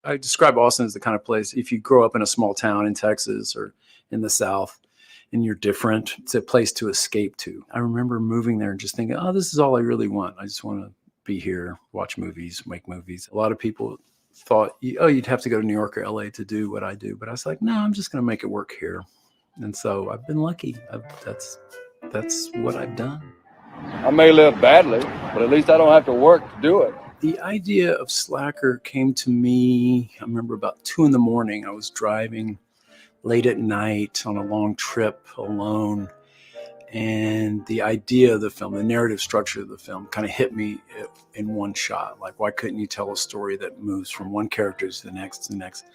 I describe Austin as the kind of place, if you grow up in a small town in Texas or in the South and you're different, it's a place to escape to. I remember moving there and just thinking, oh, this is all I really want. I just want to be here, watch movies, make movies. A lot of people thought, oh, you'd have to go to New York or LA to do what I do. But I was like, no, I'm just going to make it work here. And so I've been lucky. That's what I've done. I may live badly, but at least I don't have to work to do it. The idea of Slacker came to me, I remember about 2 a.m. I was driving late at night on a long trip alone. And the idea of the film, the narrative structure of the film kind of hit me in one shot. Like, why couldn't you tell a story that moves from one character to the next to the next?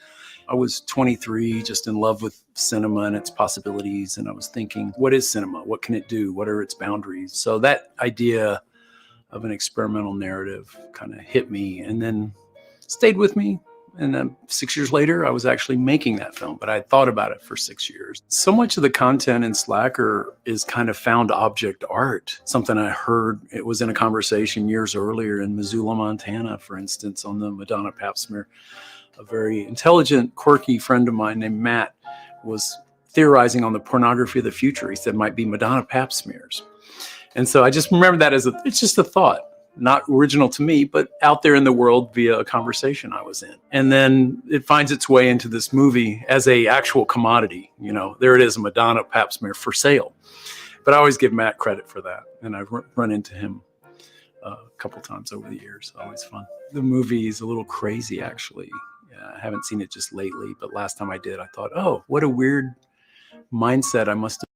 I was 23, just in love with cinema and its possibilities. And I was thinking, what is cinema? What can it do? What are its boundaries? So that idea of an experimental narrative kind of hit me and then stayed with me. And then 6 years later, I was actually making that film, but I thought about it for 6 years. So much of the content in Slacker is kind of found object art. Something I heard, it was in a conversation years earlier in Missoula, Montana, for instance, on the Madonna pap smear. A very intelligent, quirky friend of mine named Matt was theorizing on the pornography of the future. He said, might be Madonna pap smears. And so I just remember that it's just a thought, not original to me, but out there in the world via a conversation I was in. And then it finds its way into this movie as a actual commodity. You know, there it is, a Madonna pap smear for sale. But I always give Matt credit for that. And I've run into him a couple times over the years. Always fun. The movie is a little crazy, actually. Yeah, I haven't seen it just lately, but last time I did, I thought, oh, what a weird mindset I must have.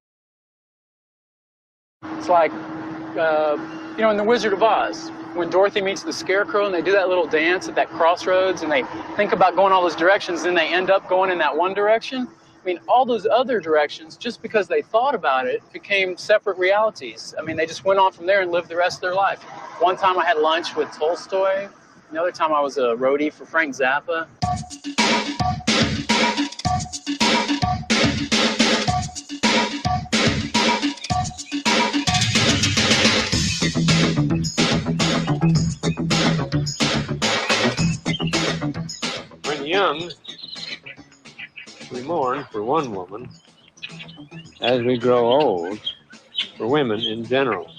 It's like, you know, in The Wizard of Oz, when Dorothy meets the Scarecrow and they do that little dance at that crossroads and they think about going all those directions, then they end up going in that one direction. I mean, all those other directions, just because they thought about it, became separate realities. I mean, they just went on from there and lived the rest of their life. One time I had lunch with Tolstoy. Another time I was a roadie for Frank Zappa. When young, we mourn for one woman. As we grow old, for women in general.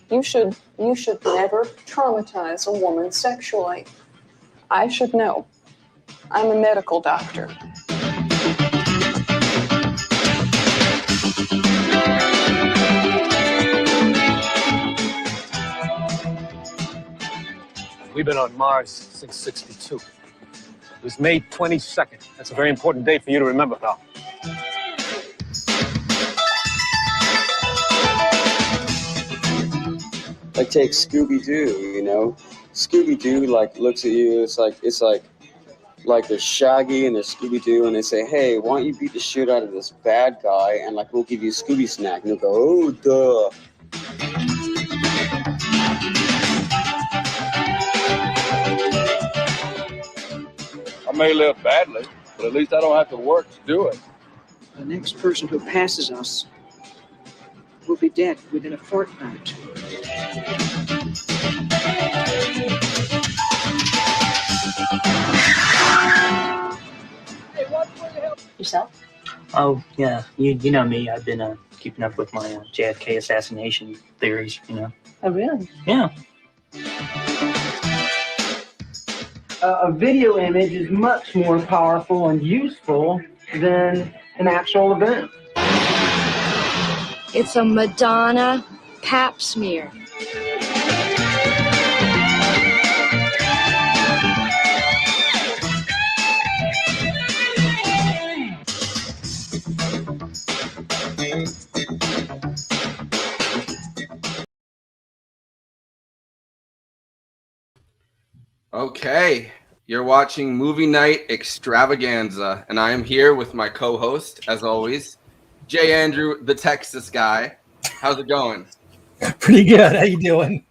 You should never traumatize a woman sexually. I should know. I'm a medical doctor. We've been on Mars since '62. It was May 22nd. That's a very important date for you to remember, pal. Like, take Scooby-Doo, you know? Scooby-Doo, like, looks at you, it's like there's Shaggy and there's Scooby-Doo, and they say, hey, why don't you beat the shit out of this bad guy, and, like, we'll give you a Scooby snack. And they'll go, oh, duh. I may live badly, but at least I don't have to work to do it. The next person who passes us will be dead within a fortnight. Yourself? Oh, yeah. You know me. I've been keeping up with my JFK assassination theories, you know. Oh, really? Yeah. A video image is much more powerful and useful than an actual event. It's a Madonna pap smear. Okay. You're watching Movie Night Extravaganza, and I am here with my co-host, as always, Jay Andrew, the Texas guy. How's it going? Pretty good. How you doing?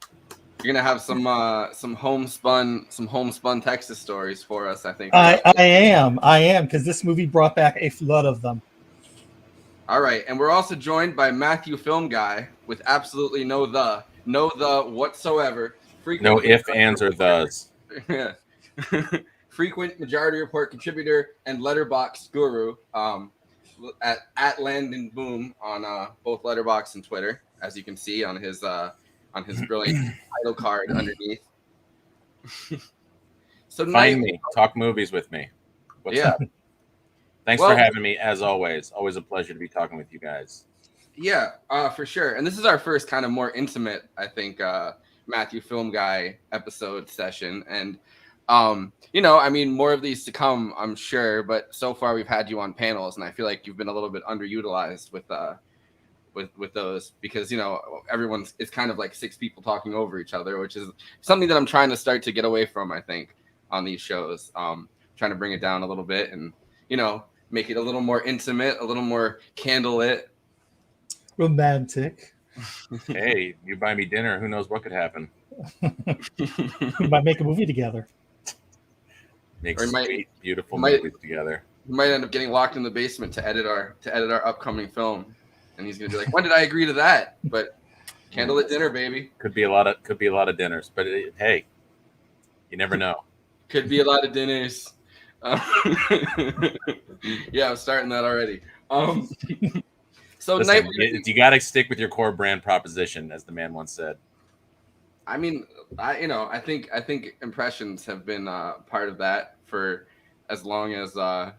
You're gonna have some homespun Texas stories for us, I think. I am, because this movie brought back a flood of them. All right, and we're also joined by Matthew Film Guy with absolutely no the whatsoever. No if, ands, or thes. Yeah. Frequent Majority Report contributor and Letterboxd guru at Landon Boom on both Letterboxd and Twitter, as you can see on his brilliant title card underneath. So find me, talk movies with me. What's up? Thanks for having me, as always. Always a pleasure to be talking with you guys. Yeah, for sure. And this is our first kind of more intimate, I think, Matthew Film Guy episode session. And, more of these to come, I'm sure. But so far, we've had you on panels, and I feel like you've been a little bit underutilized with those because, it's kind of like six people talking over each other, which is something that I'm trying to start to get away from, I think, on these shows. Trying to bring it down a little bit and, make it a little more intimate, a little more candlelit. Romantic. Hey, you buy me dinner, who knows what could happen? We might make a movie together. Make sweet, beautiful movies together. We might end up getting locked in the basement to edit our upcoming film. And he's gonna be like, when did I agree to that? But candlelit dinner, baby. Could be a lot of dinners, but hey, you never know. Could be a lot of dinners. Yeah, I'm starting that already. So listen, you got to stick with your core brand proposition, as the man once said. I mean, I think impressions have been part of that for as long as I've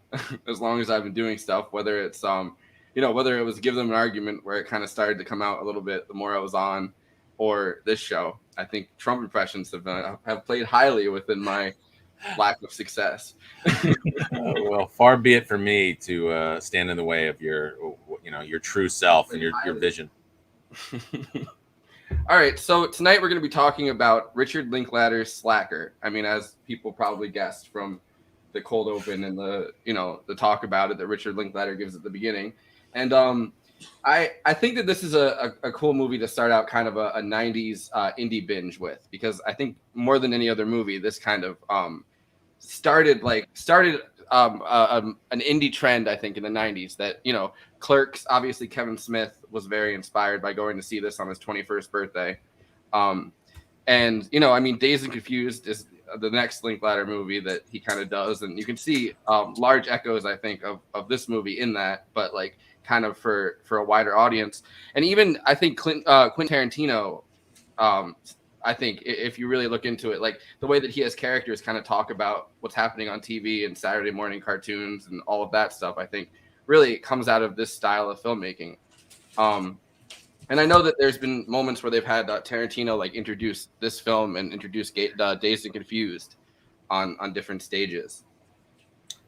been doing stuff. Whether it's whether it was Give Them an Argument, where it kind of started to come out a little bit the more I was on, or this show. I think Trump impressions have played highly within my lack of success. Well, far be it for me to stand in the way of your true self and your vision. All right, so tonight we're going to be talking about Richard Linklater's Slacker. I mean, as people probably guessed from the cold open and the talk about it that Richard Linklater gives at the beginning. And I think that this is a cool movie to start out kind of a 90s indie binge with, because I think more than any other movie, this kind of started an indie trend, I think, in the 90s that, Clerks, obviously Kevin Smith was very inspired by going to see this on his 21st birthday. And, Dazed and Confused is the next Linklater movie that he kind of does. And you can see large echoes, I think, of this movie in that, but like kind of for a wider audience. And even I think Quentin Tarantino, I think if you really look into it, like the way that he has characters kind of talk about what's happening on TV and Saturday morning cartoons and all of that stuff, I think really comes out of this style of filmmaking. And I know that there's been moments where they've had Tarantino like introduce this film and introduce Dazed and Confused on different stages.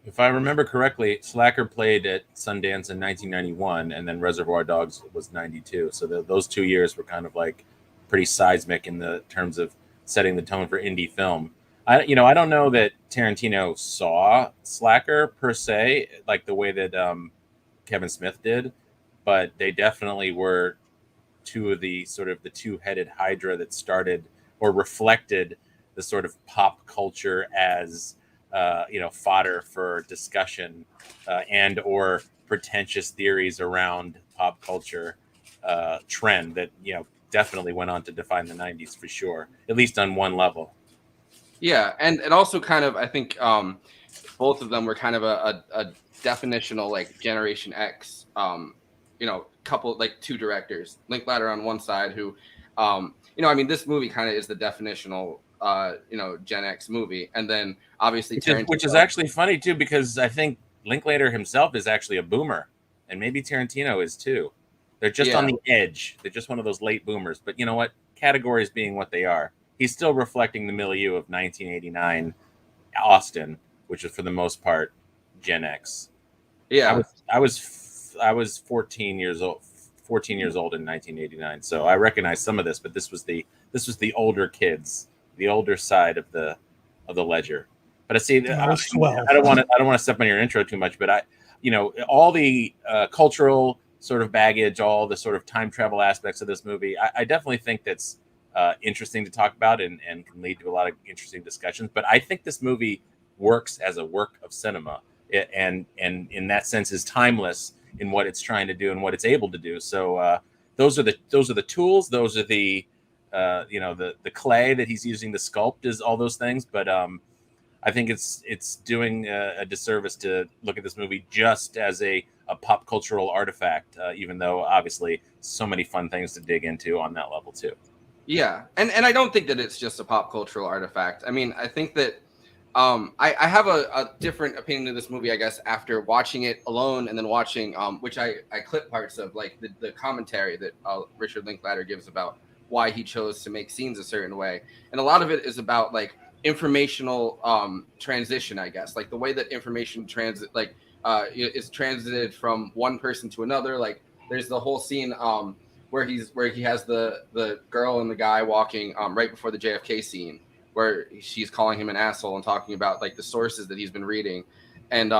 If I remember correctly, Slacker played at Sundance in 1991, and then Reservoir Dogs was 92. So those 2 years were kind of like pretty seismic in the terms of setting the tone for indie film. I don't know that Tarantino saw Slacker per se, like the way that Kevin Smith did, but they definitely were two of the sort of the two-headed hydra that started or reflected the sort of pop culture as fodder for discussion and or pretentious theories around pop culture trend that definitely went on to define the 90s for sure, at least on one level. Yeah, and also kind of, I think both of them were kind of a definitional like Generation X, couple, like two directors. Linklater on one side who, this movie kind of is the definitional, Gen X movie. And then obviously which is actually funny too, because I think Linklater himself is actually a boomer, and maybe Tarantino is too. They're just on the edge. They're just one of those late boomers. But you know what? Categories being what they are, he's still reflecting the milieu of 1989 Austin, which is for the most part Gen X. Yeah, I was 14 years old in 1989, so I recognize some of this. But this was the older kids, the older side of the ledger. But I see I was 12. I don't want to step on your intro too much, but all the cultural sort of baggage, all the sort of time travel aspects of this movie, I definitely think that's interesting to talk about and can lead to a lot of interesting discussions. But I think this movie works as a work of cinema, and in that sense is timeless in what it's trying to do and what it's able to do. So those are the tools. Those are the the clay that he's using to sculpt is all those things. But I think it's doing a disservice to look at this movie just as a pop cultural artifact, even though obviously so many fun things to dig into on that level too. Yeah, and I don't think that it's just a pop cultural artifact. I mean, I think that I have a different opinion of this movie, I guess, after watching it alone and then watching, which I clip parts of, like the commentary that Richard Linklater gives about why he chose to make scenes a certain way. And a lot of it is about like informational transition, I guess, like the way that information is transited from one person to another. Like there's the whole scene where he has the girl and the guy walking right before the JFK scene, where she's calling him an asshole and talking about like the sources that he's been reading, and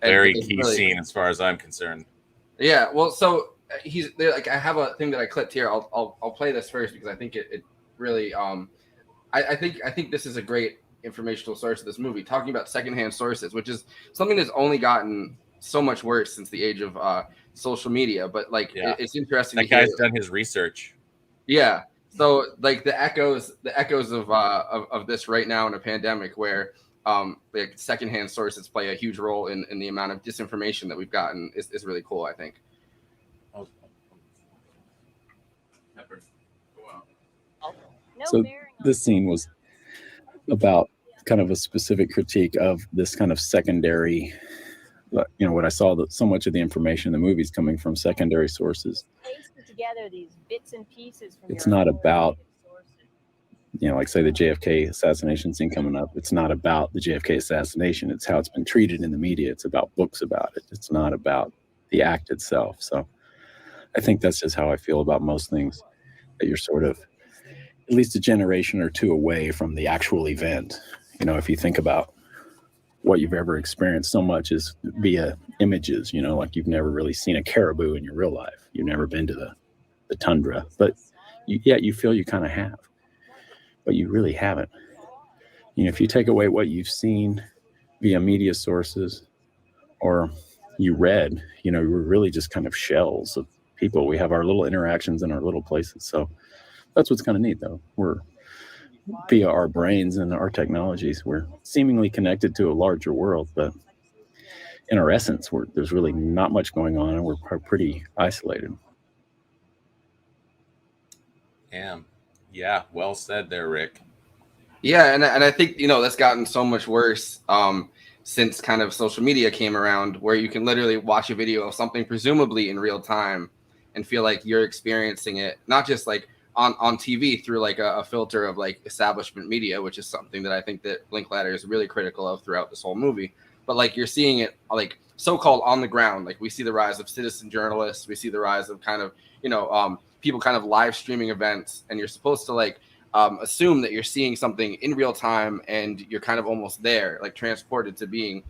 very key scene as far as I'm concerned. Yeah, well, so he's there. Like I have a thing that I clipped here. I'll play this first because I think it really I think this is a great informational source of this movie, talking about secondhand sources, which is something that's only gotten so much worse since the age of social media. But like it's interesting. That guy's done his research. Yeah. So like the echoes of this right now in a pandemic, where like secondhand sources play a huge role in the amount of disinformation that we've gotten is really cool, I think. So this scene was about kind of a specific critique of this kind of secondary, when I saw that so much of the information in the movie is coming from secondary sources. Together these bits and pieces from It's not about, like say the JFK assassination scene coming up. It's not about the JFK assassination. It's how it's been treated in the media. It's about books about it. It's not about the act itself. So I think that's just how I feel about most things, that you're sort of at least a generation or two away from the actual event. If you think about what you've ever experienced, so much is via images, like you've never really seen a caribou in your real life. You've never been to the tundra, but you feel you kind of have, but you really haven't. If you take away what you've seen via media sources or you read, we're really just kind of shells of people. We have our little interactions in our little places. So that's what's kind of neat, though. We're via our brains and our technologies, we're seemingly connected to a larger world, but in our essence, there's really not much going on, and we're pretty isolated. Yeah, well said there, Rick. Yeah, and I think that's gotten so much worse since kind of social media came around, where you can literally watch a video of something presumably in real time and feel like you're experiencing it, not just like on TV through like a filter of like establishment media, which is something that I think that Linklater is really critical of throughout this whole movie. But like you're seeing it like so-called on the ground. Like we see the rise of citizen journalists, we see the rise of kind of people kind of live streaming events, and you're supposed to like assume that you're seeing something in real time, and you're kind of almost there, like transported to being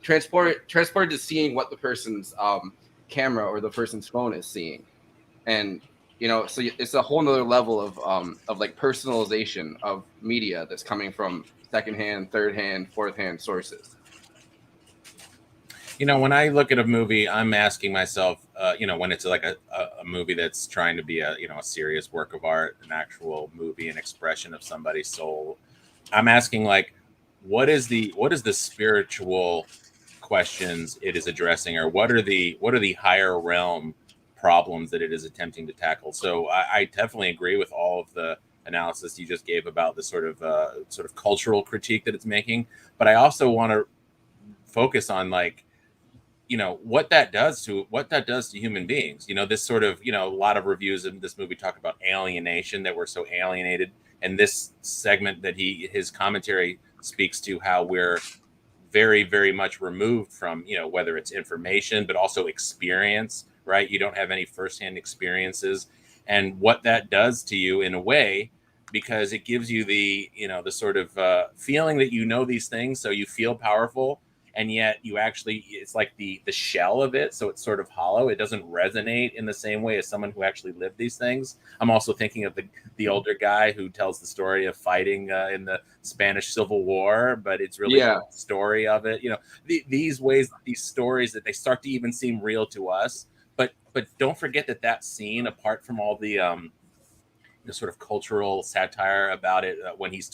transported to seeing what the person's camera or the person's phone is seeing. And so it's a whole nother level of like personalization of media that's coming from secondhand, third-hand, fourth-hand sources. When I look at a movie, I'm asking myself, when it's like a movie that's trying to be a serious work of art, an actual movie, an expression of somebody's soul, I'm asking like, what is the spiritual questions it is addressing, or what are the higher realm problems that it is attempting to tackle? So I definitely agree with all of the analysis you just gave about the sort of cultural critique that it's making, but I also want to focus on like what that does to human beings. This sort of a lot of reviews in this movie talk about alienation, that we're so alienated, and this segment that his commentary speaks to how we're very, very much removed from whether it's information but also experience. Right? You don't have any firsthand experiences, and what that does to you in a way because it gives you the, you know, the sort of feeling that you know these things, so you feel powerful, and yet you actually, it's like the shell of it, so it's sort of hollow. It doesn't resonate in the same way as someone who actually lived these things. I'm also thinking of the older guy who tells the story of fighting in the Spanish Civil War, but it's really Yeah. the story of it. You know, these ways, these stories that they start to even seem real to us. But don't forget that scene, apart from all the sort of cultural satire about it, when he's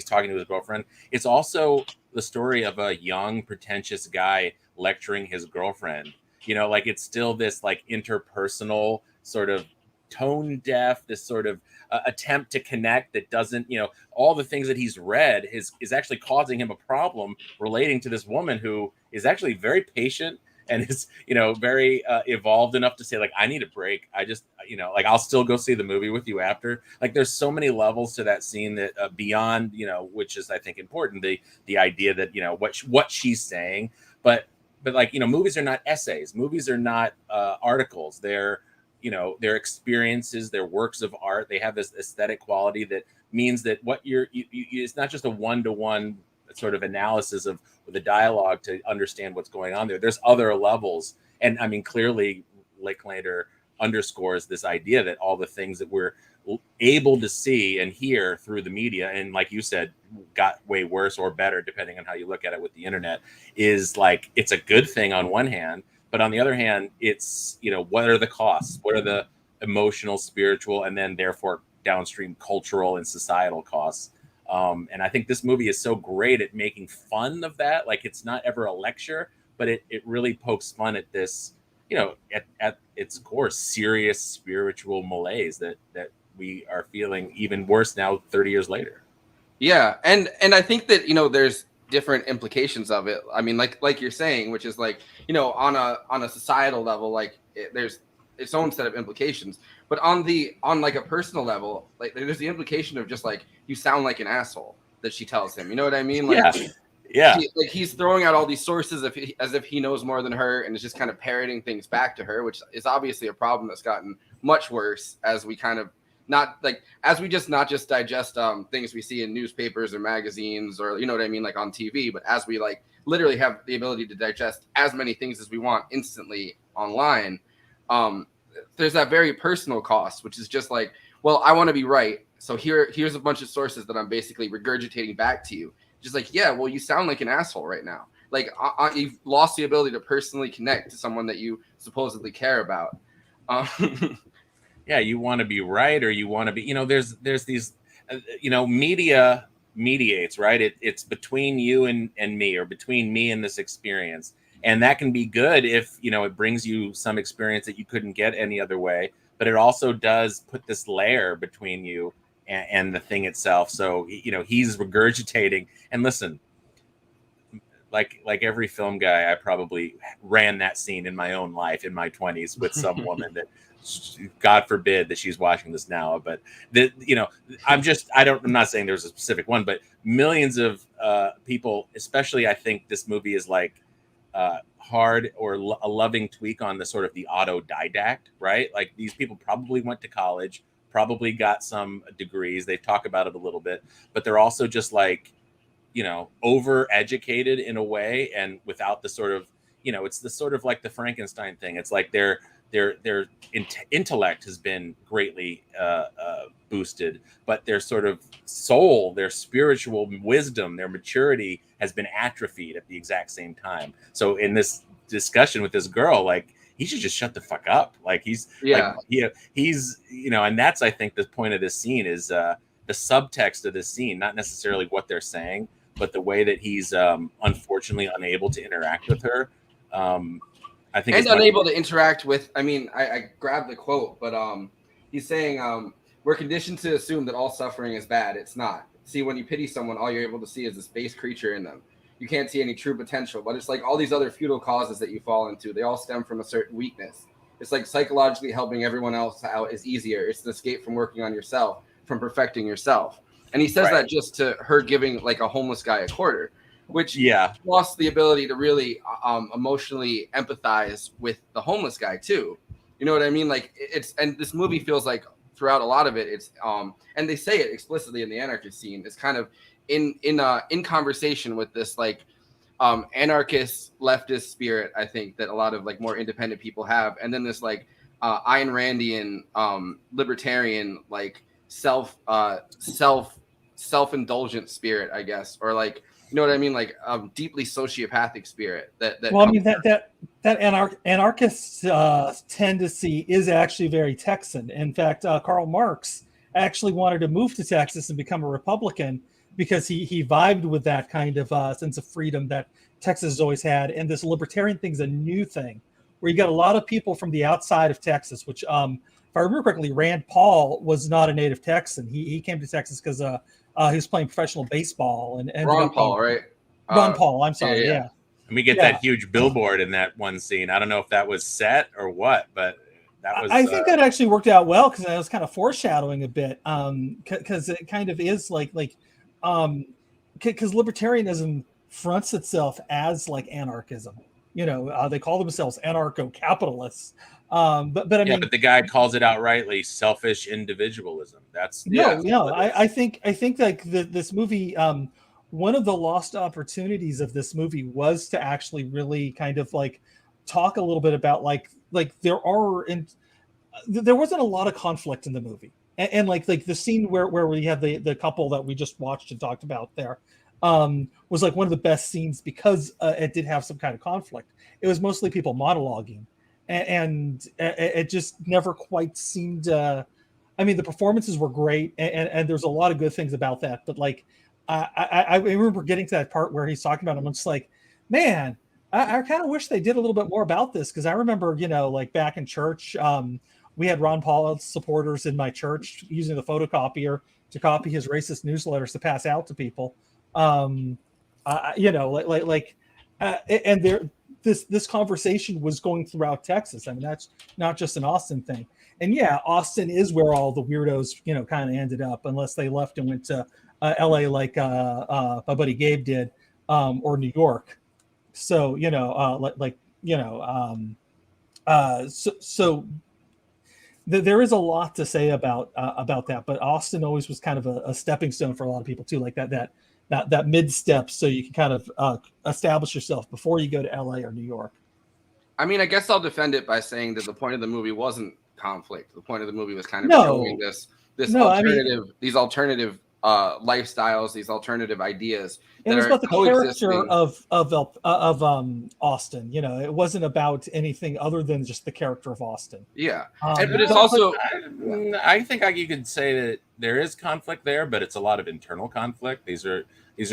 talking to his girlfriend, it's also the story of a young, pretentious guy lecturing his girlfriend. You know, like it's still this like interpersonal sort of tone deaf, this sort of attempt to connect that doesn't, you know, all the things that he's read is actually causing him a problem relating to this woman who is actually very patient and is, you know, very evolved enough to say, like, I need a break. I just, you know, like, I'll still go see the movie with you after. Like, there's so many levels to that scene that beyond, you know, which is, I think, important, the idea that, you know, what she's saying. But like, you know, movies are not essays. Movies are not articles. They're, you know, they're experiences, they're works of art. They have this aesthetic quality that means that what it's not just a one-to-one sort of analysis of the dialogue to understand what's going on there. There's other levels. And I mean, clearly Linklater underscores this idea that all the things that we're able to see and hear through the media, and like you said, got way worse or better, depending on how you look at it with the internet, is like, it's a good thing on one hand, but on the other hand, it's, you know, what are the costs? What are the emotional, spiritual, and then therefore downstream cultural and societal costs? And I think this movie is so great at making fun of that. Like, it's not ever a lecture, but it really pokes fun at this, you know, at its core, serious spiritual malaise that we are feeling even worse now 30 years later. Yeah. And I think that, you know, there's different implications of it. I mean, like you're saying, which is like, you know, on a societal level, like there's its own set of implications, but on like a personal level, like there's the implication of just like, you sound like an asshole, that she tells him, you know what I mean? Like, yeah. Like he's throwing out all these sources as if he knows more than her, and is just kind of parroting things back to her, which is obviously a problem that's gotten much worse as we kind of not just digest things we see in newspapers or magazines, or, you know what I mean, like on TV, but as we like literally have the ability to digest as many things as we want instantly online. There's that very personal cost, which is just like, well, I want to be right, so here's a bunch of sources that I'm basically regurgitating back to you. Just like, yeah, well, you sound like an asshole right now. Like, you've lost the ability to personally connect to someone that you supposedly care about. Yeah, you want to be right, or you want to be, you know, there's these, you know, media mediates, right? It's between you and me, or between me and this experience. And that can be good if, you know, it brings you some experience that you couldn't get any other way. But it also does put this layer between you and the thing itself. So, you know, he's regurgitating. And listen, like every film guy, I probably ran that scene in my own life in my 20s with some woman that, God forbid that she's watching this now, but you know, I'm not saying there's a specific one, but millions of people, especially, I think this movie is like hard, or a loving tweak on the sort of the autodidact, right? Like, these people probably went to college, probably got some degrees. They talk about it a little bit, but they're also just like, you know, over-educated in a way, and without the sort of, you know, it's the sort of like the Frankenstein thing. It's like their intellect has been greatly boosted, but their sort of soul, their spiritual wisdom, their maturity has been atrophied at the exact same time. So in this discussion with this girl, like, he should just shut the fuck up. Like, he's, you know, and that's, I think, the point of this scene is the subtext of this scene, not necessarily what they're saying, but the way that he's unfortunately unable to interact with her. I think, and unable to interact with, I mean, I grabbed the quote, but he's saying, we're conditioned to assume that all suffering is bad. It's not. See, when you pity someone, all you're able to see is this base creature in them. You can't see any true potential, but it's like all these other futile causes that you fall into, they all stem from a certain weakness. It's like psychologically helping everyone else out is easier. It's an escape from working on yourself, from perfecting yourself. And he says that just to her giving like a homeless guy a quarter, which lost the ability to really emotionally empathize with the homeless guy too. You know what I mean? Like, and this movie feels like throughout a lot of it, it's and they say it explicitly in the anarchist scene. It's kind of in conversation with this like anarchist leftist spirit, I think, that a lot of like more independent people have, and then this like Ayn Randian libertarian like self-indulgent spirit, I guess, or like, you know what I mean, like deeply sociopathic spirit that well, I mean that anarchist tendency is actually very Texan. In fact, Karl Marx actually wanted to move to Texas and become a Republican because he vibed with that kind of sense of freedom that Texas has always had. And this libertarian thing's a new thing, where you got a lot of people from the outside of Texas, which, if I remember correctly, Rand Paul was not a native Texan. He came to Texas because he was playing professional baseball. And Ron Paul, right? Ron Paul, I'm sorry, yeah. And we get that huge billboard in that one scene. I don't know if that was set or what, but that was. I think that actually worked out well because I was kind of foreshadowing a bit, because it kind of is like because libertarianism fronts itself as like anarchism. You know, they call themselves anarcho-capitalists. But I mean, but the guy calls it outrightly selfish individualism. That's I think like this movie. One of the lost opportunities of this movie was to actually really kind of like talk a little bit about like there wasn't a lot of conflict in the movie, and like the scene where we have the couple that we just watched and talked about there was like one of the best scenes because it did have some kind of conflict. It was mostly people monologuing, and it just never quite seemed. I mean, the performances were great, and there's a lot of good things about that, but like. I remember getting to that part where he's talking about it. I'm just like, man, I kind of wish they did a little bit more about this, because I remember, you know, like back in church, we had Ron Paul supporters in my church using the photocopier to copy his racist newsletters to pass out to people. You know, and there, this conversation was going throughout Texas. I mean, that's not just an Austin thing. And yeah, Austin is where all the weirdos, you know, kind of ended up, unless they left and went to LA like my buddy Gabe did, or New York. So, you know, so there is a lot to say about that, but Austin always was kind of a stepping stone for a lot of people too, like that mid step, so you can kind of establish yourself before you go to LA or New York. I mean, I guess I'll defend it by saying that the point of the movie wasn't conflict. The point of the movie was kind of showing these alternative lifestyles, these alternative ideas. It was about the character of Austin. You know, it wasn't about anything other than just the character of Austin. Yeah, but it's also. I think you could say that there is conflict there, but it's a lot of internal conflict. These are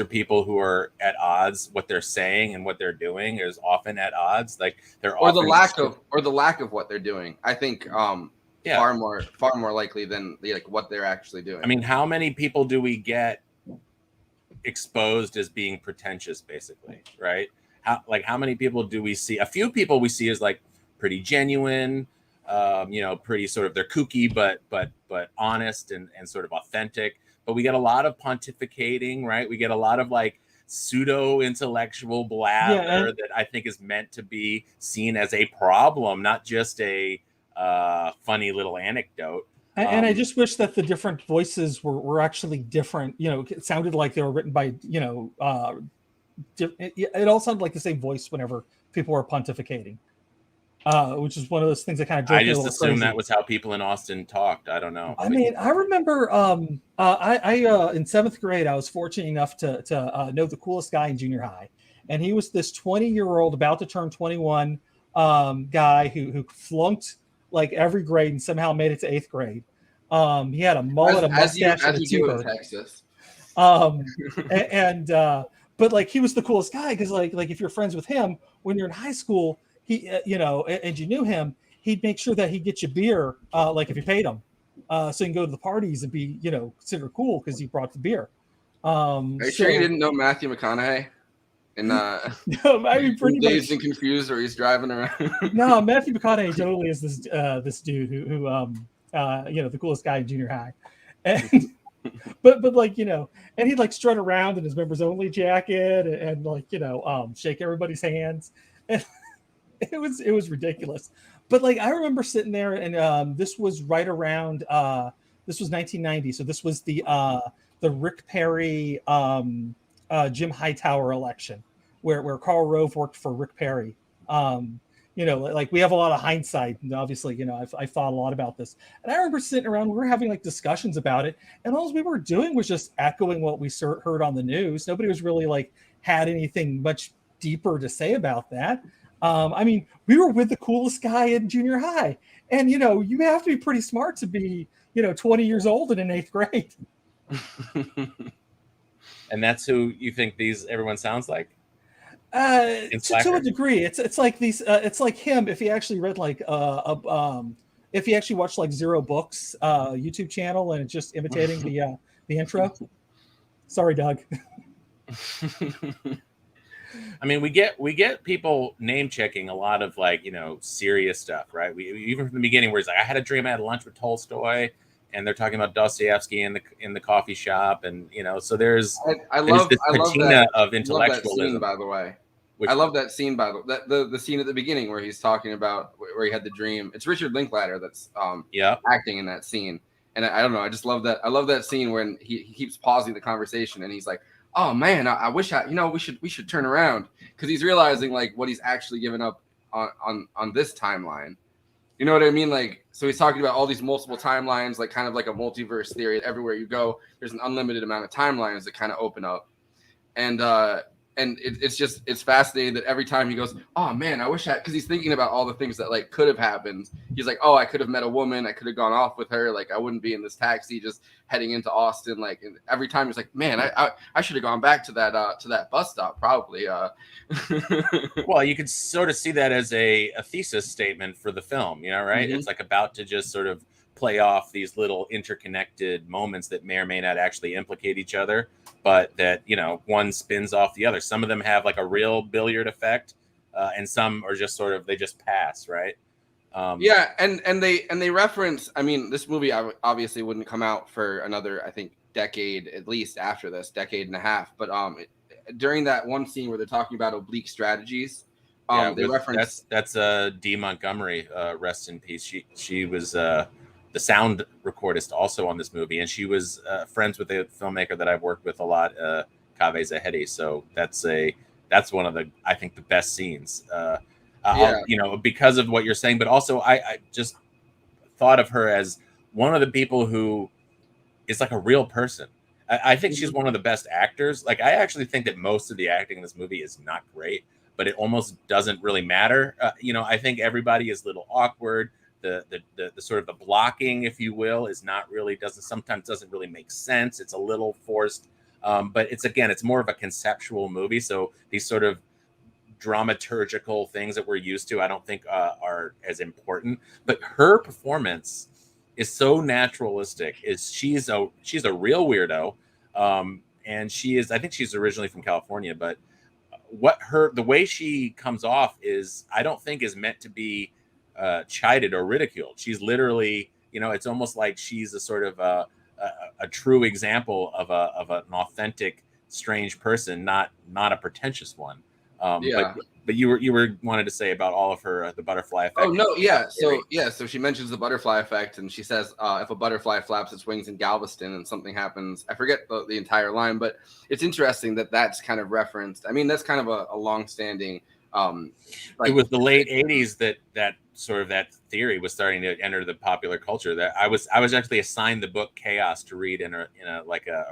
people who are at odds. What they're saying and what they're doing is often at odds. Like they're or the lack of what they're doing. I think. Far more likely than like what they're actually doing. I mean, how many people do we get exposed as being pretentious, basically, right? How many people do we see? A few people we see as like pretty genuine, you know, pretty sort of, they're kooky, but honest and sort of authentic. But we get a lot of pontificating, right? We get a lot of like pseudo intellectual blabber that I think is meant to be seen as a problem, not just a funny little anecdote. And I just wish that the different voices were actually different. You know, it sounded like they were written by, you know, it all sounded like the same voice whenever people were pontificating, which is one of those things that kind of drove me a little crazy. I just assumed that was how people in Austin talked. I don't know. I mean, I remember I in 7th grade, I was fortunate enough to know the coolest guy in junior high. And he was this 20-year-old about to turn 21 guy who flunked like every grade and somehow made it to 8th grade. He had a mullet, a mustache, and a T-bird. Texas. But like he was the coolest guy because like if you're friends with him when you're in high school, he you know, and you knew him, he'd make sure that he'd get you beer, like if you paid him, so you can go to the parties and be, you know, considered cool because you brought the beer. Are you sure you didn't know Matthew McConaughey? And no, I mean, pretty dazed and confused, or he's driving around. No, Matthew McConaughey totally is this dude who you know, the coolest guy in junior high, and but like, you know, and he'd like strut around in his members only jacket and like, you know, shake everybody's hands, and It was ridiculous. But like I remember sitting there, and this was right around this was 1990, so this was the Rick Perry Jim Hightower election, where Karl Rove worked for Rick Perry. Like we have a lot of hindsight, and obviously, I've thought a lot about this. And I remember sitting around, we were having like discussions about it, and all we were doing was just echoing what we heard on the news. Nobody was really like had anything much deeper to say about that. I mean, we were with the coolest guy in junior high, and you have to be pretty smart to be 20 years old and in 8th grade. And that's who you think everyone sounds like? To a degree, it's like these. It's like him if he actually read like if he actually watched like Zero Books YouTube channel and just imitating the intro. Sorry, Doug. I mean, we get people name checking a lot of like serious stuff, right? We even from the beginning where he's like, I had a dream I had lunch with Tolstoy, and they're talking about Dostoevsky in the coffee shop, and so there's this patina of intellectualism. Scene, by the way, I love that scene. By the scene at the beginning where he's talking about where he had the dream. It's Richard Linklater that's acting in that scene, and I don't know. I just love that. I love that scene when he keeps pausing the conversation and he's like, oh man, I wish we should turn around, because he's realizing like what he's actually given up on this timeline. You know what I mean? Like, so he's talking about all these multiple timelines, like kind of like a multiverse theory. Everywhere you go, there's an unlimited amount of timelines that kind of open up. And it's fascinating that every time he goes, oh man, I wish because he's thinking about all the things that like could have happened. He's like, oh, I could have met a woman, I could have gone off with her, like I wouldn't be in this taxi just heading into Austin. Like, and every time he's like, man, I should have gone back to that bus stop probably. Well, you could sort of see that as a thesis statement for the film, right? Mm-hmm. It's like about to just sort of play off these little interconnected moments that may or may not actually implicate each other, but that one spins off the other. Some of them have like a real billiard effect, and some are just sort of they just pass, right? Yeah, and they reference. I mean, this movie obviously wouldn't come out for another, I think, decade at least after this, decade and a half. But during that one scene where they're talking about oblique strategies, they reference that's Dee Montgomery, rest in peace. She was the sound recordist also on this movie, and she was friends with the filmmaker that I've worked with a lot, Kaveh Zahedi. So that's one of the, I think, the best scenes, because of what you're saying, but also I just thought of her as one of the people who is like a real person. I think she's one of the best actors. Like, I actually think that most of the acting in this movie is not great, but it almost doesn't really matter. I think everybody is a little awkward. The sort of the blocking, if you will, is not really sometimes doesn't really make sense. It's a little forced, but it's more of a conceptual movie. So these sort of dramaturgical things that we're used to, I don't think are as important. But her performance is so naturalistic. She's a real weirdo, and I think she's originally from California, but the way she comes off is, I don't think is meant to be chided or ridiculed. She's literally, it's almost like she's a sort of a true example of an authentic, strange person, not a pretentious one. But you were wanted to say about all of her the butterfly effect. Oh no, yeah. So she mentions the butterfly effect, and she says if a butterfly flaps its wings in Galveston and something happens, I forget the entire line, but it's interesting that that's kind of referenced. I mean, that's kind of a long-standing. It was the late '80s that sort of that theory was starting to enter the popular culture. That I was actually assigned the book Chaos to read in a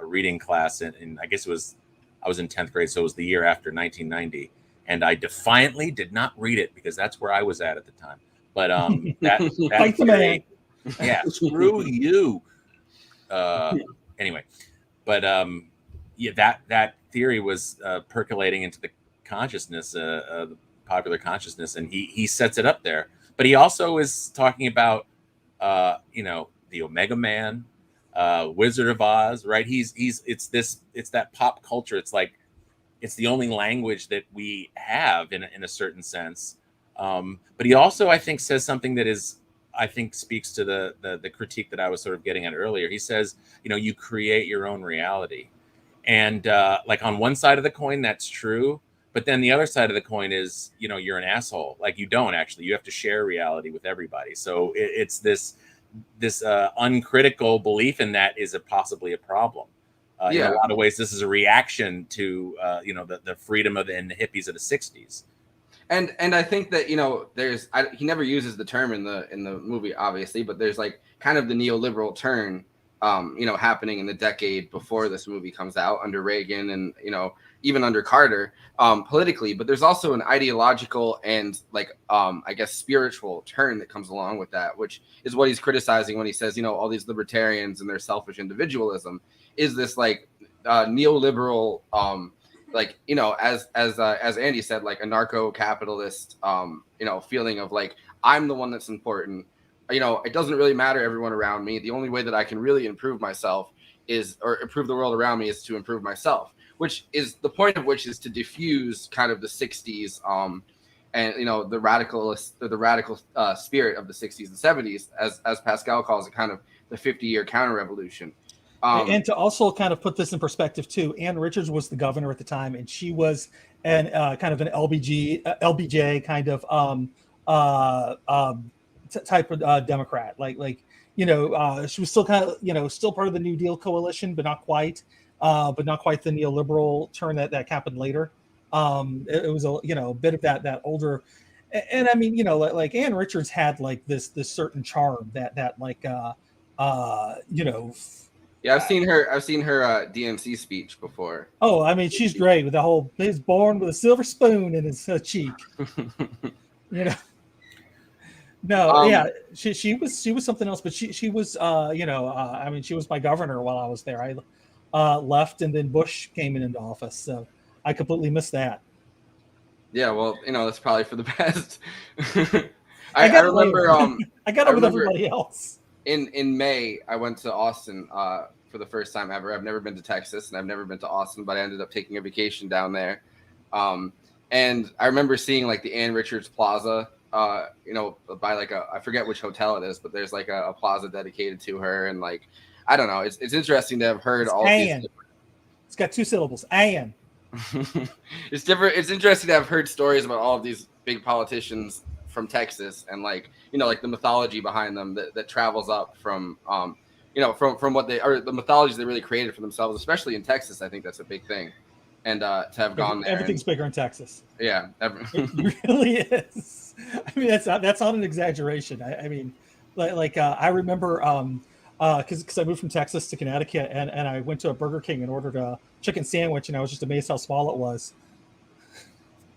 reading class, and I guess I was in 10th grade, so it was the year after 1990. And I defiantly did not read it because that's where I was at the time. But that theory, yeah, screw you. Anyway, but that theory was percolating into the consciousness, the popular consciousness, and he sets it up there. But he also is talking about the Omega Man, Wizard of Oz, right? It's that pop culture. It's like, it's the only language that we have in a certain sense. But he also, I think, says something that speaks to the critique that I was sort of getting at earlier. He says, you create your own reality. And like on one side of the coin, that's true. But then the other side of the coin is, you're an asshole. Like, you don't actually. You have to share reality with everybody. So it's this uncritical belief in that is possibly a problem. In a lot of ways, this is a reaction to the freedom and the hippies of the 60s. And I think that he never uses the term in the movie, obviously, but there's like kind of the neoliberal turn happening in the decade before this movie comes out under Reagan and even under Carter politically. But there's also an ideological and I guess spiritual turn that comes along with that, which is what he's criticizing when he says all these libertarians and their selfish individualism is this neoliberal as Andy said, like a narco-capitalist feeling of like I'm the one that's important. It doesn't really matter everyone around me. The only way that I can really improve myself or improve the world around me is to improve myself, which is the point of which is to diffuse kind of the 60s and the radical spirit of the 60s and 70s, as Pascal calls it, kind of the 50-year counter-revolution. And to also kind of put this in perspective too, Ann Richards was the governor at the time, and she was kind of an LBJ kind of type of Democrat. She was still kind of still part of the New Deal coalition, but not quite the neoliberal turn that happened later. It was a bit of that older, and I mean like Ann Richards had like this certain charm that Yeah, I've seen her DNC speech before. Oh, I mean, she's great with the whole. He's born with a silver spoon in his cheek. No, yeah, she was something else, but she was I mean, she was my governor while I was there. I left, and then Bush came into office, so I completely missed that. Yeah, well, that's probably for the best. I remember. I got it with everybody else. In May, I went to Austin for the first time ever. I've never been to Texas, and I've never been to Austin, but I ended up taking a vacation down there. And I remember seeing like the Ann Richards Plaza, by I forget which hotel it is, but there's like a plaza dedicated to her, and like I don't know, it's interesting to have heard all Ann. these. It's got two syllables, Ann. It's different. It's interesting to have heard stories about all of these big politicians from Texas, and like the mythology behind them that travels up from from what they are, the mythologies they really created for themselves, especially in Texas. I think that's a big thing, and to have gone there. Everything's bigger in Texas. Yeah, it really is. I mean, that's not an exaggeration. I mean, I remember because I moved from Texas to Connecticut, and I went to a Burger King and ordered a chicken sandwich, and I was just amazed how small it was.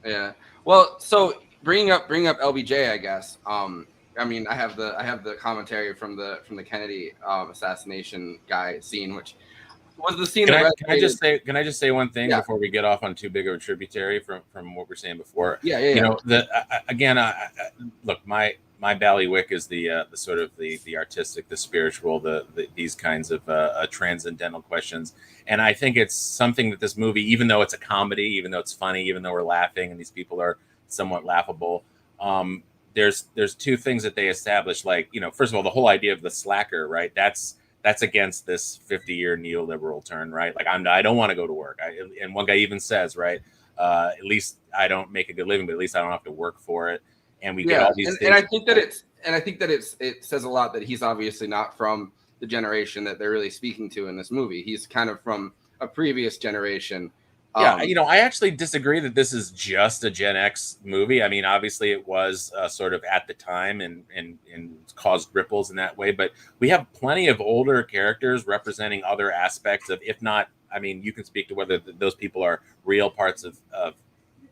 Yeah. Well, so bringing up LBJ, I guess. I mean, I have the commentary from the Kennedy assassination guy scene, which was the scene. Can I just say one thing before we get off on too big of a tributary from what we're saying before? Yeah. Look, my ballywick is the sort of the artistic, the spiritual, these kinds of transcendental questions, and I think it's something that this movie, even though it's a comedy, even though it's funny, even though we're laughing and these people are somewhat laughable, there's two things that they establish. Like, first of all, the whole idea of the slacker, right? That's against this 50-year neoliberal turn, right? Like, I don't want to go to work. And one guy even says, right, at least I don't make a good living, but at least I don't have to work for it. And we get all these things. And I think that it says a lot that he's obviously not from the generation that they're really speaking to in this movie. He's kind of from a previous generation. I actually disagree that this is just a Gen X movie. I mean, obviously it was sort of at the time and caused ripples in that way, but we have plenty of older characters representing other aspects of, if not, I mean, you can speak to whether those people are real parts of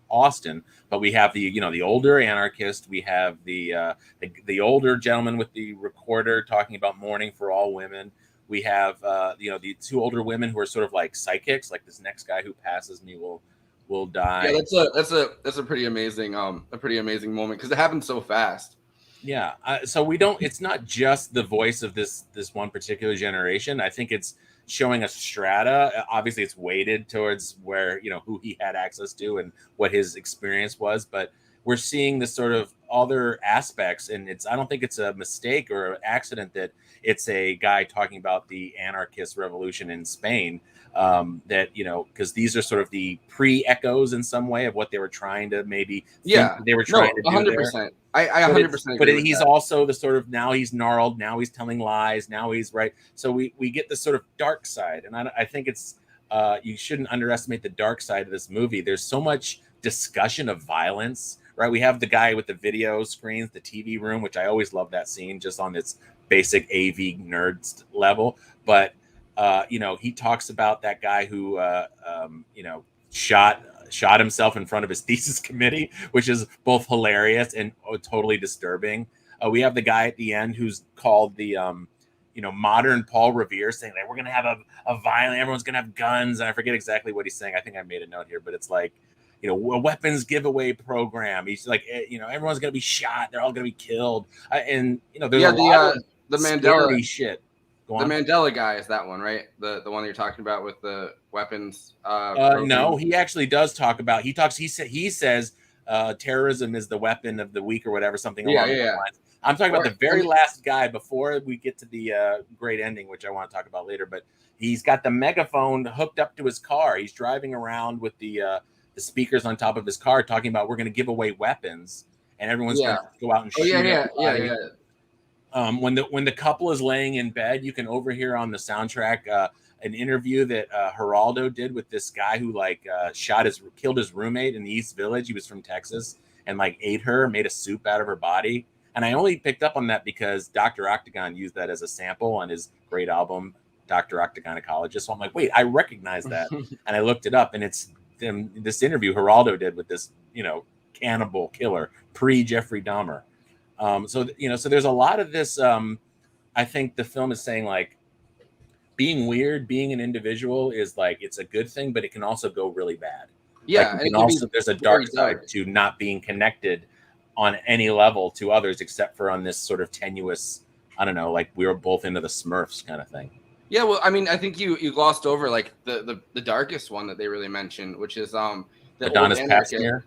Austin, but we have the older anarchist, we have the older gentleman with the recorder talking about mourning for all women. We have the two older women who are sort of like psychics, like this next guy who passes me will die. Yeah, that's a pretty amazing moment because it happened so fast. Yeah, so we don't. It's not just the voice of this one particular generation. I think it's showing a strata. Obviously, it's weighted towards where who he had access to and what his experience was, but we're seeing this sort of other aspects, and I don't think it's a mistake or an accident that it's a guy talking about the anarchist revolution in Spain. That, because these are sort of the pre-echoes in some way of what they were trying to maybe think they were trying to do 100%. there. I 100% agree with he's that. also the sort of, now he's gnarled, now he's telling lies, now he's right. So we get this sort of dark side, and I think it's you shouldn't underestimate the dark side of this movie. There's so much discussion of violence, right? We have the guy with the video screens, the TV room, which I always love that scene just on its basic AV nerds level. But he talks about that guy who shot himself in front of his thesis committee, which is both hilarious and totally disturbing. We have the guy at the end who's called the modern Paul Revere, saying that we're gonna have a violent, everyone's gonna have guns, and I forget exactly what he's saying. I think I made a note here, but it's like, a weapons giveaway program. He's like, everyone's gonna be shot, they're all gonna be killed, and there's a lot of the Mandela shit. The Mandela guy is that one, right? The one that you're talking about with the weapons. No, he actually does talk about. He says terrorism is the weapon of the week or whatever, something along those lines. I'm talking about the very last guy before we get to the great ending, which I want to talk about later. But he's got the megaphone hooked up to his car. He's driving around with the speakers on top of his car, talking about we're going to give away weapons, and everyone's going to go out and shoot. When the couple is laying in bed, you can overhear on the soundtrack an interview that Geraldo did with this guy who killed his roommate in the East Village. He was from Texas, and ate her, made a soup out of her body. And I only picked up on that because Dr. Octagon used that as a sample on his great album, Dr. Octagonacologist. So I'm like, wait, I recognize that. And I looked it up, and it's this interview Geraldo did with this, cannibal killer pre-Jeffrey Dahmer. So there's a lot of this. I think the film is saying being weird, being an individual is it's a good thing, but it can also go really bad. Yeah, there's a dark side to not being connected on any level to others, except for on this sort of tenuous, I don't know, we were both into the Smurfs kind of thing. Yeah, well, I mean, I think you glossed over the darkest one that they really mentioned, which is the Adonis Pastner.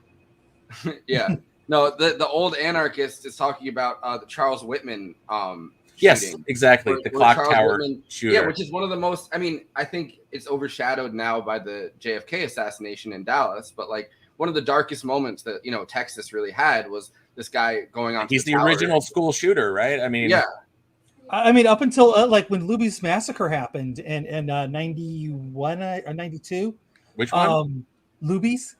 Yeah. No, the old anarchist is talking about the Charles Whitman yes, shooting. Exactly. The clock Charles tower Whitman, shooter. Yeah, which is one of the most, I mean, I think it's overshadowed now by the JFK assassination in Dallas, but one of the darkest moments that, Texas really had was this guy going on. He's the original school shooter, right? I mean, yeah. I mean, up until when Luby's massacre happened in 91 or 92. Which one? Luby's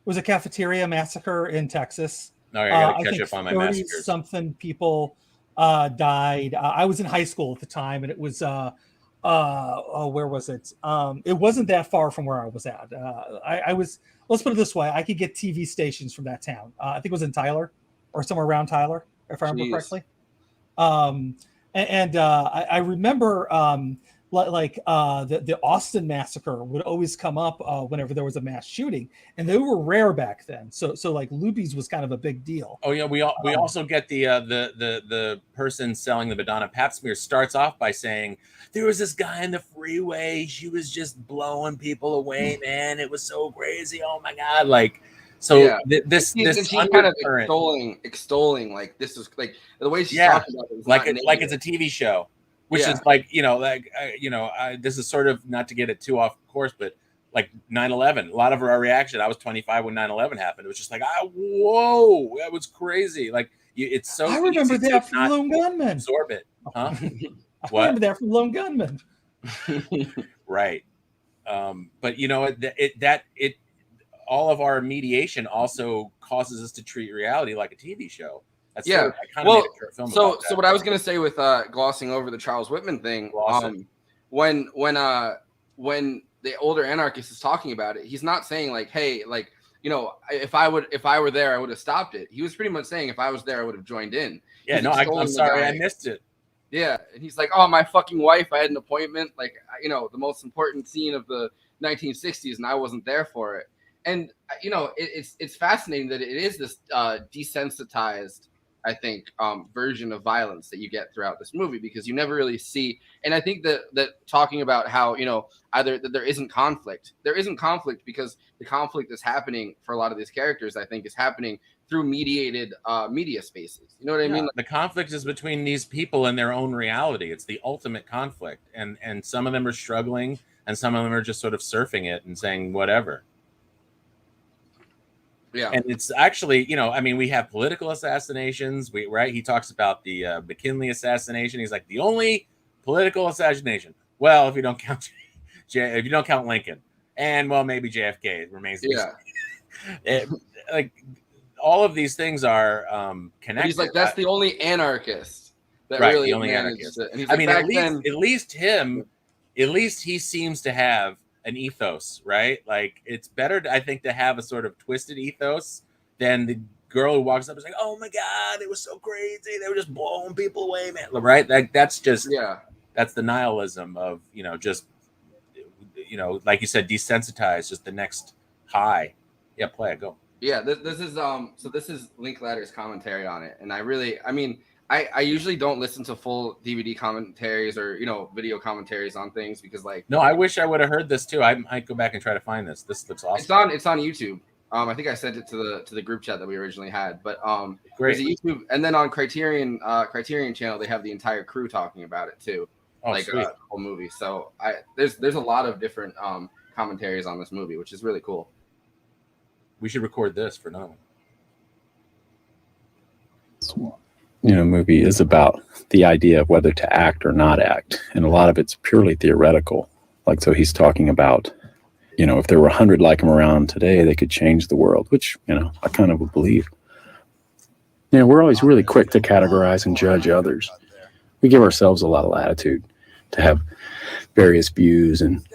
was a cafeteria massacre in Texas. No, I gotta catch up on my massacres. Something people died. I was in high school at the time, and it was where was it? It wasn't that far from where I was at. I was. Let's put it this way: I could get TV stations from that town. I think it was in Tyler or somewhere around Tyler, if I remember correctly. I remember the Austin massacre would always come up whenever there was a mass shooting, and they were rare back then. So Luby's was kind of a big deal. Oh yeah, we also get the person selling the Madonna pap smear starts off by saying there was this guy in the freeway. She was just blowing people away, man. It was so crazy. Oh my god, this kind of extolling this is the way she's talking about it, like it's a TV show, which is this is sort of, not to get it too off course, but 9/11. A lot of our reaction. I was 25 when 9/11 happened. It was just whoa, that was crazy. It's so. I remember that from Lone Gunman. Absorb it, huh? I remember that from Lone Gunman. Right, but it. All of our mediation also causes us to treat reality like a TV show. That's yeah. Sort of, I kind of made a short film about that. So what I was going to say with glossing over the Charles Whitman thing, when the older anarchist is talking about it, he's not saying hey, if I were there, I would have stopped it. He was pretty much saying if I was there, I would have joined in. Yeah, no, I'm sorry, I missed it. Yeah, and he's like, oh, my fucking wife, I had an appointment, the most important scene of the 1960s, and I wasn't there for it. And it's fascinating that it is this desensitized, I think, version of violence that you get throughout this movie, because you never really see. And I think that talking about how either that there isn't conflict because the conflict that's happening for a lot of these characters, I think, is happening through mediated media spaces. You know what I mean? The conflict is between these people and their own reality. It's the ultimate conflict, and some of them are struggling, and some of them are just sort of surfing it and saying whatever. Yeah, and it's actually, we have political assassinations. He talks about the McKinley assassination. He's like, the only political assassination. Well, if you don't count Lincoln, and well, maybe JFK remains. Like all of these things are connected. But he's like, that's the only anarchist that right, really the only anarchist. And he's like, at least he seems to have an ethos, right? Like it's better, I think, to have a sort of twisted ethos than the girl who walks up and is like, "Oh my God, it was so crazy. They were just blowing people away, man." Right? That's just that's the nihilism of just like you said, desensitized, just the next high. Yeah, play it, go. Yeah, this is so this is Linklater's commentary on it, and I usually don't listen to full DVD commentaries or video commentaries on things because no, I wish I would have heard this too. I might go back and try to find this. This looks awesome. It's on YouTube. I think I sent it to the group chat that we originally had, but great. There's a YouTube, and then on Criterion channel they have the entire crew talking about it too, sweet. Whole movie. So there's a lot of different commentaries on this movie, which is really cool. We should record this for another one. Movie is about the idea of whether to act or not act, and a lot of it's purely theoretical. Like, so he's talking about, if there were 100 like him around today, they could change the world, which I kind of would believe. We're always really quick to categorize and judge others. We give ourselves a lot of latitude to have various views and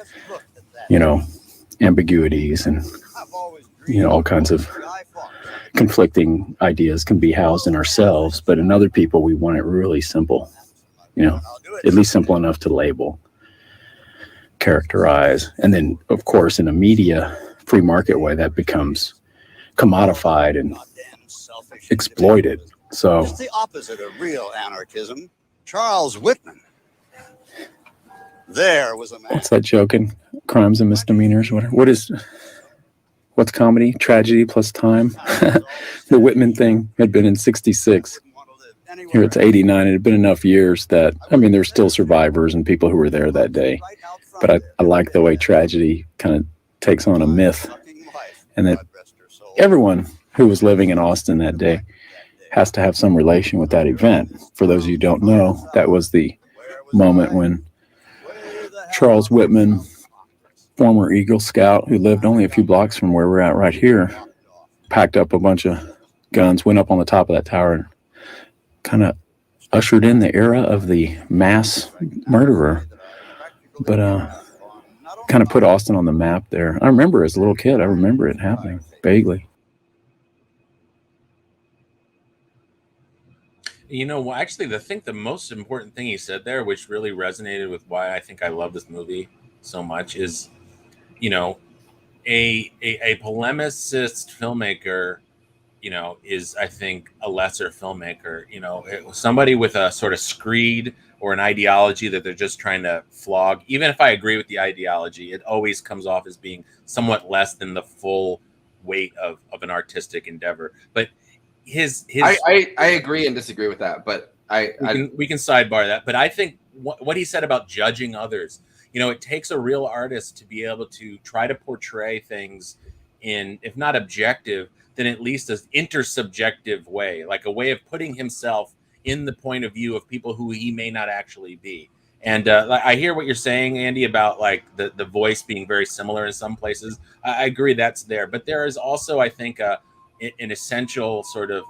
ambiguities and all kinds of conflicting ideas can be housed in ourselves, but in other people, we want it really simple, at least simple enough to label, characterize. And then, of course, in a media free market way, that becomes commodified and exploited. So it's the opposite of real anarchism. Charles Whitman. There was a man. What's that joke in Crimes and Misdemeanors? What's comedy? Tragedy plus time. The Whitman thing had been in 1966. Here it's 1989. It had been enough years that, there's still survivors and people who were there that day. But I like the way tragedy kind of takes on a myth, and that everyone who was living in Austin that day has to have some relation with that event. For those of you who don't know, that was the moment when Charles Whitman, former Eagle Scout who lived only a few blocks from where we're at right here, packed up a bunch of guns, went up on the top of that tower, and kind of ushered in the era of the mass murderer. But kind of put Austin on the map there. I remember as a little kid, I remember it happening vaguely. Actually, I think the most important thing he said there, which really resonated with why I think I love this movie so much, is a polemicist filmmaker is, I think, a lesser filmmaker. Somebody with a sort of screed or an ideology that they're just trying to flog. Even if I agree with the ideology, it always comes off as being somewhat less than the full weight of an artistic endeavor. But I agree and disagree with that, but we can sidebar that. But I think what he said about judging others, it takes a real artist to be able to try to portray things in, if not objective, then at least an intersubjective way, like a way of putting himself in the point of view of people who he may not actually be. And I hear what you're saying, Andy, about like the voice being very similar in some places. I agree that's there, but there is also, I think, an essential sort of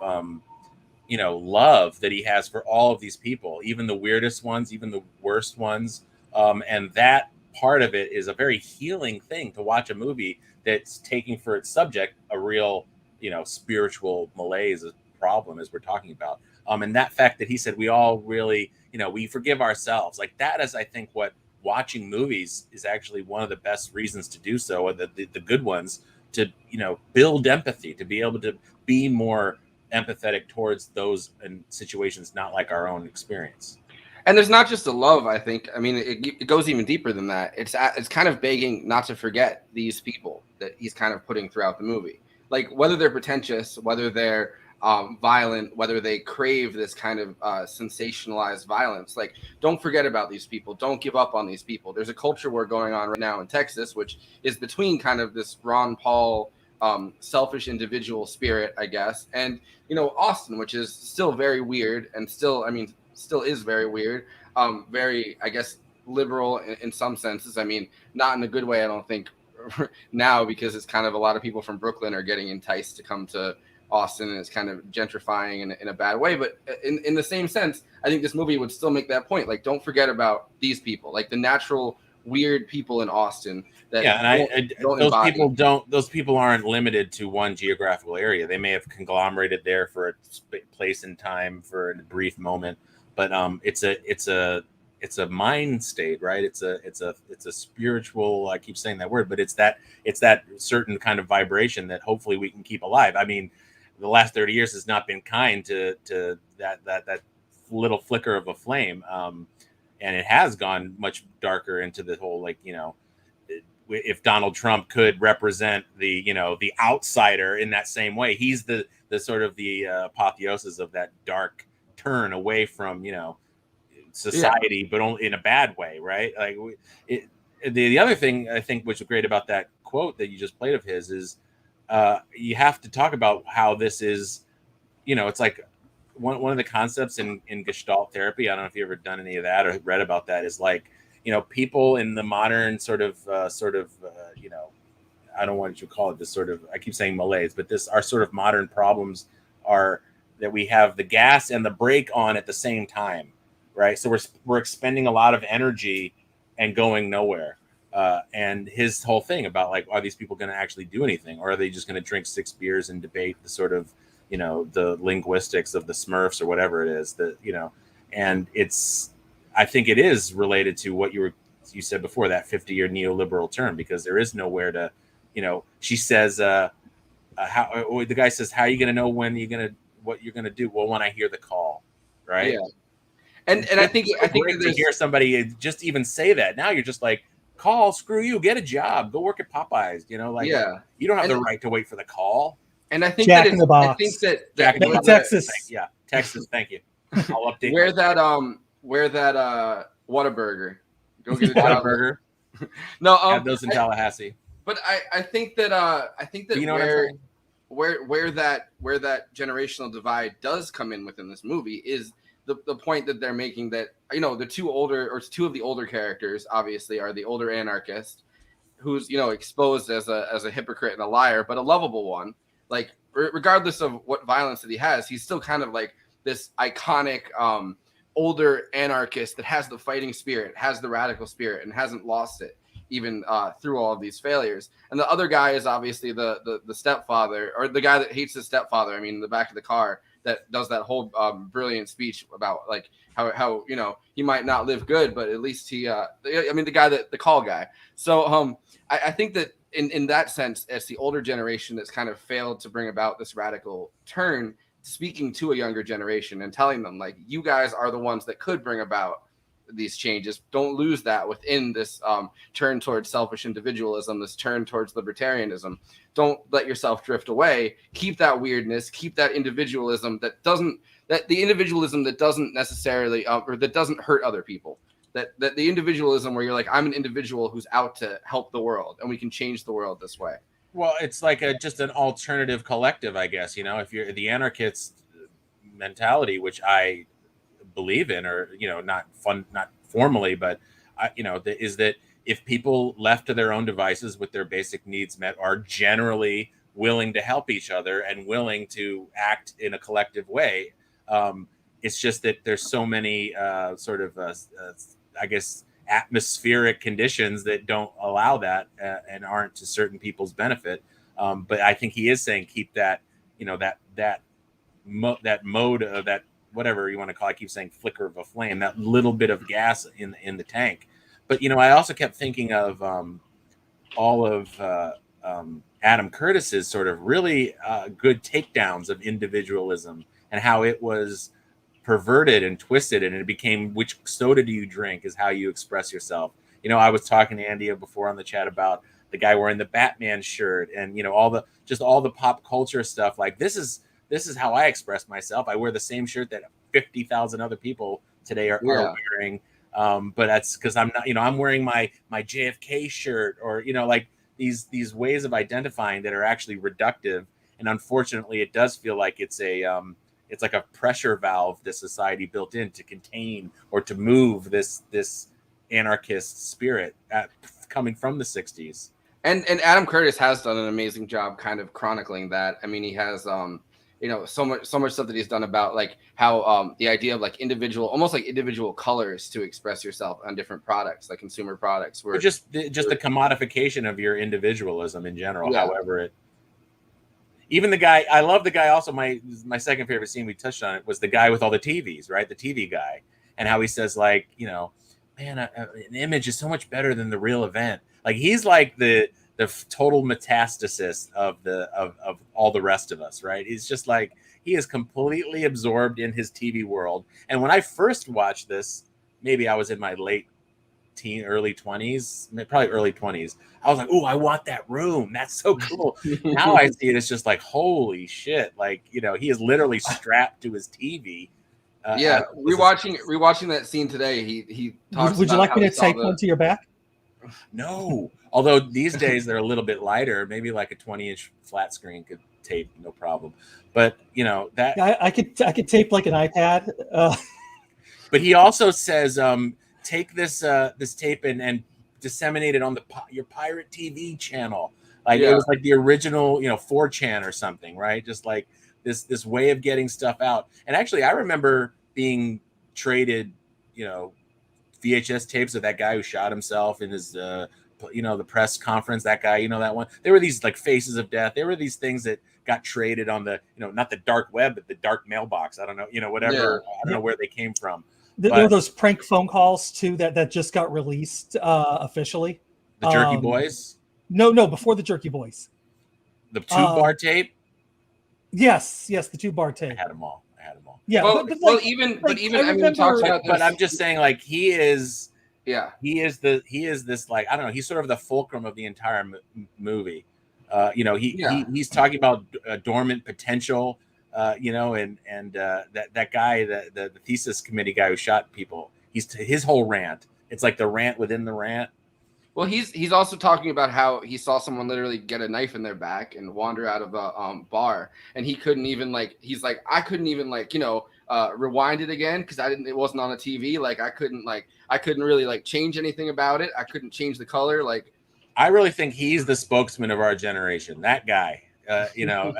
love that he has for all of these people, even the weirdest ones, even the worst ones. And that part of it is a very healing thing to watch a movie that's taking for its subject a real, spiritual malaise problem, as we're talking about. And that fact that he said we all really, we forgive ourselves, like that is, I think, what watching movies is actually one of the best reasons to do so, or the good ones, to, build empathy, to be able to be more empathetic towards those in situations not like our own experience. And there's not just a love, I think. It goes even deeper than that. It's kind of begging not to forget these people that he's kind of putting throughout the movie. like whether they're pretentious, whether they're violent, whether they crave this kind of sensationalized violence. Like, don't forget about these people. Don't give up on these people. There's a culture war going on right now in Texas, which is between kind of this Ron Paul selfish individual spirit, I guess, and Austin, which is still very weird and still is very weird, very, I guess, liberal in some senses. I mean, not in a good way, I don't think now, because it's kind of a lot of people from Brooklyn are getting enticed to come to Austin, and it's kind of gentrifying in a bad way. But in the same sense, I think this movie would still make that point. Like, don't forget about these people, like the natural weird people in Austin that those people aren't limited to one geographical area. They may have conglomerated there for a place and time for a brief moment, but it's a mind state, right? It's a spiritual, I keep saying that word, but it's that certain kind of vibration that hopefully we can keep alive. I mean, the last 30 years has not been kind to that little flicker of a flame, and it has gone much darker into the whole, like, if Donald Trump could represent the outsider in that same way, he's the sort of the apotheosis of that dark turn away from society, but only in a bad way, right? Like, the other thing I think which is great about that quote that you just played of his is you have to talk about how this is, it's like one of the concepts in Gestalt therapy. I don't know if you've ever done any of that or read about that, is like, people in the modern sort of I don't know what you call it, this sort of, I keep saying malaise, but our sort of modern problems are that we have the gas and the brake on at the same time, right? So we're expending a lot of energy and going nowhere. And his whole thing about, like, are these people going to actually do anything, or are they just going to drink 6 beers and debate the sort of, the linguistics of the Smurfs or whatever it is that, and I think it is related to what you said before, that 50-year neoliberal term, because there is nowhere to, she says, the guy says, how are you going to know what you're going to do? Well, when I hear the call, right? Yeah. And I think to hear somebody just even say that, now you're just like, call, screw you, get a job, go work at Popeyes, you don't have the right to wait for the call. And I think Jack that in the Box. I think that Texas. Texas, thank you. I'll update. Where that Whataburger, go get a job. Whataburger. No, have those in Tallahassee. But I think that where that generational divide does come in within this movie is the point that they're making, that the two of the older characters obviously are the older anarchist, who's exposed as a hypocrite and a liar, but a lovable one. Like, regardless of what violence that he has, he's still kind of like this iconic older anarchist that has the fighting spirit, has the radical spirit, and hasn't lost it even through all of these failures. And the other guy is obviously the stepfather, or the guy that hates his stepfather. I mean, in the back of the car, that does that whole brilliant speech about, like, how he might not live good, but at least he the guy, the call guy. So I think that in that sense, it's the older generation that's kind of failed to bring about this radical turn, speaking to a younger generation and telling them, like, you guys are the ones that could bring about these changes. Don't lose that within this turn towards selfish individualism, this turn towards libertarianism. Don't let yourself drift away. Keep that weirdness, keep that individualism that doesn't necessarily or that doesn't hurt other people. That the individualism where you're like, I'm an individual who's out to help the world, and we can change the world this way. Well, it's like just an alternative collective, I guess. If you're the anarchist mentality, which I believe in, or not formally, but is that if people left to their own devices with their basic needs met, are generally willing to help each other and willing to act in a collective way. It's just that there's so many I guess atmospheric conditions that don't allow that and aren't to certain people's benefit. But I think he is saying keep that, that mode of that, whatever you want to call it, I keep saying flicker of a flame, that little bit of gas in the tank. But, I also kept thinking of all of Adam Curtis's sort of really good takedowns of individualism and how it was perverted and twisted, and it became, which soda do you drink is how you express yourself. I was talking to Andy before on the chat about the guy wearing the Batman shirt, and all the pop culture stuff. Like this is how I express myself. I wear the same shirt that 50,000 other people today are wearing. But that's because I'm not, I'm wearing my JFK shirt, or like these ways of identifying that are actually reductive. And unfortunately, it does feel like it's like a pressure valve this society built in to contain or to move this anarchist spirit coming from the 60s. And Adam Curtis has done an amazing job kind of chronicling that. I mean, he has so much stuff that he's done about like how the idea of like almost like individual colors to express yourself on different products, like consumer products, or just the commodification of your individualism in general. However it. Even the guy, I love the guy. Also, my second favorite scene, we touched on it, was the guy with all the TVs, right? The TV guy, and how he says like, man, an image is so much better than the real event. Like he's like the total metastasis of all the rest of us, right? He's just like, he is completely absorbed in his TV world. And when I first watched this, maybe I was in my early 20s, probably early 20s. I was like, "Oh, I want that room. That's so cool." Now I see it. It's just like, holy shit! Like, he is literally strapped to his TV. Rewatching that scene today, he talks. Would you like me to tape one to your back? No. Although these days they're a little bit lighter. Maybe like a 20-inch flat screen could tape, no problem. But that I could tape like an iPad. But he also says, take this tape and disseminate it on your pirate TV channel. Like it was like the original, 4chan or something, right? Just like this way of getting stuff out. And actually, I remember being traded, VHS tapes of that guy who shot himself in his, the press conference. That guy, that one. There were these like faces of death. There were these things that got traded on the, not the dark web, but the dark mailbox. I don't know, whatever. I don't know where they came from. There were those prank phone calls too that just got released officially. The Jerky Boys? No, before the Jerky Boys. The tube bar tape? Yes, the tube bar tape. I had them all. Yeah, but I'm just saying, like, he is this, like, I don't know, he's sort of the fulcrum of the entire movie. He's talking about dormant potential. That guy, the thesis committee guy who shot people, his whole rant. It's like the rant within the rant. Well, he's also talking about how he saw someone literally get a knife in their back and wander out of a bar, and he couldn't even I couldn't even rewind it again because it wasn't on a TV. Like I couldn't really change anything about it. I couldn't change the color. Like I really think he's the spokesman of our generation. That guy. I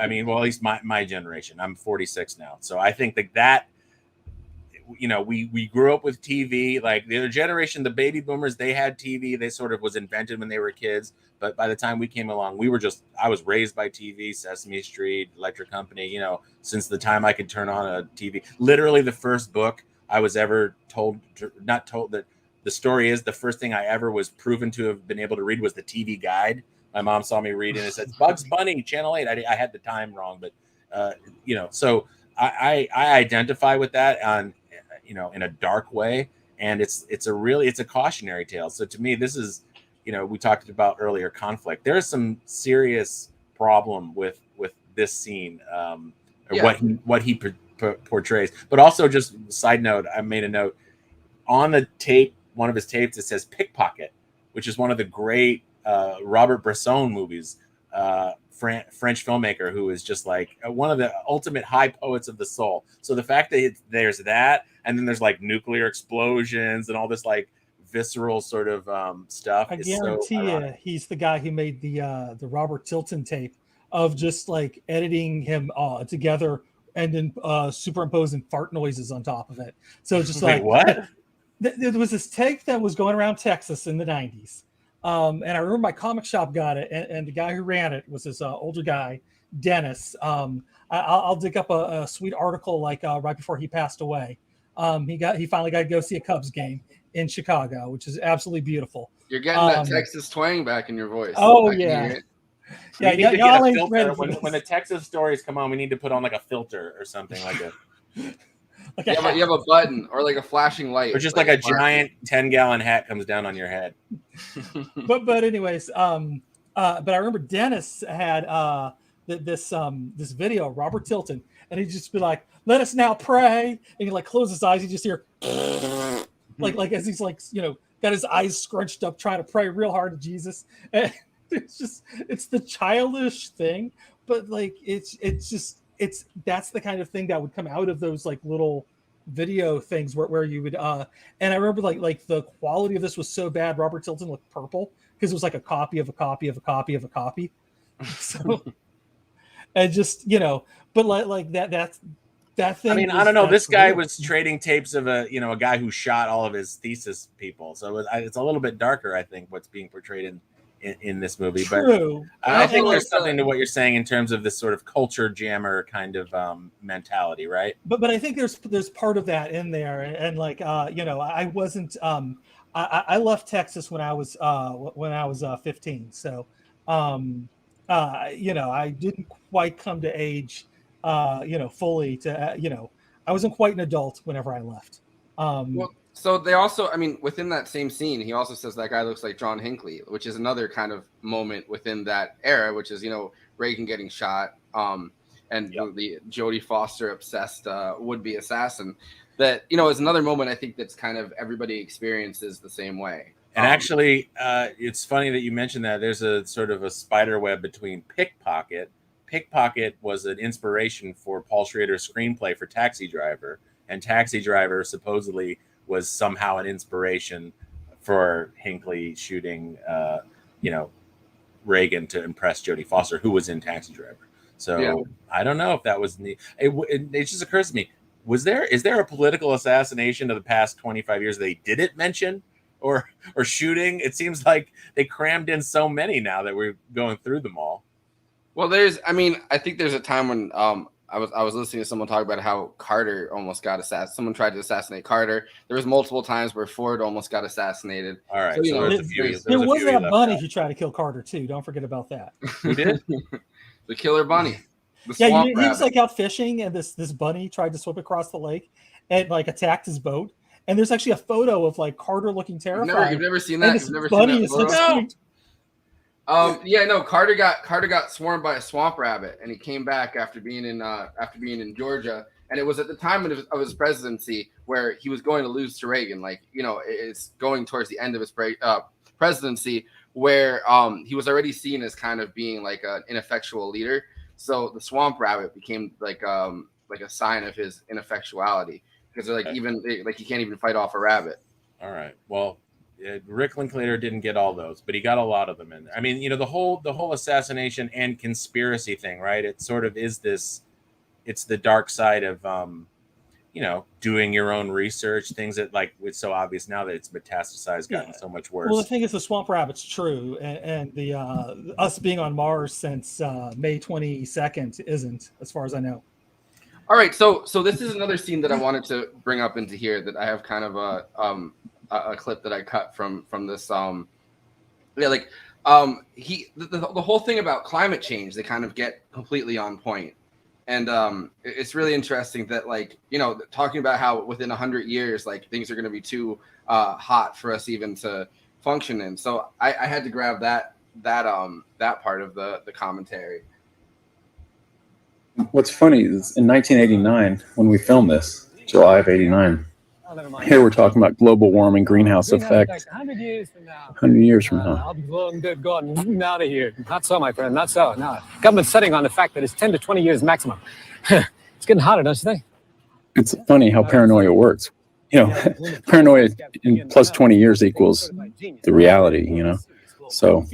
mean, well, at least my generation. I'm 46 now, so I think that we grew up with TV. Like the other generation, the baby boomers, they had TV. They sort of was invented when they were kids, but by the time we came along, I was raised by TV, Sesame Street, Electric Company. Since the time I could turn on a TV. Literally, the first book I was ever not told that the story is the first thing I ever was proven to have been able to read was the TV Guide. My mom saw me read and it said Bugs Bunny, Channel 8. I had the time wrong, but so I identify with that on in a dark way, and it's a cautionary tale. So to me, this is we talked about earlier conflict. There is some serious problem with this scene, what he portrays. But also, just side note, I made a note on the tape. One of his tapes, it says Pickpocket, which is one of the great Robert Bresson movies, French filmmaker who is just like one of the ultimate high poets of the soul. So the fact that there's that, and then there's like nuclear explosions and all this like visceral sort of stuff. I guarantee you, he's the guy who made the Robert Tilton tape of just like editing him together and then superimposing fart noises on top of it. So just like what? There was this tape that was going around Texas in the 90s. And I remember my comic shop got it, and the guy who ran it was this older guy, Dennis. I'll dig up a sweet article right before he passed away. He finally got to go see a Cubs game in Chicago, which is absolutely beautiful. You're getting that Texas twang back in your voice. Oh yeah. When the Texas stories come on, we need to put on like a filter or something like a. You have a button or like a flashing light, or just like a giant 10-gallon hat comes down on your head. but anyways, but I remember Dennis had this video of Robert Tilton, and he'd just be like, "Let us now pray," and he like close his eyes, you just hear like as he's like got his eyes scrunched up trying to pray real hard to Jesus. And it's the childish thing, but like it's that's the kind of thing that would come out of those like little video things where you would and I remember like the quality of this was so bad Robert Tilton looked purple because it was like a copy of a copy of a copy of a copy. So and just but like that thing. I mean, I don't know. This guy was trading tapes of a guy who shot all of his thesis people. So it's a little bit darker, I think, what's being portrayed in this movie. True. But I think there's something to what you're saying in terms of this sort of culture jammer kind of mentality, right? But I think there's part of that in there, and like I wasn't I left Texas when I was 15, so I didn't quite come to age fully to I wasn't quite an adult whenever I left. Well, so they also, I mean, within that same scene, he also says that guy looks like John Hinckley, which is another kind of moment within that era, which is Reagan getting shot, and the Jodie Foster obsessed would-be assassin. That is another moment I think that's kind of everybody experiences the same way. And actually, it's funny that you mentioned that. There's a sort of a spider web between Pickpocket. Pickpocket was an inspiration for Paul Schrader's screenplay for Taxi Driver, and Taxi Driver supposedly was somehow an inspiration for Hinckley shooting, Reagan to impress Jodie Foster, who was in Taxi Driver. So I don't know if that was it just occurs to me, is there a political assassination of the past 25 years they didn't mention or shooting? It seems like they crammed in so many now that we're going through them all. Well, I think there's a time when I was listening to someone talk about how Carter almost got assassinated. Someone tried to assassinate Carter. There was multiple times where Ford almost got assassinated. All right. So, there was that bunny who tried to kill Carter too. Don't forget about that. Who did? The killer bunny. He was like out fishing, and this bunny tried to swim across the lake and like attacked his boat. And there's actually a photo of like Carter looking terrified. You've never seen that? You've never seen that photo? Carter got swarmed by a swamp rabbit, and he came back after being in Georgia, and it was at the time of his presidency where he was going to lose to Reagan. Like it's going towards the end of his presidency where he was already seen as kind of being like an ineffectual leader. So the swamp rabbit became like a sign of his ineffectuality because they're like he can't even fight off a rabbit. All right, well. Rick Linklater didn't get all those, but he got a lot of them in there. I mean, the whole assassination and conspiracy thing, right? It sort of is this. It's the dark side of, doing your own research. Things that like it's so obvious now that it's metastasized, gotten so much worse. Well, the thing is, the swamp rabbit's true, and the us being on Mars since May 22nd isn't, as far as I know. All right, so this is another scene that I wanted to bring up into here that I have kind of a clip that I cut from this. The whole thing about climate change, they kind of get completely on point. And it's really interesting that talking about how within 100 years, like things are going to be too hot for us even to function in. So I had to grab that part of the commentary. What's funny is in 1989, when we filmed this, July of 89, here we're talking about global warming, greenhouse effect. 100 years from now. 100 years from now. I'll be long dead gone out of here. Not so, my friend. Not so. No. Government's setting on the fact that it's 10 to 20 years maximum. It's getting hotter, don't you think? It's funny how paranoia works. Paranoia in plus 20 years equals the reality, So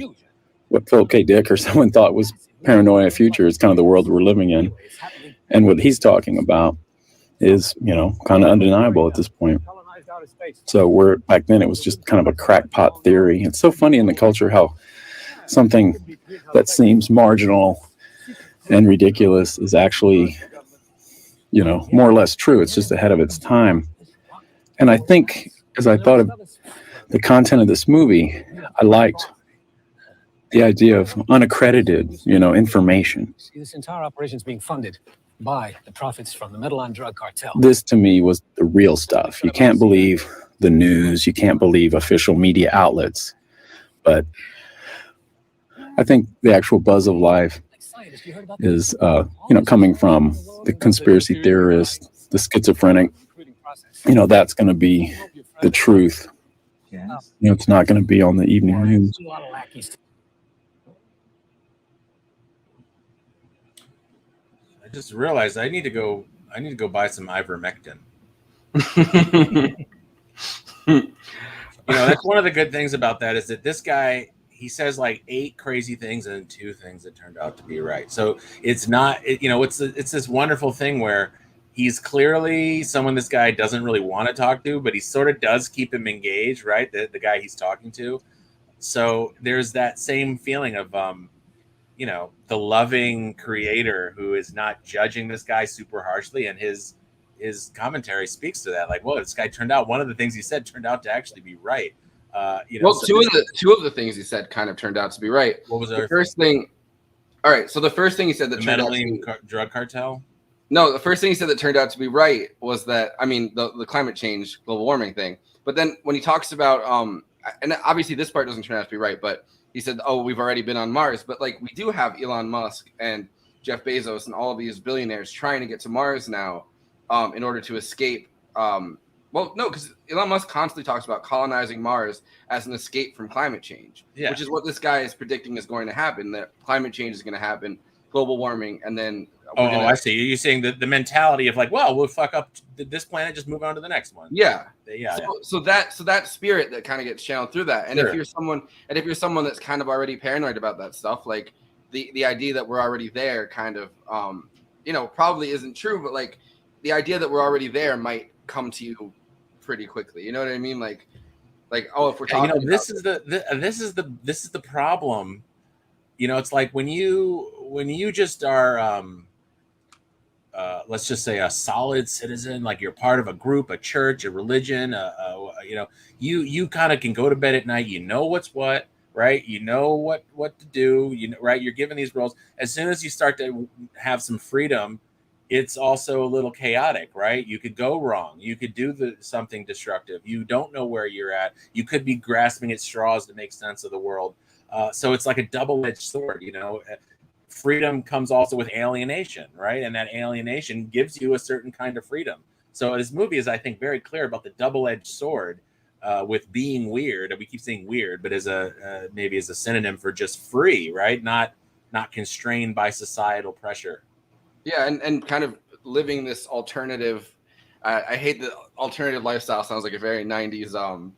what Philip K. Dick or someone thought was paranoia future is kind of the world we're living in. And what he's talking about is, kind of undeniable at this point. So back then it was just kind of a crackpot theory. It's so funny in the culture how something that seems marginal and ridiculous is actually, more or less true. It's just ahead of its time. And I think as I thought of the content of this movie, I liked the idea of unaccredited, information. This entire operation is being funded by the profits from the metal on drug cartel. This to me was the real stuff. You can't believe the news. You can't believe official media outlets. But I think the actual buzz of life is, coming from the conspiracy theorist, the schizophrenic. That's going to be the truth. It's not going to be on the evening news. I just realized I need to go buy some ivermectin. That's one of the good things about that is that this guy, he says like 8 crazy things and 2 things that turned out to be right. So it's not, it's this wonderful thing where he's clearly someone this guy doesn't really want to talk to, but he sort of does keep him engaged, right? The guy he's talking to. So there's that same feeling of, the loving creator who is not judging this guy super harshly, and his commentary speaks to that. Like, well, this guy turned out, one of the things he said turned out to actually be right. Well, two of the things he said kind of turned out to be right. What was the first thing? All right, so the first thing he said that the turned meddling drug cartel. No, the first thing he said that turned out to be right was that, the climate change, global warming thing. But then when he talks about, and obviously this part doesn't turn out to be right, but he said, oh, we've already been on Mars. But like, we do have Elon Musk and Jeff Bezos and all of these billionaires trying to get to Mars now in order to escape. Well, no, because Elon Musk constantly talks about colonizing Mars as an escape from climate change, which is what this guy is predicting is going to happen, that climate change is going to happen, global warming, and then... I see. You're saying the mentality of like, well, we'll fuck up this planet, just move on to the next one. Yeah. Yeah. So that spirit that kind of gets channeled through that. And if you're someone that's kind of already paranoid about that stuff, like the idea that we're already there kind of, probably isn't true, but like the idea that we're already there might come to you pretty quickly. You know what I mean? Like, oh, if we're talking, this is the problem. It's like when you just are, let's just say a solid citizen, like you're part of a group, a church, a religion, you kind of can go to bed at night, what's what, right? What to do, right? You're given these roles. As soon as you start to have some freedom, it's also a little chaotic, right? You could go wrong. You could do something destructive. You don't know where you're at. You could be grasping at straws to make sense of the world. So it's like a double-edged sword, Freedom comes also with alienation, right? And that alienation gives you a certain kind of freedom. So this movie is, I think, very clear about the double-edged sword with being weird. We keep saying weird, but as maybe as a synonym for just free, right? Not constrained by societal pressure. Yeah, and kind of living this alternative. I hate the alternative lifestyle. Sounds like a very 90s. A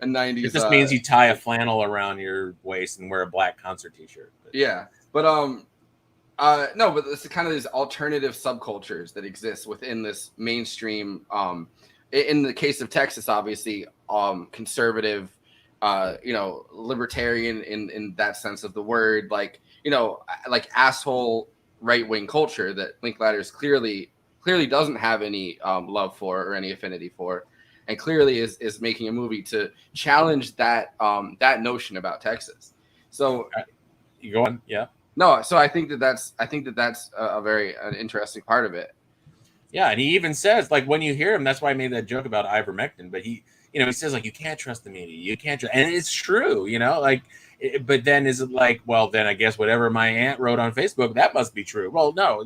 90s. It just means you tie a flannel around your waist and wear a black concert T-shirt. Yeah. But no, but it's kind of these alternative subcultures that exist within this mainstream. In the case of Texas, obviously, conservative, libertarian in that sense of the word, like asshole right-wing culture that Linklater's clearly doesn't have any love for or any affinity for, and clearly is making a movie to challenge that notion about Texas. So you go on, yeah. No, so I think that's a very interesting part of it. Yeah, and he even says, like, when you hear him, that's why I made that joke about ivermectin. But he says, like, you can't trust the media, you can't trust, and it's true, but then is it like, well, then I guess whatever my aunt wrote on Facebook, that must be true. Well, no,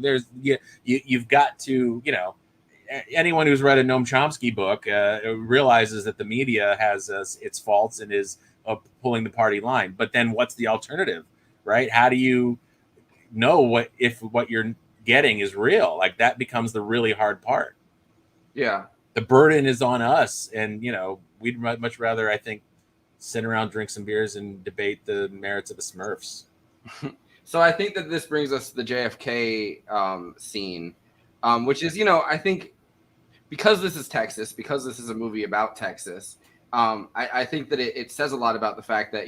you've got to, anyone who's read a Noam Chomsky book realizes that the media has its faults and is pulling the party line. But then what's the alternative? Right? How do you know if what you're getting is real? Like, that becomes the really hard part. Yeah. The burden is on us. And, we'd much rather, I think, sit around, drink some beers and debate the merits of the Smurfs. So I think that this brings us to the JFK scene, which is, I think because this is Texas, because this is a movie about Texas, I think that it says a lot about the fact that,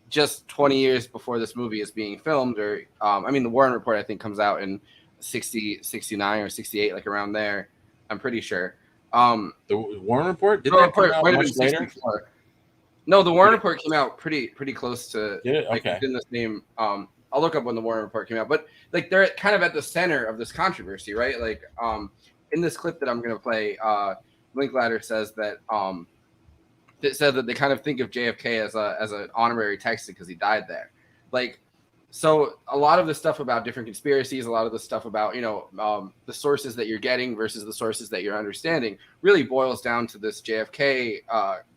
just 20 years before this movie is being filmed, or the Warren Report, I think, comes out in 69 or 68, like around there. I'm pretty sure. The Warren Report? Did that come out much later? No, the Warren Report came out pretty close to. Did it? Okay. In the same. I'll look up when the Warren Report came out, but like they're kind of at the center of this controversy, right? Like in this clip that I'm gonna play, Linklater says that that said that they kind of think of JFK as an honorary Texan because he died there. Like, so a lot of the stuff about different conspiracies, a lot of the stuff about, you know, the sources that you're getting versus the sources that you're understanding really boils down to this JFK,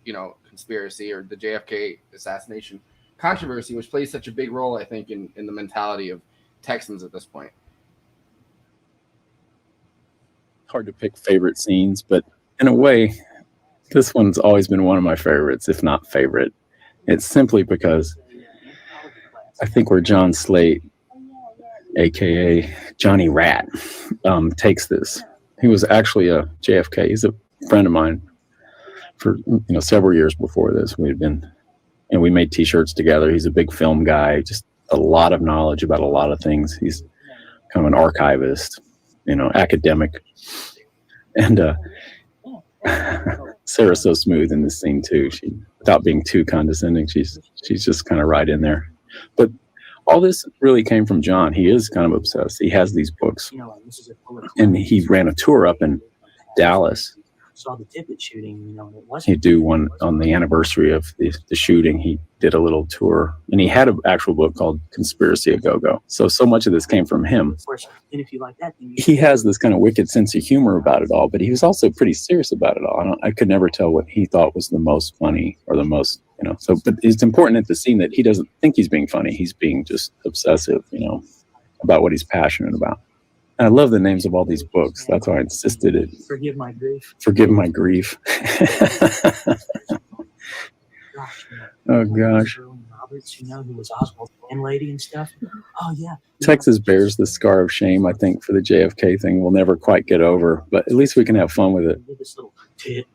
you know, conspiracy, or the JFK assassination controversy, which plays such a big role, I think, in the mentality of Texans at this point. Hard to pick favorite scenes, but in a way, this one's always been one of my favorites, if not favorite. It's simply because I think where John Slate, aka Johnny Rat, takes this. He was actually a JFK. He's a friend of mine for, you know, several years before this. We made T-shirts together. He's a big film guy, just a lot of knowledge about a lot of things. He's kind of an archivist, you know, academic. And Sarah's so smooth in this scene too. She, without being too condescending, she's just kind of right in there. But all this really came from John. He is kind of obsessed. He has these books, and he ran a tour up in Dallas. Saw the Tippit shooting, you know, and it wasn't. He'd do one on the anniversary of the shooting. He did a little tour, and he had an actual book called Conspiracy a Go-Go. So much of this came from him. Of course, and if you like that, then He has this kind of wicked sense of humor about it all, but he was also pretty serious about it all. I could never tell what he thought was the most funny or the most, you know. So, but it's important at the scene that he doesn't think he's being funny. He's being just obsessive, you know, about what he's passionate about. And I love the names of all these books. That's why I insisted it. Forgive My Grief. Forgive My Grief. Oh gosh. Roberts, you know, who was Oswald's landlady and stuff. Oh yeah. Texas bears the scar of shame, I think, for the JFK thing. We'll never quite get over, but at least we can have fun with it. This little tit.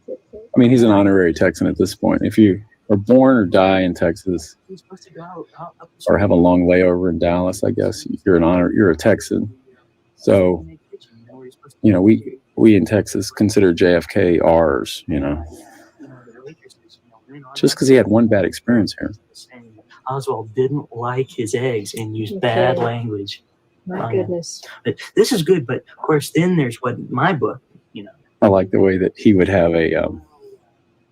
I mean, he's an honorary Texan at this point. If you are born or die in Texas, He's supposed to go out up the or have a long layover in Dallas, I guess you're a Texan. So, you know, we in Texas consider JFK ours, you know, just because he had one bad experience here. Oswald didn't like his eggs and used bad language. My goodness. But this is good, but of course, then there's what my book, you know. I like the way that he would have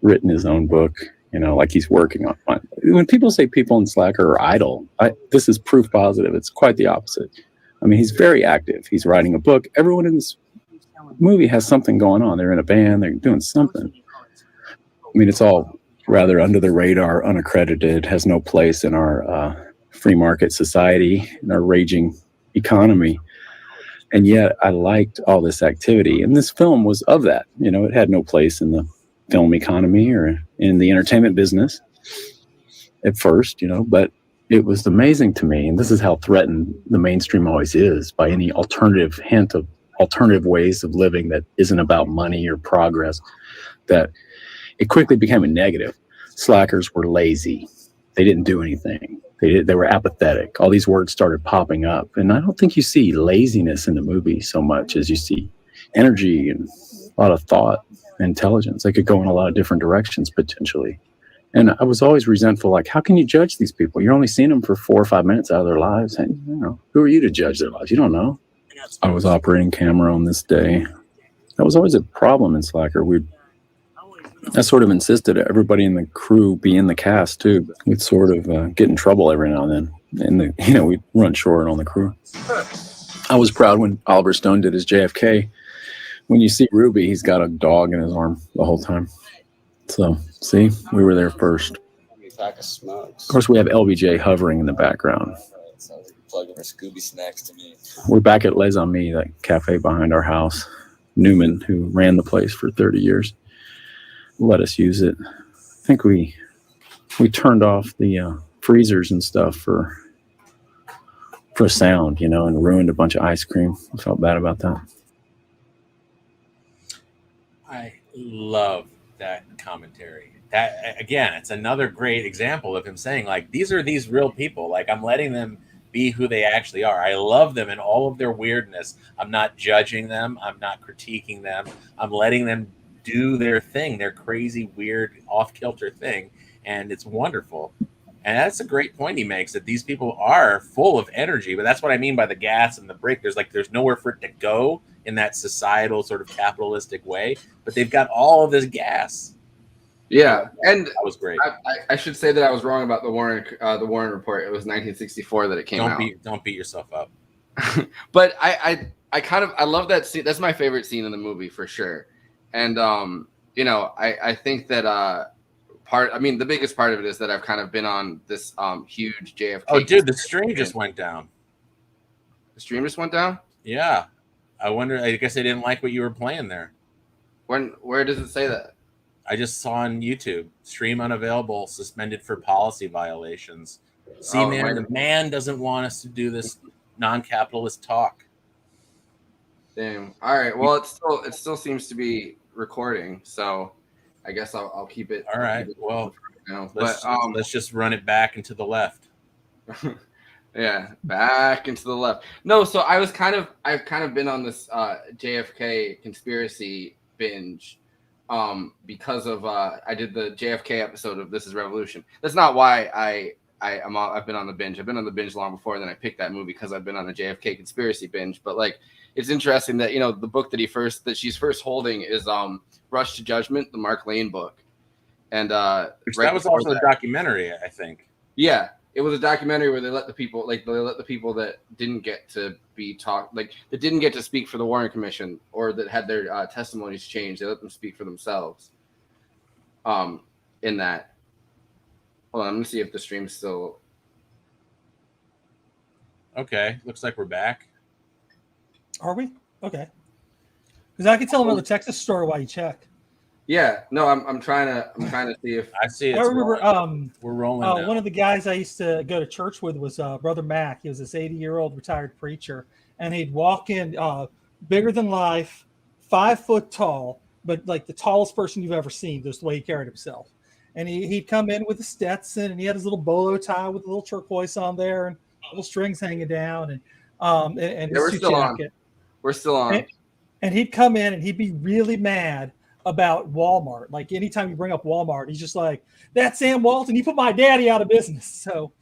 written his own book, you know, like he's working on one. When people say people in Slacker are idle, this is proof positive. It's quite the opposite. I mean, he's very active. He's writing a book. Everyone in this movie has something going on. They're in a band. They're doing something. I mean, it's all rather under the radar, unaccredited, has no place in our free market society, in our raging economy. And yet I liked all this activity. And this film was of that. You know, it had no place in the film economy or in the entertainment business at first, you know, but it was amazing to me. And this is how threatened the mainstream always is by any alternative hint of alternative ways of living that isn't about money or progress, that it quickly became a negative. Slackers were lazy. They didn't do anything. They were apathetic. All these words started popping up. And I don't think you see laziness in the movie so much as you see energy and a lot of thought, intelligence. They could go in a lot of different directions potentially. And I was always resentful, like, how can you judge these people? You're only seeing them for 4 or 5 minutes out of their lives. And, you know, who are you to judge their lives? You don't know. I was operating camera on this day. That was always a problem in Slacker. I sort of insisted everybody in the crew be in the cast too. We'd sort of get in trouble every now and then. And we'd run short on the crew. I was proud when Oliver Stone did his JFK. When you see Ruby, he's got a dog in his arm the whole time. So, see, we were there first. Pack of smokes. Of course, we have LBJ hovering in the background. Sounds like you're plugging for Scooby snacks to me. We're back at Les Amis, that cafe behind our house. Newman, who ran the place for 30 years, let us use it. I think we turned off the freezers and stuff for sound, you know, and ruined a bunch of ice cream. I felt bad about that. I love that commentary. That, again, it's another great example of him saying, like, these are these real people. Like, I'm letting them be who they actually are. I love them in all of their weirdness. I'm not judging them. I'm not critiquing them. I'm letting them do their thing, their crazy, weird, off-kilter thing. And it's wonderful. And that's a great point he makes, that these people are full of energy. But that's what I mean by the gas and the brake. There's nowhere for it to go in that societal sort of capitalistic way. But they've got all of this gas. Yeah, and that was great. I should say that I was wrong about the Warren report. It was 1964 that it came out. Don't beat yourself up. But I love that scene. That's my favorite scene in the movie for sure. And I think that the biggest part of it is that I've kind of been on this huge JFK. Oh, dude, the stream just went down. The stream just went down? Yeah. I wonder. I guess they didn't like what you were playing there. Where does it say that? I just saw on YouTube, stream unavailable, suspended for policy violations. See, man, the man doesn't want us to do this non-capitalist talk. Damn. All right. Well, it still seems to be recording, so I guess I'll keep it. All right. Well, let's just run it back into the left. Yeah, back into the left. No, so I've kind of been on this JFK conspiracy binge because of I did the JFK episode of This Is Revolution. That's not why I've been on the binge. I've been on the binge long before then I picked that movie because I've been on a JFK conspiracy binge. But like, it's interesting that the book that she's first holding is Rush to Judgment, the Mark Lane book, and that was also a documentary, I think. Yeah. It was a documentary where they let the people that didn't get to that didn't get to speak for the Warren Commission or that had their testimonies changed. They let them speak for themselves. In that, hold on, I'm gonna see if the stream's still. Okay, looks like we're back. Are we? Okay. Because I can tell another Texas story while you check. Yeah, no, I'm trying to see if I see. I remember we're rolling. Now. One of the guys I used to go to church with was Brother Mac. He was this 80-year-old retired preacher, and he'd walk in bigger than life, 5 foot tall, but like the tallest person you've ever seen. Just the way he carried himself, and he'd come in with a Stetson, and he had his little bolo tie with a little turquoise on there, and little strings hanging down, and his suit jacket. We're still on. And he'd come in, and he'd be really mad about Walmart. Like anytime you bring up Walmart, he's just like, "That's Sam Walton. He put my daddy out of business. So,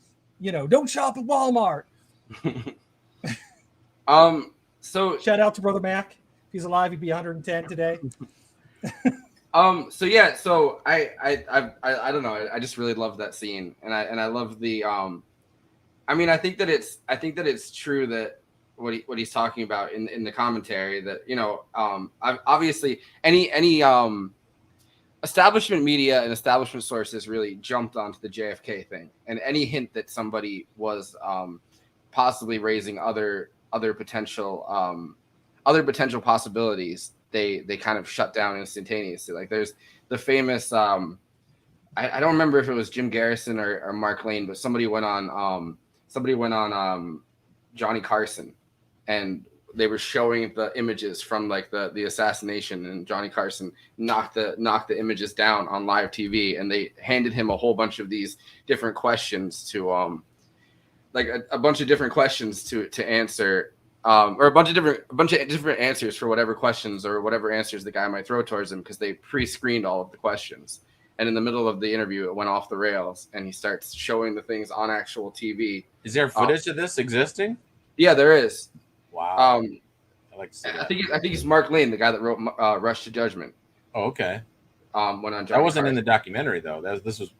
don't shop at Walmart." So shout out to Brother Mac. If he's alive, he'd be 110 today. So yeah. So I don't know. I just really love that scene, and I love the. I think that it's true that what he's talking about in the commentary that obviously any establishment media and establishment sources really jumped onto the JFK thing, and any hint that somebody was possibly raising other potential possibilities, they kind of shut down instantaneously. Like there's the famous I don't remember if it was Jim Garrison or Mark Lane, but somebody went on Johnny Carson, and they were showing the images from like the assassination, and Johnny Carson knocked the images down on live TV, and they handed him a whole bunch of these different questions to a bunch of different questions to answer, or a bunch of different answers for whatever questions or whatever answers the guy might throw towards him, because they pre-screened all of the questions. And in the middle of the interview, it went off the rails, and he starts showing the things on actual TV. Is there footage of this existing? Yeah, there is. Wow. I like to see that. I think he's Mark Lane, the guy that wrote Rush to Judgment. Oh, okay. Went on. That wasn't in the documentary though.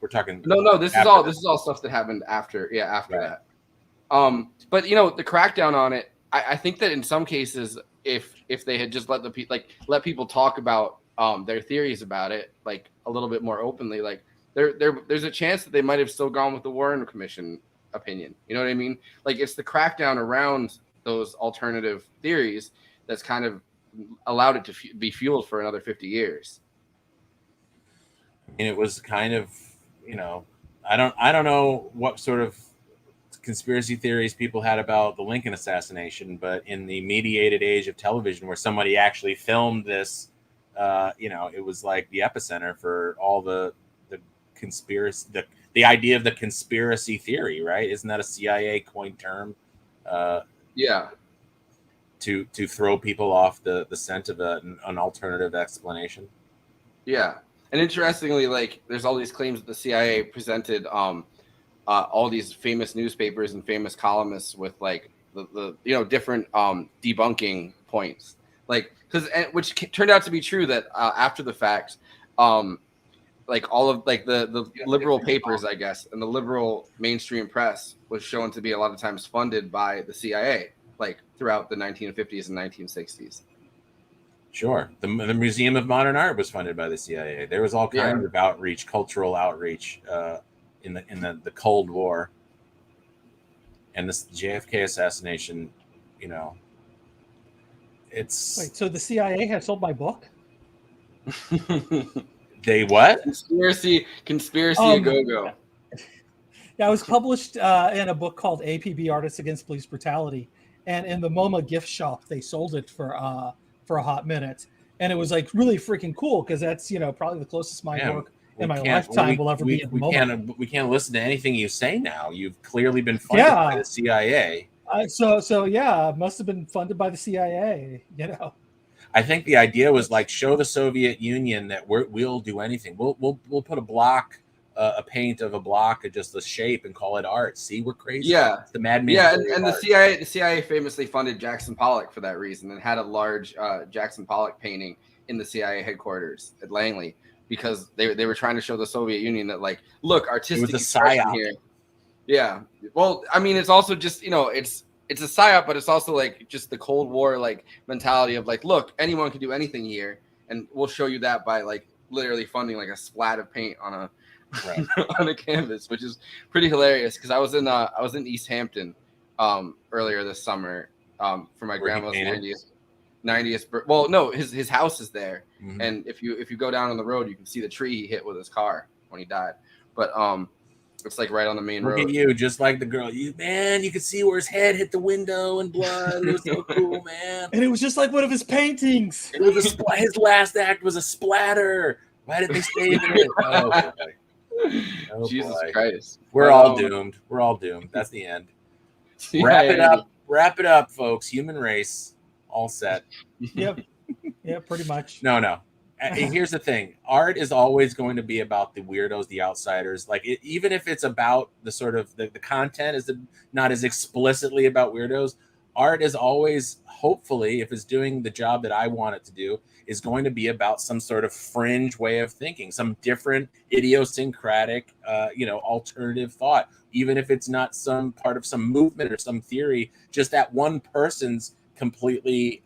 We're talking. No. This is all stuff that happened after. Yeah, after that. But the crackdown on it, I think that in some cases, if they had just let people talk about their theories about it, like a little bit more openly, like there's a chance that they might have still gone with the Warren Commission opinion. You know what I mean? Like it's the crackdown around those alternative theories that's kind of allowed it to be fueled for another 50 years. And it was kind of, I don't know what sort of conspiracy theories people had about the Lincoln assassination, but in the mediated age of television where somebody actually filmed this, it was like the epicenter for all the conspiracy, the idea of the conspiracy theory, right? Isn't that a CIA coined term? Yeah. To throw people off the scent of an alternative explanation. Yeah. And interestingly, like there's all these claims that the CIA presented all these famous newspapers and famous columnists with like the different debunking points, like which turned out to be true, that after the fact like all of like the liberal papers, I guess, and the liberal mainstream press was shown to be a lot of times funded by the CIA, like throughout the 1950s and 1960s. Sure. The Museum of Modern Art was funded by the CIA. There was all kinds of outreach, cultural outreach in the Cold War. And this JFK assassination, you know, it's... Wait, so the CIA has sold my book? They what? Conspiracy a go-go. Yeah, it was published in a book called APB Artists Against Police Brutality. And in the MoMA gift shop, they sold it for a hot minute. And it was like really freaking cool because that's, you know, probably the closest my work in my lifetime will ever be in the MoMA. We can't listen to anything you say now. You've clearly been funded by the CIA. So yeah, it must have been funded by the CIA, you know. I think the idea was like show the Soviet Union that we'll do anything. We'll put a block, a paint of a block of just the shape and call it art. See, we're crazy. Yeah, it's the madman. Yeah, and the CIA famously funded Jackson Pollock for that reason and had a large Jackson Pollock painting in the CIA headquarters at Langley because they were trying to show the Soviet Union that like, look, artistic expression here. Yeah, well, I mean, it's also just, you know, it's a psyop, but it's also like just the Cold War like mentality of like, look, anyone can do anything here, and we'll show you that by like literally funding like a splat of paint on a on a canvas, which is pretty hilarious. Because I was in East Hampton earlier this summer for my grandma's 90th. Well, no, his house is there, and if you go down on the road, you can see the tree he hit with his car when he died. But it's like right on the main road. Look at you, just like the girl. You could see where his head hit the window and blood. It was so cool, man. And it was just like one of his paintings. It was his last act was a splatter. Why did they save it? Oh, boy. Oh, Jesus boy. Christ. We're all doomed. We're all doomed. That's the end. Wrap it up. Wrap it up, folks. Human race, all set. Yep. Yeah, pretty much. No. And here's the thing: art is always going to be about the weirdos, the outsiders. Like even if it's about the sort of the content is not as explicitly about weirdos, art is always, hopefully, if it's doing the job that I want it to do, is going to be about some sort of fringe way of thinking, some different idiosyncratic, alternative thought. Even if it's not some part of some movement or some theory, just that one person's completely,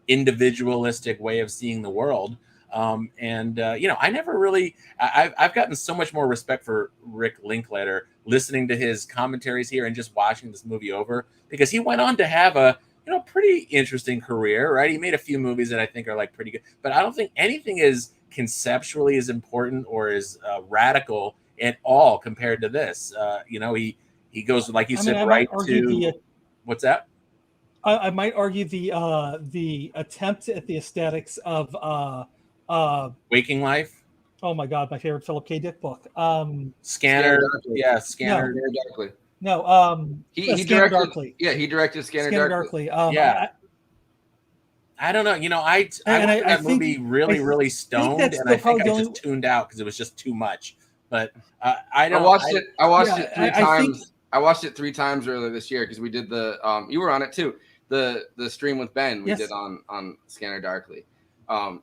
individualistic way of seeing the world. I never really, I've gotten so much more respect for Rick Linklater listening to his commentaries here and just watching this movie over, because he went on to have a, pretty interesting career, right? He made a few movies that I think are like pretty good, but I don't think anything is conceptually as important or as radical at all compared to this. He goes, like you said, right to, what's that? I might argue the attempt at the aesthetics of Waking Life. Oh my God, my favorite Philip K. Dick book. Scanner Darkly. No, he Scanner directed Darkly. Yeah, he directed Scanner Darkly. Yeah. I don't know. I watched that movie really stoned, and I think I just tuned out because it was just too much. But I watched it 3 times. I watched it 3 times earlier this year because we did the you were on it too. The stream with Ben we did on Scanner Darkly.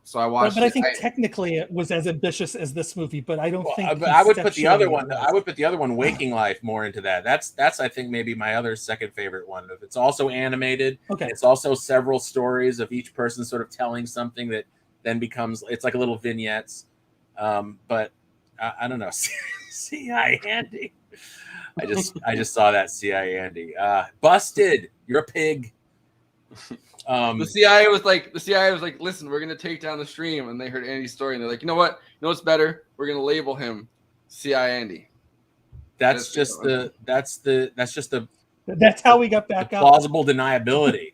So I watched. But I think technically it was as ambitious as this movie. But I don't think. But I would put the other one. I would put the other one, Waking Life, more into that. That's I think maybe my other second favorite one. It's also animated. Okay. It's also several stories of each person sort of telling something that then becomes. It's like a little vignettes. But I don't know. C.I. Andy. I just saw that C.I. Andy. Busted. You're a pig. The CIA was like, listen, we're gonna take down the stream, and they heard Andy's story, and they're like, you know what? You know what's better? We're gonna label him C.I. Andy. That's how we got back up. Plausible deniability.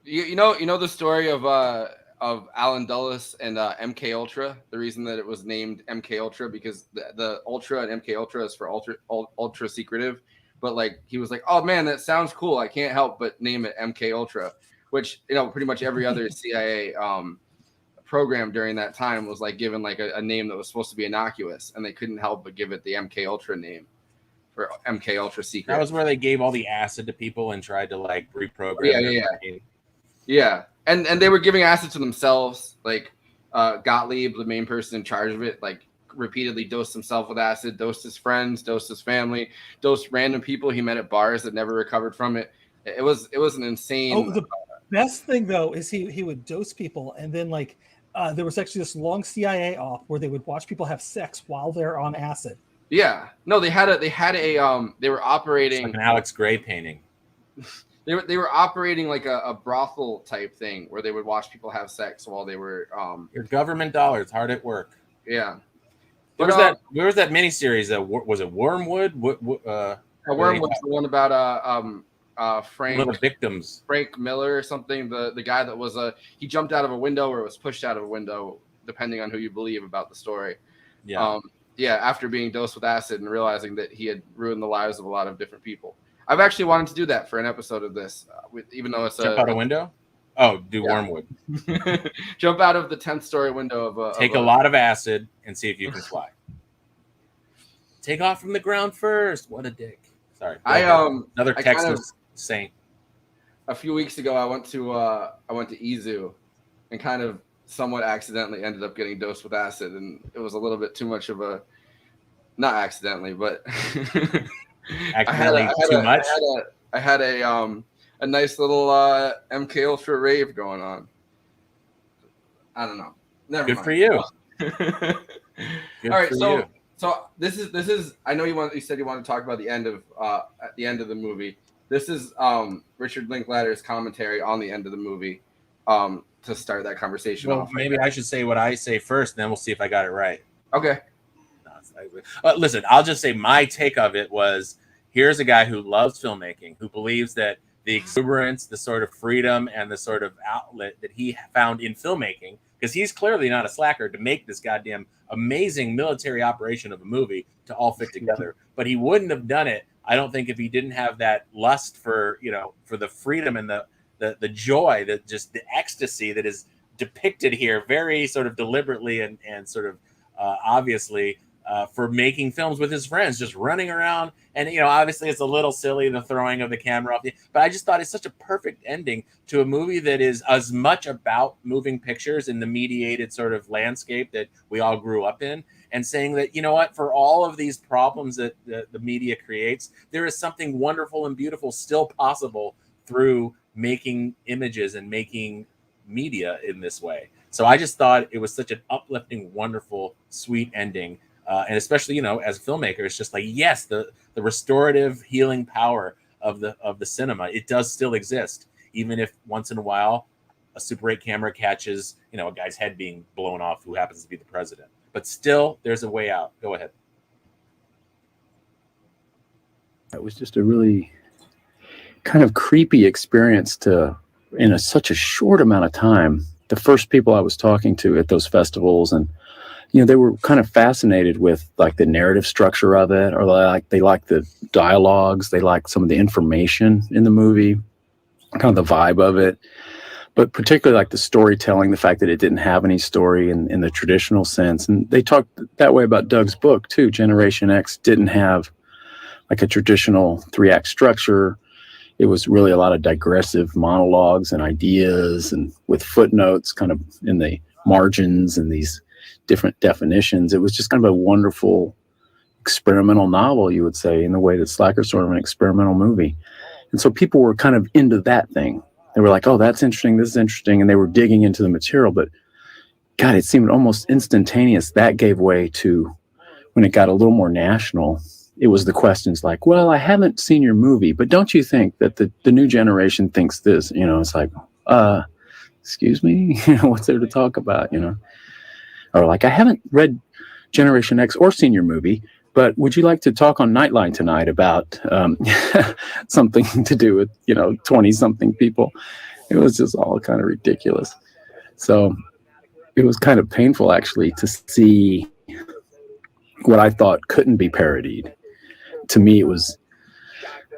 You know the story of Alan Dulles and MK Ultra. The reason that it was named MK Ultra because the Ultra and MK Ultra is for ultra secretive. But like he was like, oh man, that sounds cool. I can't help but name it MK Ultra, which pretty much every other CIA program during that time was like given like a name that was supposed to be innocuous, and they couldn't help but give it the MK Ultra name for MK Ultra Secret. That was where they gave all the acid to people and tried to like reprogram. Yeah. And they were giving acid to themselves. Like Gottlieb, the main person in charge of it, like repeatedly dosed himself with acid, dosed his friends, dosed his family, dosed random people he met at bars that never recovered from it. It was an insane. Oh, the best thing though is he would dose people, and then like there was actually this long CIA op where they would watch people have sex while they're on acid. Yeah, no, they were operating it's like an Alex Gray painting. They were operating like a brothel type thing where they would watch people have sex while they were your government dollars hard at work. Yeah. Where was that miniseries? Was it Wormwood? Wormwood's the one about Frank. One of the victims, Frank Miller or something. The guy that was he jumped out of a window or was pushed out of a window, depending on who you believe about the story. Yeah. After being dosed with acid and realizing that he had ruined the lives of a lot of different people. I've actually wanted to do that for an episode of this, even though it's jump out a window. Oh, do Wormwood. Jump out of the 10th story window of take a lot of acid and see if you can fly. Take off from the ground first. What a dick. Sorry. Another Texas saint. A few weeks ago, I went to Izu, and kind of somewhat accidentally ended up getting dosed with acid, and it was a little bit too much of a, not accidentally, but accidentally too much. I had a nice little MK Ultra rave going on. I don't know. Never Good mind. for you. All right, so this is. I know you said you want to talk about the end of at the end of the movie. This is Richard Linklater's commentary on the end of the movie to start that conversation off. Maybe I should say what I say first, and then we'll see if I got it right. Okay. Listen, I'll just say my take of it was: here's a guy who loves filmmaking, who believes that the exuberance, the sort of freedom, and the sort of outlet that he found in filmmaking, because he's clearly not a slacker to make this goddamn amazing military operation of a movie to all fit together. But he wouldn't have done it, I don't think, if he didn't have that lust for, for the freedom and the joy, that just the ecstasy that is depicted here very sort of deliberately and sort of obviously for making films with his friends, just running around. And, obviously it's a little silly, the throwing of the camera off. But I just thought it's such a perfect ending to a movie that is as much about moving pictures in the mediated sort of landscape that we all grew up in, and saying that, what, for all of these problems that the media creates, there is something wonderful and beautiful still possible through making images and making media in this way. So I just thought it was such an uplifting, wonderful, sweet ending. And especially, as a filmmaker, it's just like, yes, the restorative healing power of the cinema, it does still exist, even if once in a while a Super 8 camera catches, a guy's head being blown off who happens to be the president. But still, there's a way out. Go ahead. It was just a really kind of creepy experience in such a short amount of time. The first people I was talking to at those festivals, and they were kind of fascinated with like the narrative structure of it, or they like the dialogues, they like some of the information in the movie, kind of the vibe of it, but particularly like the storytelling, the fact that it didn't have any story in the traditional sense. And they talked that way about Doug's book too. Generation X didn't have like a traditional 3-act structure. It was really a lot of digressive monologues and ideas, and with footnotes kind of in the margins and these different definitions. It was just kind of a wonderful experimental novel, you would say, in the way that Slacker's sort of an experimental movie. And so people were kind of into that thing. They were like, oh, that's interesting, this is interesting, and they were digging into the material. But God, it seemed almost instantaneous. That gave way to, when it got a little more national, it was the questions like, well, I haven't seen your movie, but don't you think that the new generation thinks this? It's like, excuse me, what's there to talk about, Or like, I haven't read Generation X or seen your movie, but would you like to talk on Nightline tonight about something to do with, 20-something people? It was just all kind of ridiculous. So it was kind of painful, actually, to see what I thought couldn't be parodied. To me, it was,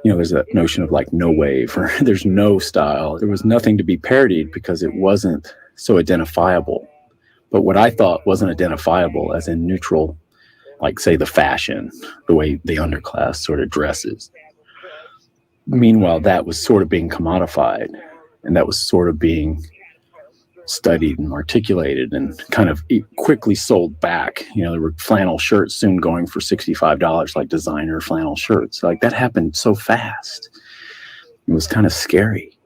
there's that notion of like no wave, or there's no style. There was nothing to be parodied because it wasn't so identifiable. But what I thought wasn't identifiable, as in neutral, like say the fashion, the way the underclass sort of dresses. Meanwhile, that was sort of being commodified, and that was sort of being studied and articulated and kind of quickly sold back. You know, there were flannel shirts soon going for $65, like designer flannel shirts. Like that happened so fast. It was kind of scary.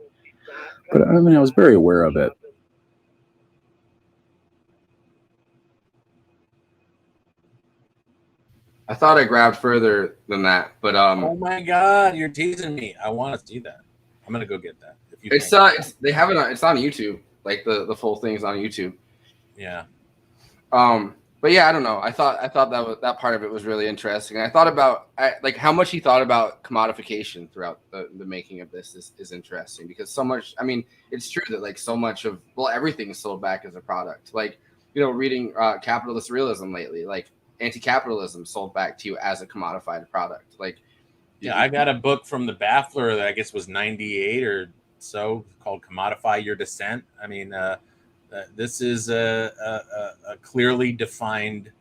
But I mean, I was very aware of it. I thought I grabbed further than that, but Oh my God, you're teasing me. I want to see that. I'm gonna go get that. If you it's they have it on, it's on YouTube. Like the full thing's on YouTube. Yeah. But yeah, I don't know. I thought that part of it was really interesting. And I thought about like how much he thought about commodification throughout the making of this is interesting, because so much. I mean, it's true that like so much of everything is sold back as a product. Like, you know, reading capitalist realism lately, like anti-capitalism sold back to you as a commodified product. Like, yeah, I got a book from the Baffler that I guess was 98 or so called "Commodify Your Dissent." I mean, this is a clearly defined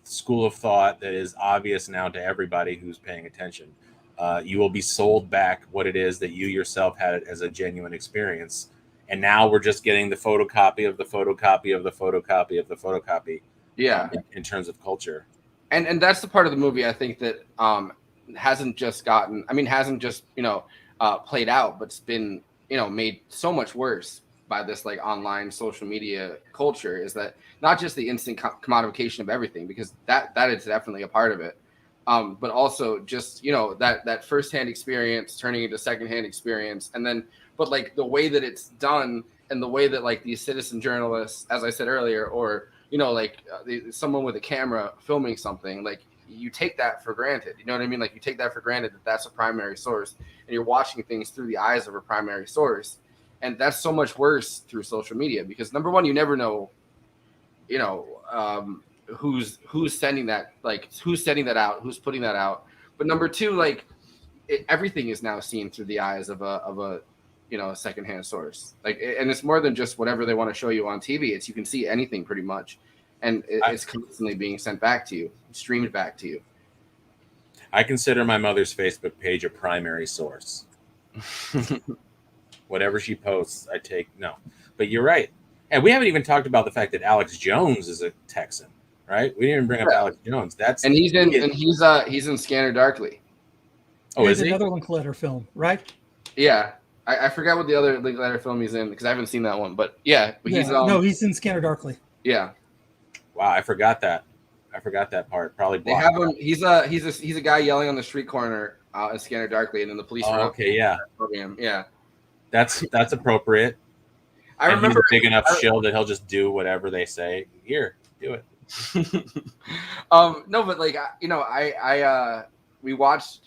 school of thought that is obvious now to everybody who's paying attention. You will be sold back what it is that you yourself had as a genuine experience, and now we're just getting the photocopy of the photocopy of the photocopy of the photocopy. Yeah, in terms of culture, and that's the part of the movie I think that hasn't just played out, but it's been, you know, made so much worse by this like online social media culture, is that not just the instant commodification of everything, because that is definitely a part of it, but also just, you know, that firsthand experience turning into secondhand experience, and then but like the way that it's done and the way that like these citizen journalists, as I said earlier, or you know, like someone with a camera filming something, like you take that for granted. You know what I mean? Like you take that for granted that that's a primary source, and you're watching things through the eyes of a primary source. And that's so much worse through social media, because number one, you never know, you know, who's sending that, like who's sending that out, who's putting that out. But number two, like everything is now seen through the eyes of a you know, a secondhand source. Like, and it's more than just whatever they want to show you on TV. It's, you can see anything pretty much, and it's constantly being sent back to you, streamed back to you. I consider my mother's Facebook page a primary source. Whatever she posts, I take. No, but you're right. And we haven't even talked about the fact that Alex Jones is a Texan, right? We didn't even bring up Alex Jones. He's in Scanner Darkly. Oh, is he? Another Linklater film, right? Yeah. I forgot what the other Linklater film he's in, because I haven't seen that one. But yeah, he's he's in Scanner Darkly. Yeah. Wow, I forgot that. I forgot that part. Probably they have him. He's a guy yelling on the street corner in Scanner Darkly, and then the police. Oh, okay, yeah. Program. Yeah. That's appropriate. I remember he's a big enough shill that he'll just do whatever they say. Here, do it. No, but like you know, we watched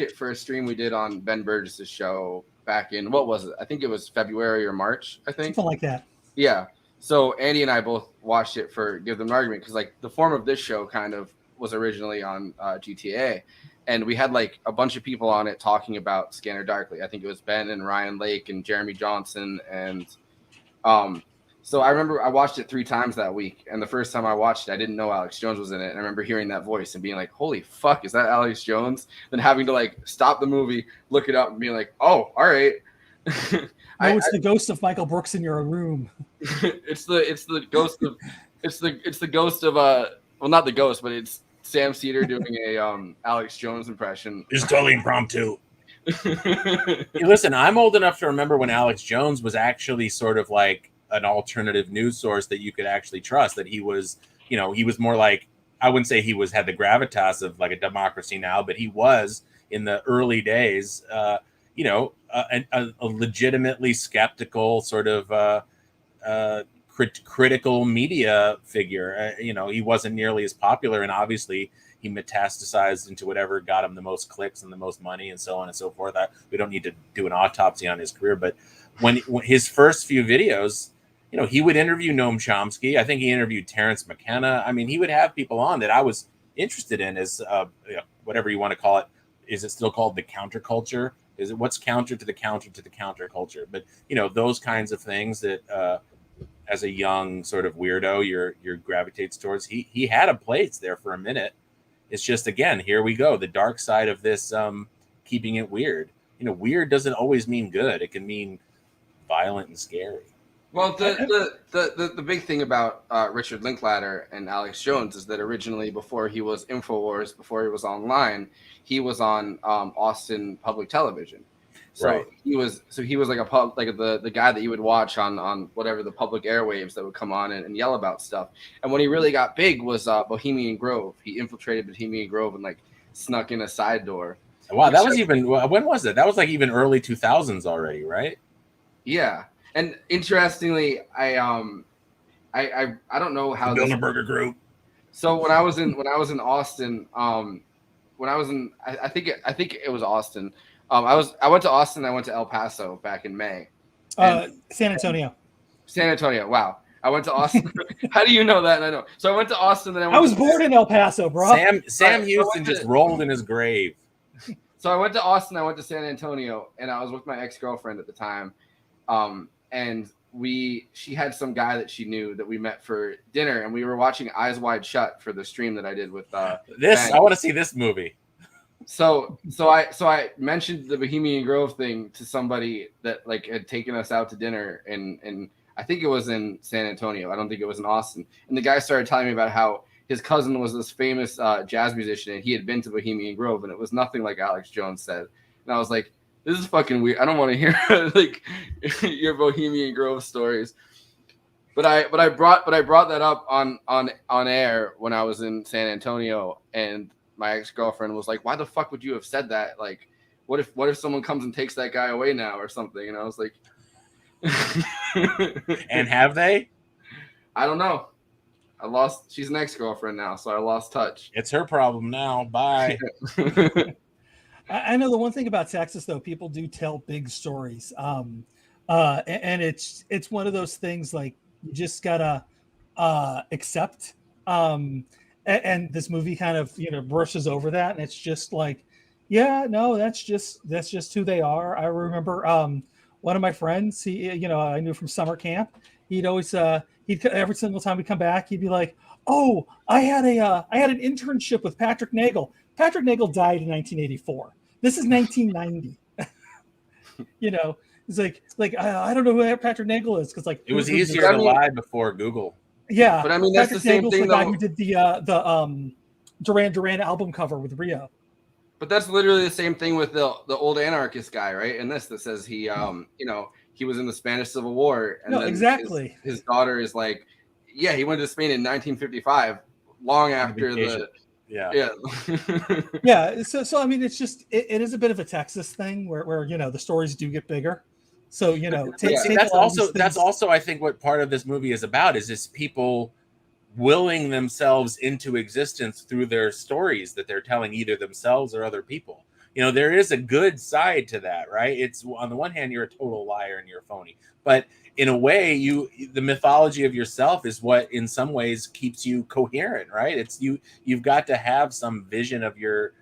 it for a stream we did on Ben Burgess's show back in, what was it? I think it was February or March. I think something like that. Yeah. So Andy and I both watched it for Give Them an Argument, because like the form of this show kind of was originally on GTA, and we had like a bunch of people on it talking about Scanner Darkly. I think it was Ben and Ryan Lake and Jeremy Johnson, and so I remember I watched it 3 times that week, and the first time I watched it, I didn't know Alex Jones was in it, and I remember hearing that voice and being like, "Holy fuck, is that Alex Jones?" Then having to like stop the movie, look it up, and being like, "Oh, all right." It's the ghost of Michael Brooks in your room. it's the ghost of well, not the ghost, but it's Sam Cedar doing a Alex Jones impression. It's totally impromptu. Hey, listen, I'm old enough to remember when Alex Jones was actually sort of like an alternative news source that you could actually trust. That he was, you know, he was more like, I wouldn't say he had the gravitas of like a Democracy Now, but he was in the early days, you know, a legitimately skeptical sort of critical media figure. You know, he wasn't nearly as popular, and obviously he metastasized into whatever got him the most clicks and the most money and so on and so forth. We don't need to do an autopsy on his career, but when his first few videos, you know, he would interview Noam Chomsky. I think he interviewed Terrence McKenna. I mean, he would have people on that I was interested in as you know, whatever you want to call it. Is it still called the counterculture? Is it what's counter to the counterculture? But you know, those kinds of things that as a young sort of weirdo, you're gravitates towards. He had a place there for a minute. It's just, again, here we go, the dark side of this, keeping it weird. You know, weird doesn't always mean good. It can mean violent and scary. Well, the big thing about Richard Linklater and Alex Jones is that originally, before he was InfoWars, before he was online, he was on Austin Public Television. So Right. he was like the guy that you would watch on whatever the public airwaves that would come on and yell about stuff. And when he really got big was Bohemian Grove. He infiltrated Bohemian Grove and like snuck in a side door. Wow, that was even when was it? That was like even early 2000s already, right? Yeah. And interestingly, I don't know how the Bilderberger Group. So when I was in Austin, I think it was Austin. I went to Austin. I went to El Paso back in May. San Antonio. San Antonio. Wow. I went to Austin. How do you know that? I know. So I went to Austin. Then I was born in El Paso, bro. Sam Houston just rolled in his grave. So I went to Austin. I went to San Antonio, and I was with my ex-girlfriend at the time. And she had some guy that she knew that we met for dinner, and we were watching Eyes Wide Shut for the stream that I did with this. I want to see this movie. So I mentioned the Bohemian Grove thing to somebody that like had taken us out to dinner, and I think it was in San Antonio. I don't think it was in Austin. And the guy started telling me about how his cousin was this famous jazz musician, and he had been to Bohemian Grove, and it was nothing like Alex Jones said. And I was like, this is fucking weird. I don't want to hear like your Bohemian Grove stories. But I brought that up on air when I was in San Antonio, and my ex-girlfriend was like, "Why the fuck would you have said that? Like, what if someone comes and takes that guy away now or something?" And I was like, "And have they?" I don't know. She's an ex-girlfriend now, so I lost touch. It's her problem now. Bye. I know the one thing about Texas, though, people do tell big stories, and it's one of those things like you just gotta accept. And this movie kind of brushes over that, and it's just like, yeah, no, that's just who they are. I remember one of my friends, I knew from summer camp. He'd always every single time we come back, he'd be like, "Oh, I had an internship with Patrick Nagel." Patrick Nagel died in 1984. This is 1990. It's like I don't know who Patrick Nagel is, because like it was easier to lie before Google. Yeah, but I mean that's Patrick the same Nagel's thing. The guy who did the Duran Duran album cover with Rio. But that's literally the same thing with the old anarchist guy, right? And that says he he was in the Spanish Civil War, and then exactly. His daughter is like, yeah, he went to Spain in 1955, long after the. Yeah. Yeah. So I mean, it's just it is a bit of a Texas thing where the stories do get bigger. So that's also I think what part of this movie is about is just people willing themselves into existence through their stories that they're telling either themselves or other people. There is a good side to that, right? It's on the one hand, you're a total liar and you're a phony, but in a way, the mythology of yourself is what in some ways keeps you coherent, right? It's you've got to have some vision of your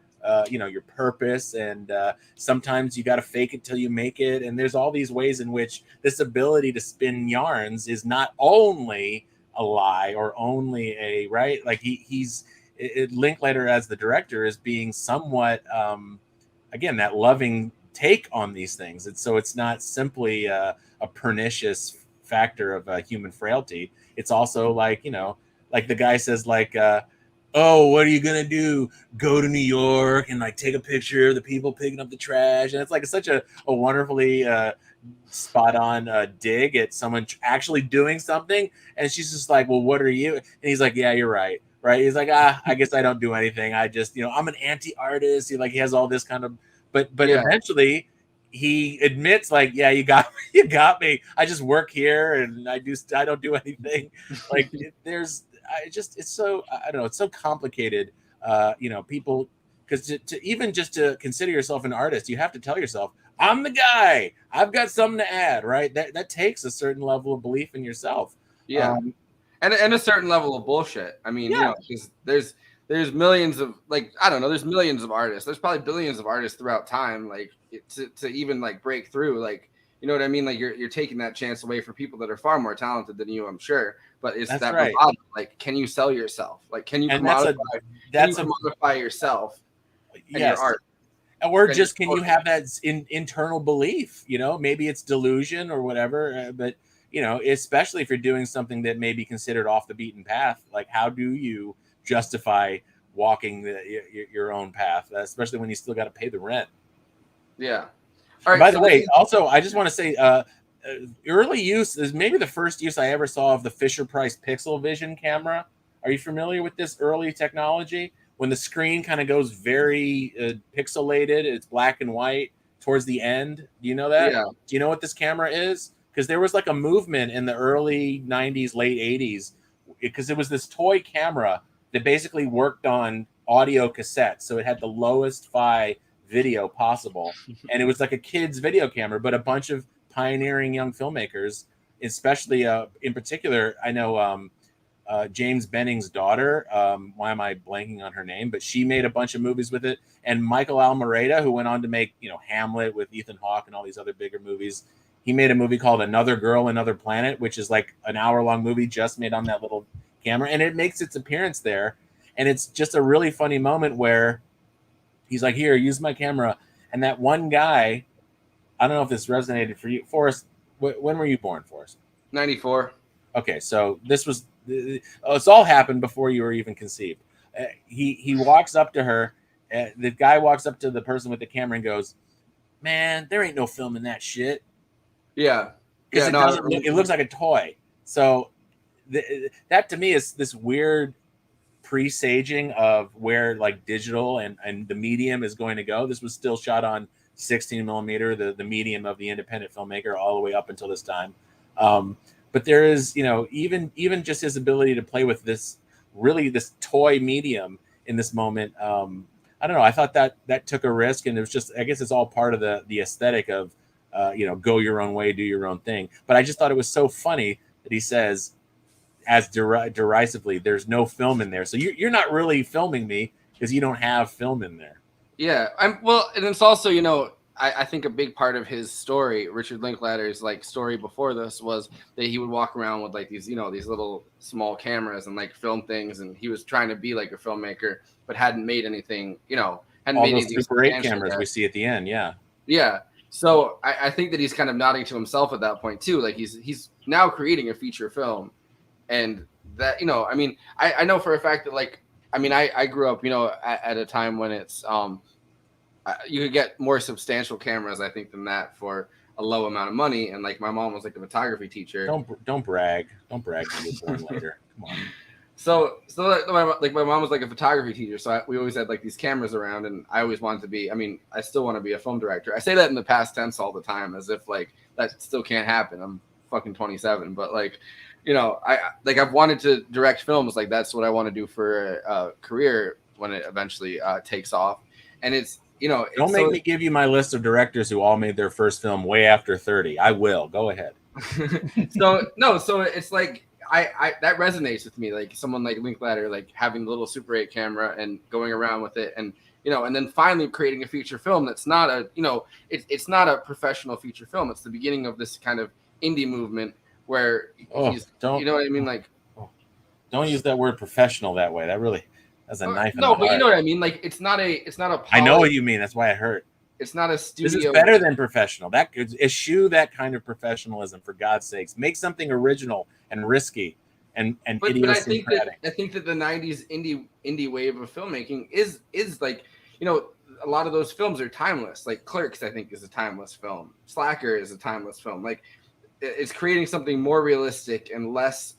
your purpose, and sometimes you got to fake it till you make it. And there's all these ways in which this ability to spin yarns is not only a lie or only a right. Like he's Linklater as the director is being somewhat again that loving take on these things. It's not simply a pernicious factor of human frailty. It's also like like the guy says like. Oh, what are you gonna do? Go to New York and like take a picture of the people picking up the trash, and it's such a wonderfully spot on dig at someone actually doing something. And she's just like, "Well, what are you?" And he's like, "Yeah, you're right." Right? He's like, I guess I don't do anything. I just I'm an anti-artist. He has all this kind of, but eventually he admits like, "Yeah, you got me. I just work here and I don't do anything." Like it's so I don't know, it's so complicated. People, because to consider yourself an artist, you have to tell yourself, I'm the guy, I've got something to add, right? That takes a certain level of belief in yourself. Yeah. And a certain level of bullshit. I mean, because there's millions of there's millions of artists. There's probably billions of artists throughout time, like to even like break through, like, you know what I mean? Like you're taking that chance away for people that are far more talented than you, I'm sure. But it's that right. Bravado. Like, can you sell yourself? Like, can you commodify yourself and your art? Or just can you have that internal belief? Maybe it's delusion or whatever. But you know, especially if you're doing something that may be considered off the beaten path, like how do you justify walking your own path, especially when you still got to pay the rent? Yeah. All right. By the way, also, I just want to say, early use is maybe the first use I ever saw of the Fisher-Price Pixel Vision camera. Are you familiar with this early technology? When the screen kind of goes very pixelated, it's black and white towards the end. Do you know that? Yeah. Do you know what this camera is? Because there was like a movement in the early 90s, late 80s, because it was this toy camera that basically worked on audio cassettes. So it had the lowest fi video possible. And it was like a kid's video camera, but a bunch of pioneering young filmmakers, especially in particular, I know James Benning's daughter, why am I blanking on her name, but she made a bunch of movies with it. And Michael Almereyda, who went on to make, you know, Hamlet with Ethan Hawke and all these other bigger movies, he made a movie called Another Girl, Another Planet, which is like an hour-long movie just made on that little camera, and it makes its appearance there. And it's just a really funny moment where he's like, here, use my camera. And that one guy, I don't know if this resonated for you. Forrest, when were you born, Forrest? 94. Okay, so this was, it's all happened before you were even conceived. He walks up to her. The guy walks up to the person with the camera and goes, man, there ain't no film in that shit. Yeah. Because Yeah, it looks like a toy. So that to me is this weird presaging of where like digital and the medium is going to go. This was still shot on 16 millimeter, the medium of the independent filmmaker, all the way up until this time. But there is, you know, even just his ability to play with this toy medium in this moment. I don't know. I thought that took a risk, and it was just, I guess it's all part of the aesthetic of, you know, go your own way, do your own thing. But I just thought it was so funny that he says, as derisively, there's no film in there. So you're not really filming me because you don't have film in there. Yeah. Well, and it's also, you know, I think a big part of his story, Richard Linklater's like story before this, was that he would walk around with like these, you know, these little small cameras and like film things. And he was trying to be like a filmmaker, but hadn't made anything, you know, hadn't All made those anything Super 8 substantial cameras yet. we see at the end. Yeah. Yeah. So I think that he's kind of nodding to himself at that point too. Like he's now creating a feature film, and that, you know, I mean, I know for a fact that, like, I mean, I grew up, you know, at a time when it's you could get more substantial cameras, I think, than that for a low amount of money. And like my mom was like a photography teacher. Don't brag. Don't brag when you're born later. Come on. So my mom was like a photography teacher, so we always had like these cameras around, and I always wanted to be. I mean, I still want to be a film director. I say that in the past tense all the time, as if like that still can't happen. I'm fucking 27, but like, you know, I've wanted to direct films. Like that's what I want to do for a career when it eventually takes off. And it's, you know, Don't make me give you my list of directors who all made their first film way after 30. I will. Go ahead. So it's like I that resonates with me. Like someone like Linklater, like having the little Super 8 camera and going around with it, and you know, and then finally creating a feature film that's not a, you know, it's not a professional feature film. It's the beginning of this kind of indie movement where you know what I mean? Like, don't use that word professional that way. That really, that's a knife. No, but you know what I mean? Like, it's not a I know what you mean. That's why it hurt. It's not a studio. This is better than professional. That eschew that kind of professionalism, for God's sakes. Make something original and risky and idiosyncratic. But I think that the 90s indie wave of filmmaking is like, you know, a lot of those films are timeless. Like Clerks, I think, is a timeless film. Slacker is a timeless film. Like, it's creating something more realistic and less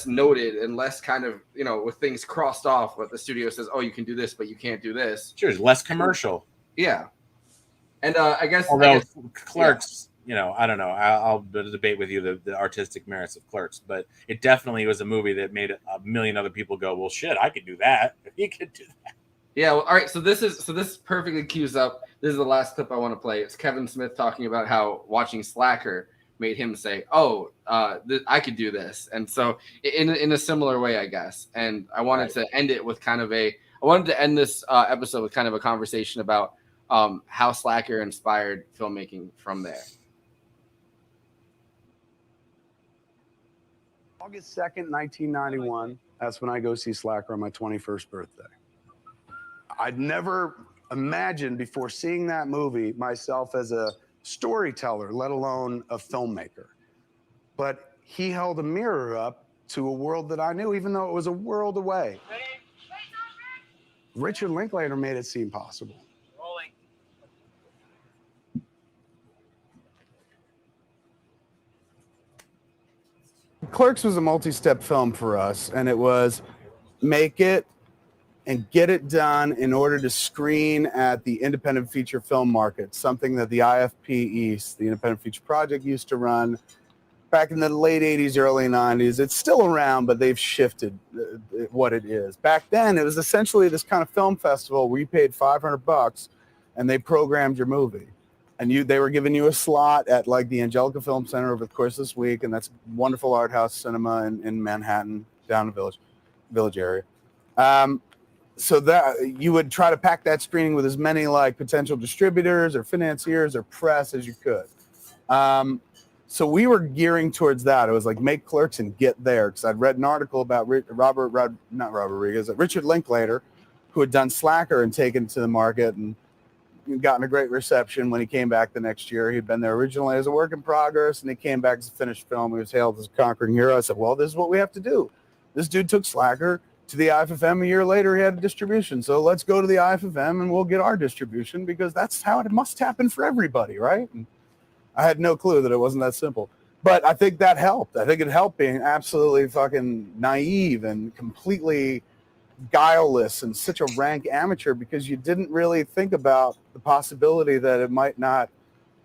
noted and less kind of, you know, with things crossed off. What the studio says, oh, you can do this, but you can't do this. Sure, less commercial. Yeah. And I guess Clerks, you know, I don't know. I'll debate with you the artistic merits of Clerks, but it definitely was a movie that made a million other people go, well, shit, I could do that. If he could do that. Yeah. Well, all right. So this perfectly cues up. This is the last clip I want to play. It's Kevin Smith talking about how watching Slacker made him say, oh, I could do this. And so in a similar way, I guess. And I wanted to end it with kind of I wanted to end this episode with kind of a conversation about how Slacker inspired filmmaking from there. August 2nd, 1991, that's when I go see Slacker on my 21st birthday. I'd never imagined before seeing that movie myself as a storyteller, let alone a filmmaker. but he held a mirror up to a world that I knew, even though it was a world away. Richard Linklater made it seem possible. Clerks was a multi-step film for us, and it was make it and get it done in order to screen at the independent feature film market, something that the IFP East, the Independent Feature Project, used to run back in the late 80s, early 90s. It's still around, but they've shifted what it is. Back then, it was essentially this kind of film festival where you paid $500 and they programmed your movie. And they were giving you a slot at like the Angelica Film Center over the course of this week, and that's wonderful art house cinema in Manhattan, down in the village area. So that you would try to pack that screening with as many like potential distributors or financiers or press as you could. So we were gearing towards that. It was like make Clerks and get there, because I'd read an article about Richard Linklater, who had done Slacker and taken it to the market and gotten a great reception when he came back the next year. He'd been there originally as a work in progress, and he came back as a finished film. He was hailed as a conquering hero. I said, well, this is what we have to do. This dude took Slacker to the IFFM. A year later, he had a distribution. So let's go to the IFFM and we'll get our distribution, because that's how it must happen for everybody, right? And I had no clue that it wasn't that simple. But I think that helped. I think it helped being absolutely fucking naive and completely guileless and such a rank amateur, because you didn't really think about the possibility that it might not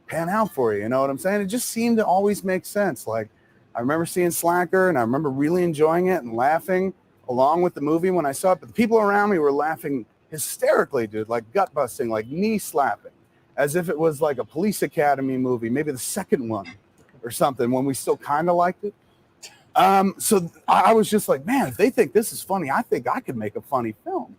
pan out for you. You know what I'm saying? It just seemed to always make sense. Like, I remember seeing Slacker and I remember really enjoying it and laughing along with the movie when I saw it. But the people around me were laughing hysterically, dude, like gut busting, like knee slapping, as if it was like a Police Academy movie, maybe the second one or something, when we still kind of liked it. So I was just like, man, if they think this is funny, I think I could make a funny film.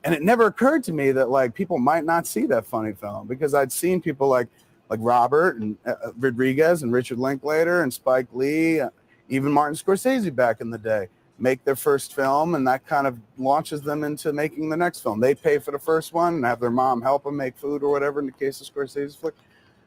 And it never occurred to me that like people might not see that funny film, because I'd seen people like Robert and Rodriguez and Richard Linklater and Spike Lee, even Martin Scorsese back in the day, make their first film, and that kind of launches them into making the next film. They pay for the first one and have their mom help them make food or whatever in the case of Scorsese's flick.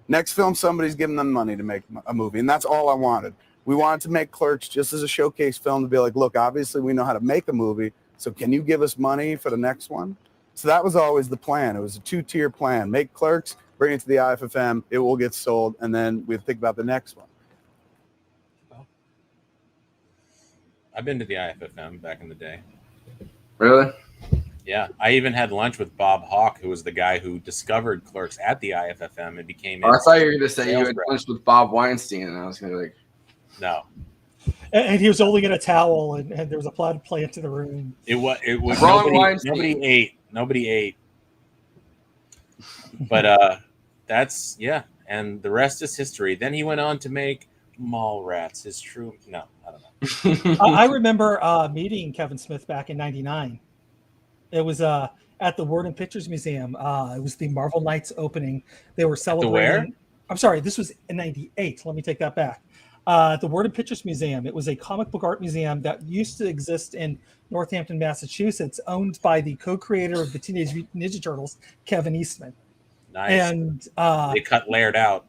Next film, somebody's giving them money to make a movie, and that's all I wanted. We wanted to make Clerks just as a showcase film to be like, look, obviously we know how to make a movie, so can you give us money for the next one? So that was always the plan. It was a two-tier plan. Make Clerks, bring it to the IFFM, it will get sold, and then we'd think about the next one. I've been to the IFFM back in the day. Really? Yeah. I even had lunch with Bob Hawke, who was the guy who discovered Clerks at the IFFM and became. I thought you were going to say you had lunch with Bob Weinstein, and I was going to be like, no. And he was holding in a towel, and there was a potted plant in the room. It was Weinstein. Nobody ate. But that's, yeah. And the rest is history. Then he went on to make Mallrats. His true, no, I don't know. I remember meeting Kevin Smith back in '99. It was at the Word and Pictures Museum. It was the Marvel Knights opening. They were celebrating. Where? I'm sorry, this was in '98. Let me take that back. The Word and Pictures Museum. It was a comic book art museum that used to exist in Northampton, Massachusetts, owned by the co-creator of the Teenage Mutant Ninja Turtles, Kevin Eastman. Nice. And they cut Laird out.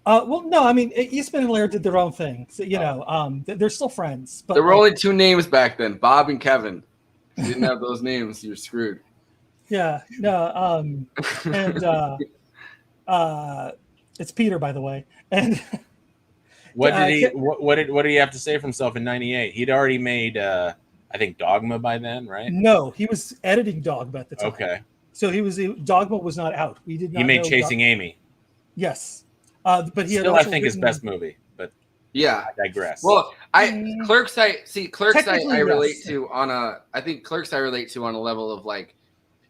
Well, no, I mean, Eastman and Laird did their own thing. So, you know, they're still friends. But there were only two names back then, Bob and Kevin. If you didn't have those names, you're screwed. Yeah, no, and it's Peter, by the way. And what did he have to say for himself in '98? He'd already made, I think, Dogma by then, right? No, he was editing Dogma at the time. Okay. So Dogma was not out. We did not. He made know Chasing Amy. Yes, but he still, I think, his best movie. But yeah, I digress. Well, Clerks I relate yes. to on a. I think Clerks I relate to on a level of like,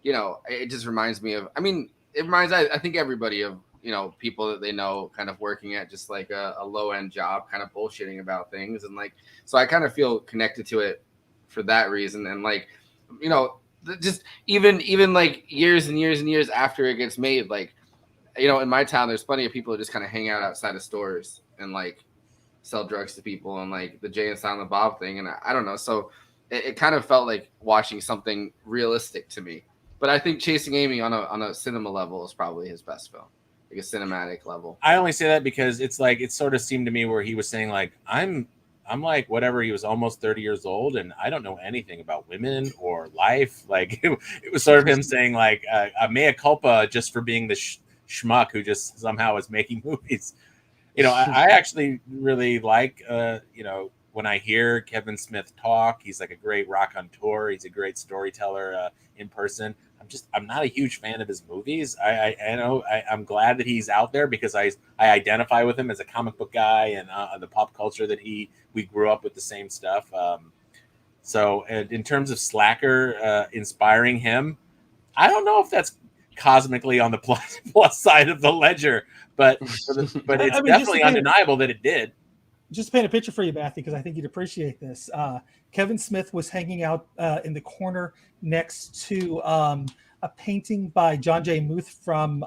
you know, it just reminds me of. I mean, it reminds I think everybody of, you know, people that they know kind of working at just like a low end job, kind of bullshitting about things, and like, so I kind of feel connected to it for that reason, and like, you know, just even like years and years and years after it gets made, like, you know, in my town, there's plenty of people who just kind of hang out outside of stores and like sell drugs to people, and like the Jay and Silent Bob thing. And I don't know. So it kind of felt like watching something realistic to me. But I think Chasing Amy on a cinema level is probably his best film. like a cinematic level. I only say that because it's like it sort of seemed to me where he was saying like I'm like whatever, he was almost 30 years old and I don't know anything about women or life. Like it was sort of him saying like a mea culpa just for being the schmuck who just somehow is making movies. I actually really like when I hear Kevin Smith talk, he's like a great raconteur. He's a great storyteller in person. I'm not a huge fan of his movies. I'm glad that he's out there because I identify with him as a comic book guy and the pop culture that we grew up with the same stuff. So in terms of Slacker inspiring him, I don't know if that's cosmically on the plus side of the ledger, but it's definitely undeniable that it did. Just to paint a picture for you, Matthew, because I think you'd appreciate this. Kevin Smith was hanging out in the corner next to a painting by John J. Muth from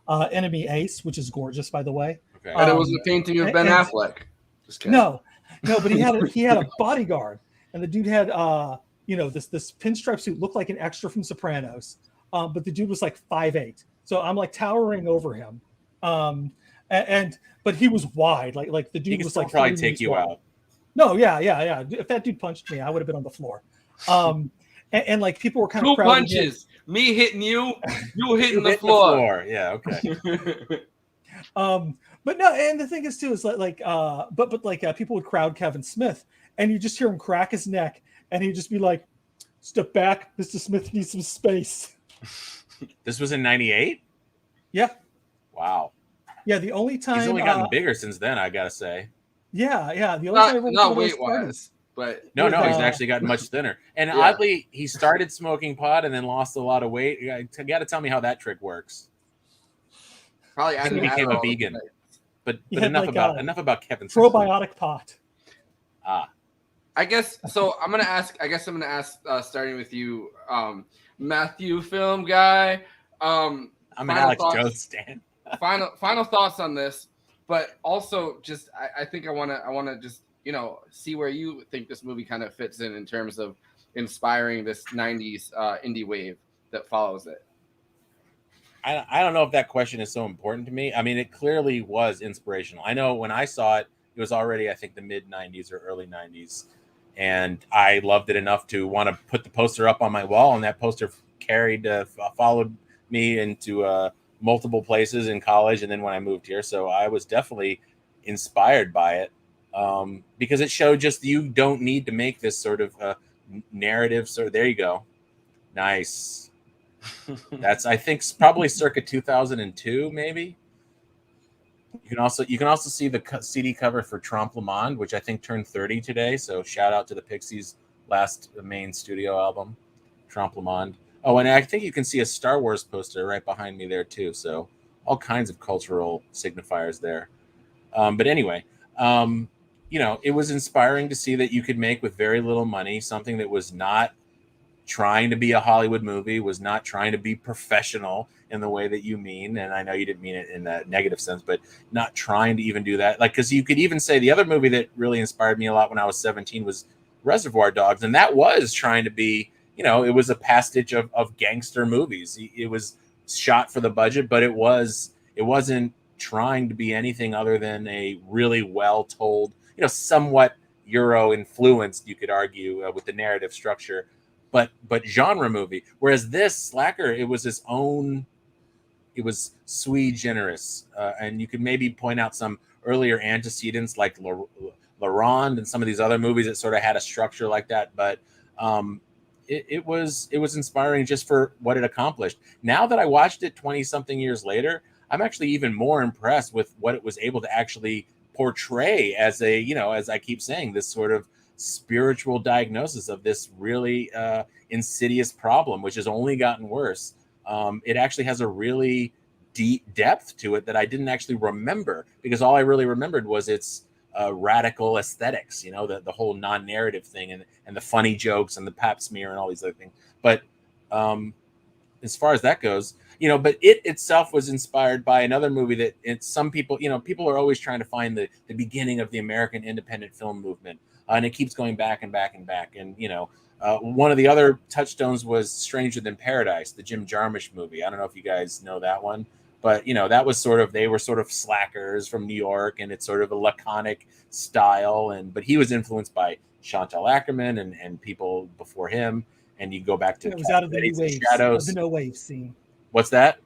Enemy Ace, which is gorgeous, by the way. Okay. But it was a painting of Ben Affleck. Just kidding. No, but he had a bodyguard, and the dude had this pinstripe suit, looked like an extra from Sopranos, but the dude was like 5'8", so I'm like towering over him. But he was wide, like the dude was like probably take you out. No, yeah. If that dude punched me, I would have been on the floor. And like people were kind of two punches, me hitting you, you hitting the floor. Yeah, okay. But no, and the thing is too is but people would crowd Kevin Smith, and you just hear him crack his neck, and he'd just be like, "Step back, Mr. Smith needs some space." This was in '98. Yeah. Wow. Yeah, the only time he's only gotten bigger since then, I gotta say. Yeah. The only time not weight wise, but no, he's actually gotten much thinner. And oddly, he started smoking pot and then lost a lot of weight. You got to tell me how that trick works. Probably he became a vegan. But enough about Kevin Smith. Probiotic pot. I guess so. I'm gonna ask. Starting with you, Matthew, film guy. I'm an Alex Jones stan. Final thoughts on this, but also just I think I want to just see where you think this movie kind of fits in terms of inspiring this 90s indie wave that follows it. I don't know if that question is so important to me. I mean, it clearly was inspirational. I know when I saw it, it was already, I think, the mid 90s or early 90s, and I loved it enough to want to put the poster up on my wall, and that poster followed me into multiple places in college and then when I moved here. So I was definitely inspired by it because it showed just you don't need to make this sort of narrative. So there you go. Nice. That's, I think, probably circa 2002, maybe. You can also see the CD cover for Trompe Le Monde, which I think turned 30 today. So shout out to the Pixies' last main studio album, Trompe Le Monde. Oh, and I think you can see a Star Wars poster right behind me there too. So all kinds of cultural signifiers there. But anyway, it was inspiring to see that you could make with very little money something that was not trying to be a Hollywood movie, was not trying to be professional in the way that you mean. And I know you didn't mean it in that negative sense, but not trying to even do that. Like, because you could even say the other movie that really inspired me a lot when I was 17 was Reservoir Dogs. And that was trying to be, it was a pastiche of gangster movies. It was shot for the budget, but it wasn't trying to be anything other than a really well told, somewhat Euro influenced, you could argue, with the narrative structure, but genre movie. Whereas this Slacker, it was its own, it was sui generis, and you could maybe point out some earlier antecedents like La Ronde and some of these other movies that sort of had a structure like that, but it was inspiring just for what it accomplished. Now that I watched it 20-something years later, I'm actually even more impressed with what it was able to actually portray as as I keep saying, this sort of spiritual diagnosis of this really insidious problem, which has only gotten worse. It actually has a really deep depth to it that I didn't actually remember, because all I really remembered was its radical aesthetics, the whole non-narrative thing and the funny jokes and the pap smear and all these other things. But as far as that goes, but it itself was inspired by another movie that some people, people are always trying to find the beginning of the American independent film movement. And it keeps going back and back and back. And, one of the other touchstones was Stranger Than Paradise, the Jim Jarmusch movie. I don't know if you guys know that one. But that was they were sort of slackers from New York, and it's sort of a laconic style. But he was influenced by Chantal Ackerman and people before him. And you go back to it was out of the new wave, Shadows. The no wave scene. What's that?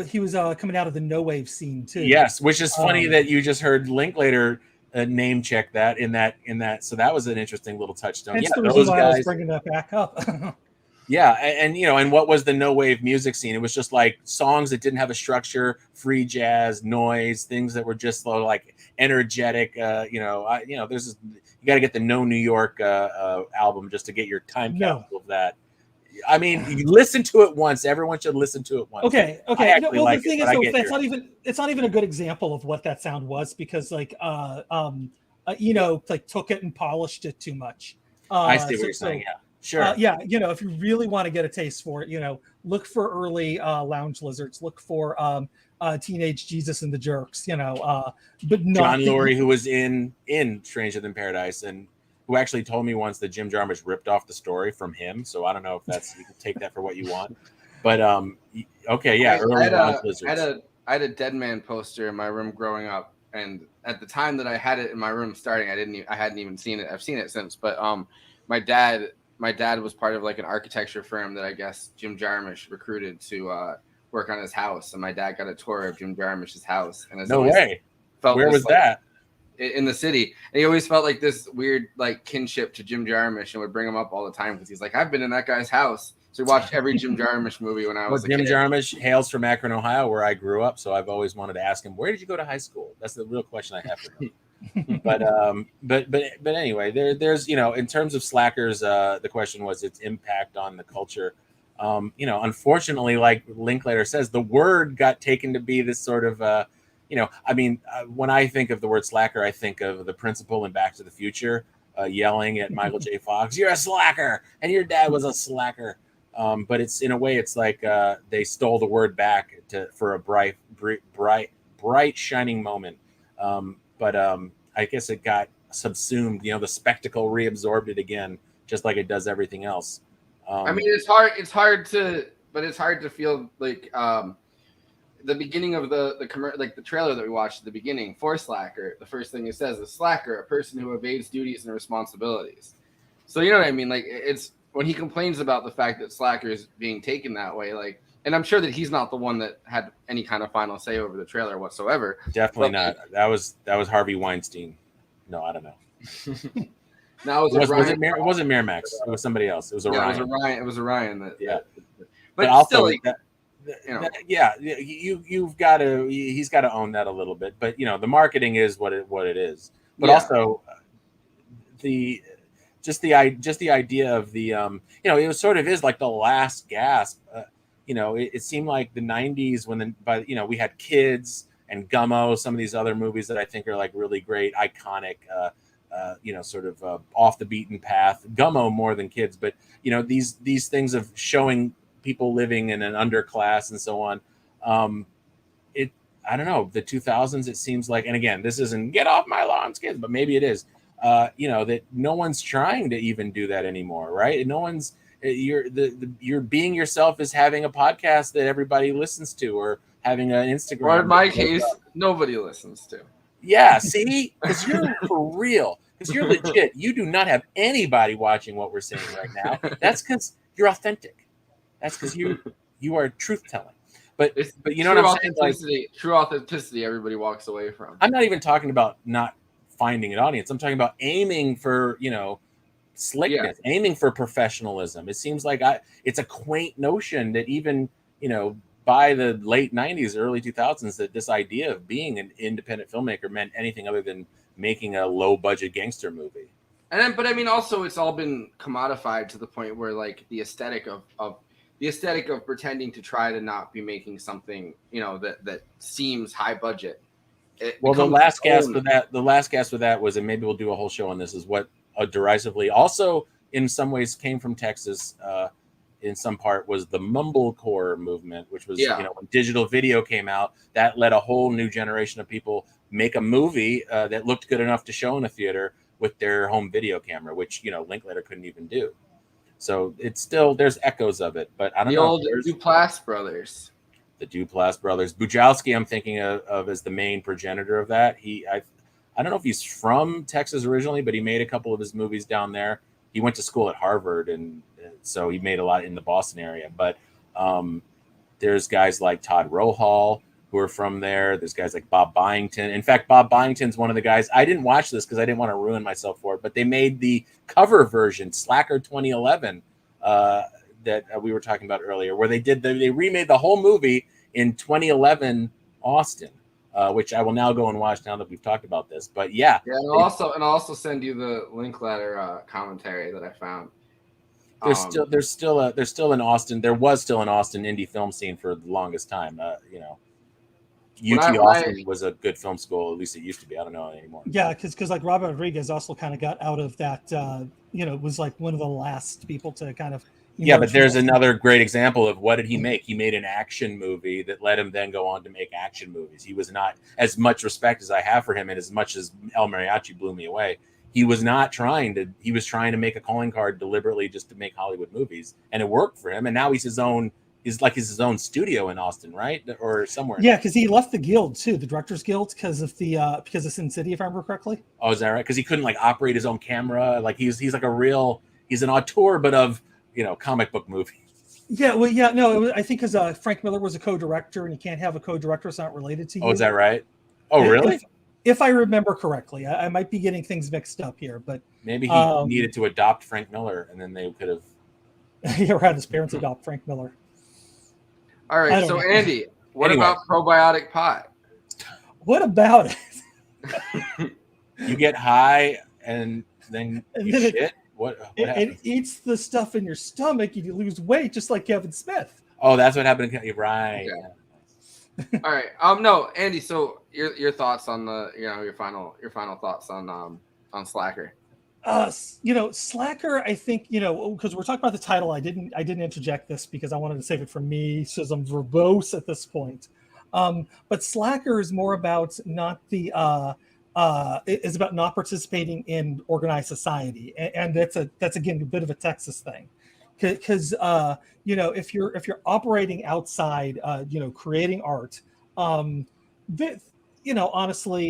He was coming out of the no wave scene too. Yes, which is funny that you just heard Linklater name check that in that. So that was an interesting little touchstone. That's the reason why I was bringing that back up. Yeah, and what was the no wave music scene? It was just like songs that didn't have a structure, free jazz, noise, things that were just like energetic. There's you got to get the No New York album just to get your time capsule of that. I mean, you listen to it once. Everyone should listen to it once. Okay. The thing is, it's not even a good example of what that sound was because, like, took it and polished it too much. I see what you're saying. Yeah, sure. If you really want to get a taste for it, look for early Lounge Lizards. Look for Teenage Jesus and the Jerks. But not John Lurie, who was in Stranger Than Paradise and who actually told me once that Jim Jarmusch ripped off the story from him. So I don't know if you can take that for what you want. But okay, yeah. I had a Dead Man poster in my room growing up, and at the time that I had it in my room starting, I hadn't even seen it. I've seen it since, but my dad was part of like an architecture firm that I guess Jim Jarmusch recruited to work on his house, and my dad got a tour of Jim Jarmusch's house. And no way. Where was that? In the city. And he always felt like this weird like kinship to Jim Jarmusch and would bring him up all the time because he's like, I've been in that guy's house. So we watched every Jim Jarmusch movie when I was a Jim kid. Jarmusch hails from Akron, Ohio, where I grew up. So I've always wanted to ask him, where did you go to high school? That's the real question I have for him. but anyway, there's in terms of slackers, the question was its impact on the culture. Unfortunately, like Linklater says, the word got taken to be this sort of when I think of the word slacker, I think of the principal in Back to the Future yelling at Michael J. Fox, "You're a slacker," and your dad was a slacker. But it's in a way, it's like they stole the word back for a bright, shining moment. But I guess it got subsumed. The spectacle reabsorbed it again, just like it does everything else. I mean, it's hard to feel like. The beginning of the trailer that we watched at the beginning for Slacker, the first thing it says is slacker, a person who evades duties and responsibilities. So you know what I mean? Like it's when he complains about the fact that Slacker is being taken that way, like, and I'm sure that he's not the one that had any kind of final say over the trailer whatsoever. Definitely not. That was Harvey Weinstein. No, I don't know. No, it wasn't Miramax. It was somebody else. It was Orion. It was Orion. But also, you've got to. He's got to own that a little bit. But the marketing is what it is. But also, the idea of the it sort of is like the last gasp. It seemed like the 90s when we had Kids and Gummo, some of these other movies that I think are like really great, iconic. Sort of off the beaten path. Gummo more than Kids, but these things of showing people living in an underclass and so on. I don't know, the 2000s, it seems like, and again, this isn't get off my lawn, kids, but maybe it is, that no one's trying to even do that anymore, right? No one's, you're being yourself is having a podcast that everybody listens to or having an Instagram. Or in my case, nobody listens to. Yeah, see? Because you're for real. Because you're legit. You do not have anybody watching what we're saying right now. That's because you're authentic. That's because you are truth telling. But you know what I'm saying? True authenticity everybody walks away from. I'm not even talking about not finding an audience. I'm talking about aiming for, slickness, aiming for professionalism. It seems like it's a quaint notion that even, by the late 90s, early 2000s, that this idea of being an independent filmmaker meant anything other than making a low budget gangster movie. But I mean, also it's all been commodified to the point where like the aesthetic of pretending to try to not be making something, that seems high budget. The last gasp with that was, and maybe we'll do a whole show on this, is what derisively also in some ways came from Texas, in some part, was the mumblecore movement, which was, when digital video came out, that let a whole new generation of people make a movie that looked good enough to show in a theater with their home video camera, which, Linklater couldn't even do. So it's still, there's echoes of it, but I don't know. The old Duplass brothers. the Duplass brothers. Bujalski, I'm thinking of as the main progenitor of that. I don't know if he's from Texas originally, but he made a couple of his movies down there. He went to school at Harvard, and so he made a lot in the Boston area. But there's guys like Todd Rohal who are from there. There's guys like Bob Byington. In fact, Bob Byington's one of the guys. I didn't watch this because I didn't want to ruin myself for it, but they made the cover version, Slacker 2011, that we were talking about earlier, where they remade the whole movie in 2011 Austin. Which I will now go and watch now that we've talked about this. But yeah, and I'll also send you the Linklater commentary that I found. There's still an Austin. There was still an Austin indie film scene for the longest time. UT Austin was a good film school. At least it used to be. I don't know anymore. Yeah, because like Robert Rodriguez also kind of got out of that. Was like one of the last people to kind of. Yeah, but there's another great example of what did he make? He made an action movie that let him then go on to make action movies. He was not, as much respect as I have for him and as much as El Mariachi blew me away, he was trying to make a calling card deliberately just to make Hollywood movies. And it worked for him. And now he's his own studio in Austin, right? Or somewhere. Yeah, because he left the guild too, the Directors Guild, because of Sin City, if I remember correctly. Oh, is that right? Because he couldn't operate his own camera. He's an auteur, but of comic book movies. Yeah, well, yeah, no, I think because Frank Miller was a co-director, and you can't have a co-director that's not related to you. Oh, is that right? Oh, really? If I remember correctly, I might be getting things mixed up here, but maybe he needed to adopt Frank Miller, and then they could have. Or had his parents adopt Frank Miller. All right, so Andy, what about probiotic pot? What about it? You get high and then you shit. What it eats the stuff in your stomach and you lose weight, just like Kevin Smith. Oh, that's what happened. Right. Okay. All right. No, Andy. So your thoughts on your final thoughts on Slacker. Slacker. I think because we're talking about the title. I didn't interject this because I wanted to save it for me, since I'm verbose at this point. But Slacker is more about not the. Is about not participating in organized society, and that's again a bit of a Texas thing, because if you're operating outside, creating art, honestly,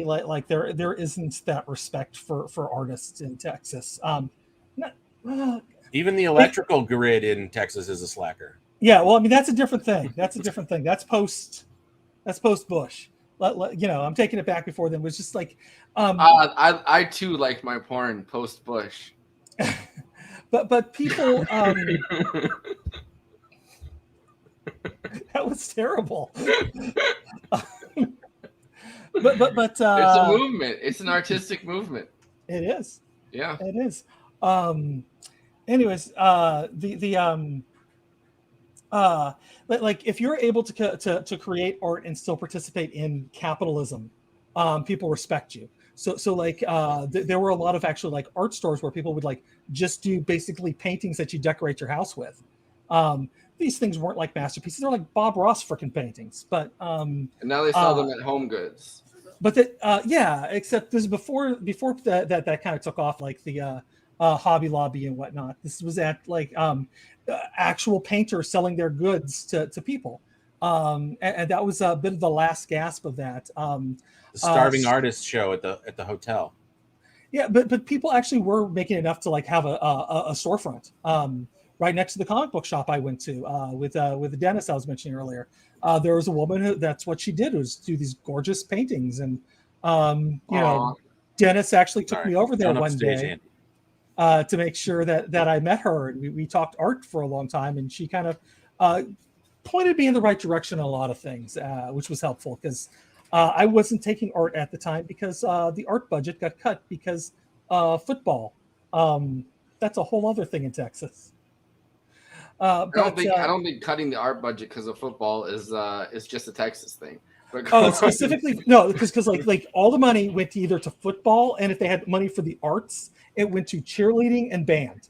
like there isn't that respect for artists in Texas. Even the electrical grid in Texas is a slacker. Yeah, well, I mean that's a different thing. That's post Bush. I'm taking it back before then. It was just like I too like my porn post Bush. but people that was terrible. but it's a movement. It's an artistic movement. It is. Yeah. It is. Anyways, like if you're able to create art and still participate in capitalism, people respect you. So like there were a lot of actually like art stores where people would like just do basically paintings that you decorate your house with. These things weren't like masterpieces; they're like Bob Ross freaking paintings. But and now they sell them at Home Goods. But except this is before that kind of took off, like the Hobby Lobby and whatnot. This was at like actual painters selling their goods to people, and that was a bit of the last gasp of that. The starving artist show at the hotel. Yeah, but people actually were making enough to like have a storefront right next to the comic book shop I went to with the Dennis I was mentioning earlier. There was a woman who that's what she did, was do these gorgeous paintings, and Dennis actually took me over there one day to make sure that I met her, and we talked art for a long time, and she kind of pointed me in the right direction on a lot of things, which was helpful because I wasn't taking art at the time because the art budget got cut because football. That's a whole other thing in Texas. I don't think cutting the art budget because of football is just a Texas thing. Specifically no, because like all the money went either to football, and if they had money for the arts, it went to cheerleading and band.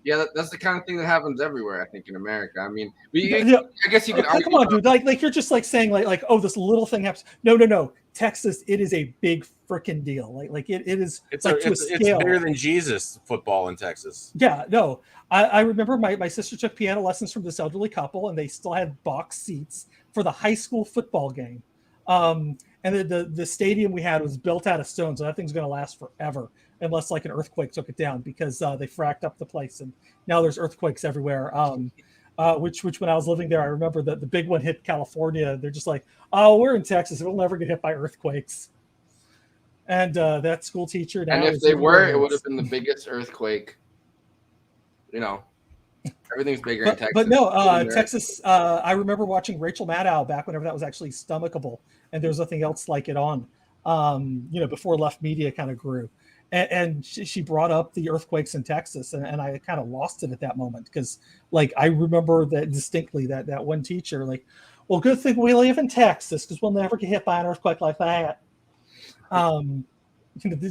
Yeah, that's the kind of thing that happens everywhere, I think, in America. I mean, I guess you could argue. Come on, dude. Like you're just like saying like oh, this little thing happens. No. Texas, it is a big freaking deal. Like it is. It's like to a it's scale. bigger than Jesus football in Texas. Yeah, no. I remember my sister took piano lessons from this elderly couple, and they still had box seats for the high school football game. And the stadium we had was built out of stone, so that thing's going to last forever, unless like an earthquake took it down, because they fracked up the place, and now there's earthquakes everywhere. Which when I was living there, I remember that the big one hit California. They're just like, oh, we're in Texas, it'll never get hit by earthquakes. And that school teacher now. And if they were, it would have been the biggest earthquake. You know, everything's bigger in Texas. But no, Texas. I remember watching Rachel Maddow back whenever that was actually stomachable, and there was nothing else like it on. Before Left Media kind of grew, and she brought up the earthquakes in Texas, and I kind of lost it at that moment, because like I remember that distinctly, that one teacher, like, well, good thing we live in Texas, because we'll never get hit by an earthquake like that.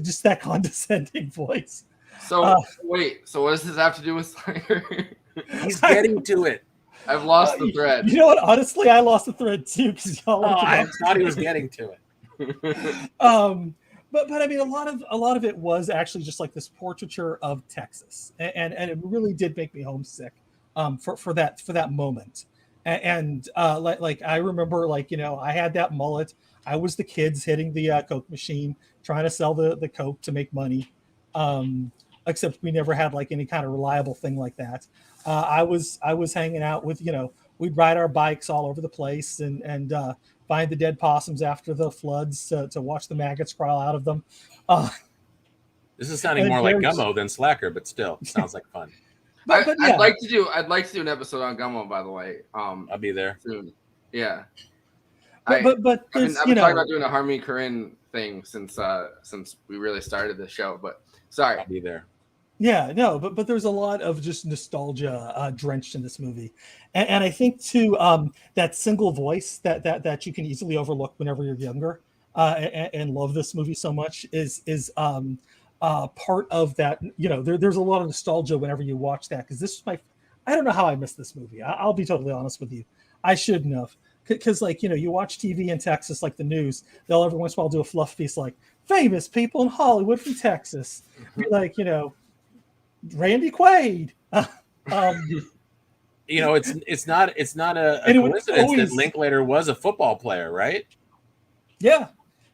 Just that condescending voice. So wait, so what does this have to do with Slayer? He's getting to it. I've lost the thread. You know what? Honestly, I lost the thread too, because y'all. I thought he was getting to it. But I mean, a lot of it was actually just like this portraiture of Texas, and it really did make me homesick for that moment. And like I remember, like, I had that mullet. I was the kids hitting the Coke machine, trying to sell the Coke to make money. Except we never had like any kind of reliable thing like that. I was hanging out with, we'd ride our bikes all over the place and find the dead possums after the floods to watch the maggots crawl out of them. This is sounding more like Gummo than Slacker, but still, it sounds like fun. But yeah. I'd like to do an episode on Gummo, by the way. I'll be there soon. Yeah. But I've been talking about doing a Harmony Korine thing since we really started the show. But sorry, I'll be there. Yeah, no, but there's a lot of just nostalgia drenched in this movie, and I think too that single voice that you can easily overlook whenever you're younger and love this movie so much is part of that. There's a lot of nostalgia whenever you watch that, because this was I don't know how I missed this movie. I'll be totally honest with you, I shouldn't have, because like you watch TV in Texas, like the news, they'll every once in a while do a fluff piece like famous people in Hollywood from Texas, be like Randy Quaid. It's not a coincidence that Linklater was a football player, right? Yeah,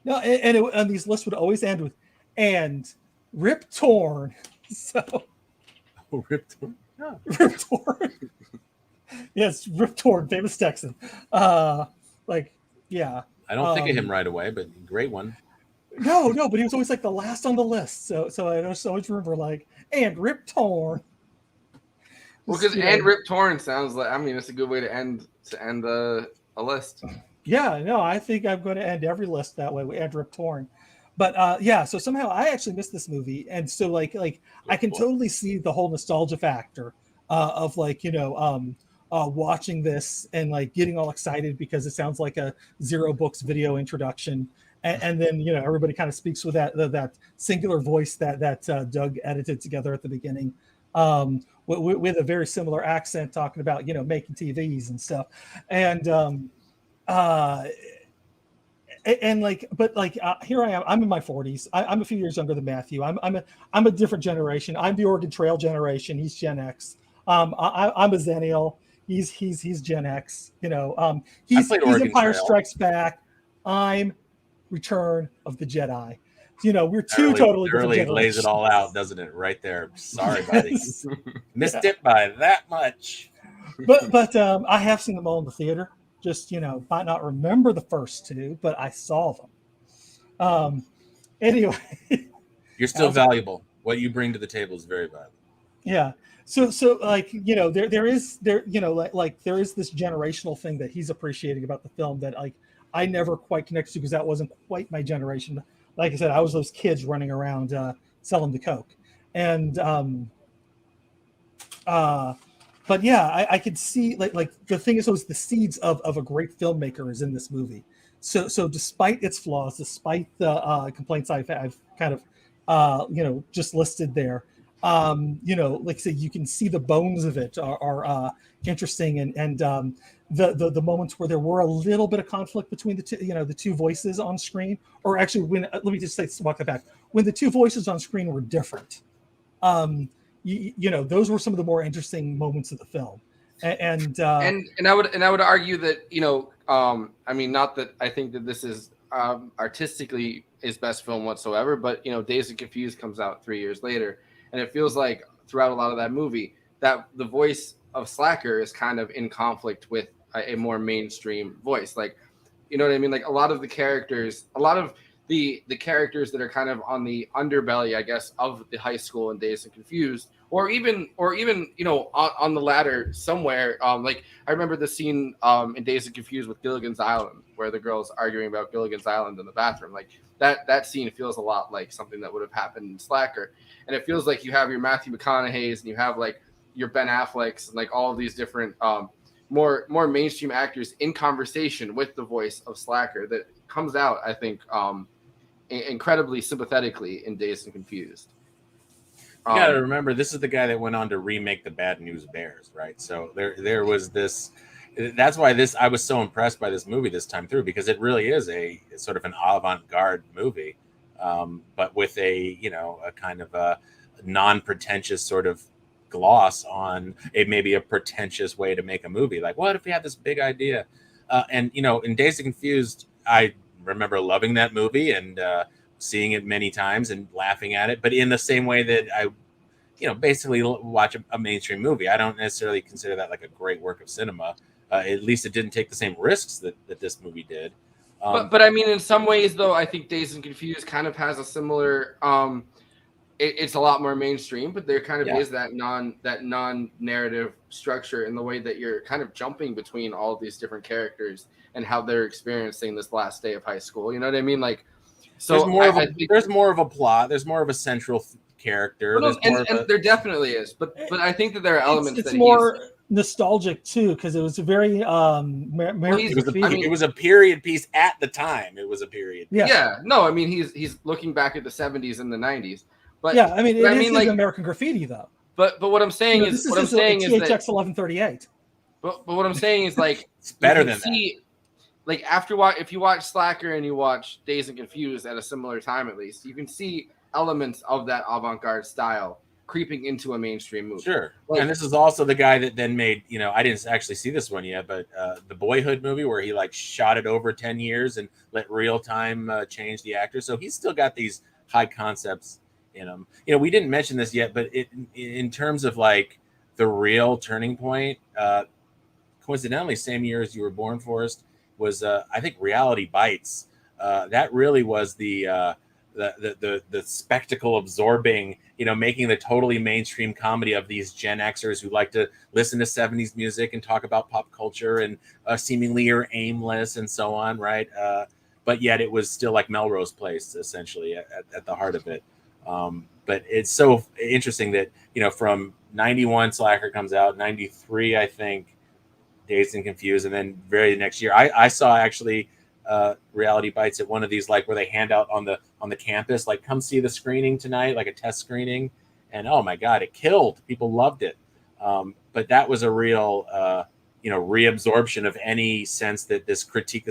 no, and these lists would always end with "and Rip Torn." So, Rip Torn. Oh. Rip Torn. Yes, Rip Torn, famous Texan. Yeah. I don't think of him right away, but great one. No, but he was always like the last on the list. So I just always remember like, and Rip Torn. Well, because and Rip Torn sounds like, I mean, it's a good way to end a list. Yeah, no, I think I'm going to end every list that way. We end Rip Torn. But yeah, so somehow I actually missed this movie, and so like I can totally see the whole nostalgia factor of like watching this and like getting all excited because it sounds like a Zero Books video introduction. And then everybody kind of speaks with that singular voice that Doug edited together at the beginning, with a very similar accent, talking about making TVs and stuff, and here I am. I'm in my 40s. I'm a few years younger than Matthew. I'm a different generation. I'm the Oregon Trail generation. He's Gen X. I'm a Zennial. He's Gen X. He's Empire Strikes Back. I'm Return of the Jedi. We're two totally different generations. Lays it all out, doesn't it? Right there. Sorry, buddy. Missed it by that much. But I have seen them all in the theater. Just might not remember the first two, but I saw them. Anyway, you're still valuable. What you bring to the table is very valuable. Yeah. So like there is this generational thing that he's appreciating about the film that like I never quite connected to, because that wasn't quite my generation. Like I said, I was those kids running around selling the Coke, and but yeah, I could see like the thing is, those the seeds of a great filmmaker is in this movie. So despite its flaws, despite the complaints I've kind of just listed there, Like I say, you can see the bones of it are interesting, and the moments where there were a little bit of conflict between the two voices on screen, or actually when let me just say walk that back, when the two voices on screen were different. Those were some of the more interesting moments of the film, and I would argue that I mean, not that I think that this is artistically his best film whatsoever, but Dazed and Confused comes out 3 years later, and it feels like throughout a lot of that movie that the voice of Slacker is kind of in conflict with a more mainstream voice. Like, you know what I mean? Like a lot of the characters that are kind of on the underbelly, I guess, of the high school in Dazed and Confused, or even on the ladder somewhere. Like I remember the scene in Dazed and Confused with Gilligan's Island, where the girl's arguing about Gilligan's Island in the bathroom. Like that scene feels a lot like something that would have happened in Slacker, and it feels like you have your Matthew McConaughey's and you have like your Ben Affleck's and like all of these different more mainstream actors in conversation with the voice of Slacker that comes out, I think, incredibly sympathetically in Dazed and Confused. You got to remember, this is the guy that went on to remake the Bad News Bears, right? So there was this. That's why I was so impressed by this movie this time through, because it really is a sort of an avant-garde movie, but with a kind of a non-pretentious sort of gloss on maybe a pretentious way to make a movie. Like, what if we had this big idea? And in Dazed and Confused, I remember loving that movie and seeing it many times and laughing at it, but in the same way that I basically watch a mainstream movie. I don't necessarily consider that like a great work of cinema. At least it didn't take the same risks that this movie did. But I mean, in some ways, though, I think Dazed and Confused kind of has a similar. It's a lot more mainstream, but there kind of is that non-narrative structure in the way that you're kind of jumping between all of these different characters and how they're experiencing this last day of high school. You know what I mean? Like, so there's more of a plot. There's more of a central character. Well, and there definitely is, but I think that there are elements it's that more nostalgic too, because it was a very it was a period piece at the time. It was a period piece. No, I mean he's looking back at the 70s and the 90s, but I mean it is like American Graffiti though. But what I'm saying is THX 1138. But what I'm saying is like it's better than that. Like if you watch Slacker and you watch Dazed and Confused at a similar time, at least you can see elements of that avant-garde style creeping into a mainstream movie. Sure. Like, and this is also the guy that then made, I didn't actually see this one yet, but the Boyhood movie where he like shot it over 10 years and let real time change the actor. So he's still got these high concepts in him. We didn't mention this yet, but in terms of like the real turning point, coincidentally, same year as You Were Born, Forrest, was I think Reality Bites. That really was the spectacle absorbing, making the totally mainstream comedy of these Gen Xers who like to listen to 70s music and talk about pop culture and seemingly are aimless and so on, right? But yet it was still like Melrose Place, essentially, at the heart of it. But it's so interesting that, from 91, Slacker comes out, 93, I think, Dazed and Confused, and then very next year, I saw actually Reality Bites at one of these, like where they hand out on the campus, like come see the screening tonight, like a test screening, and oh my god, it killed. People loved it. But that was a real reabsorption of any sense that this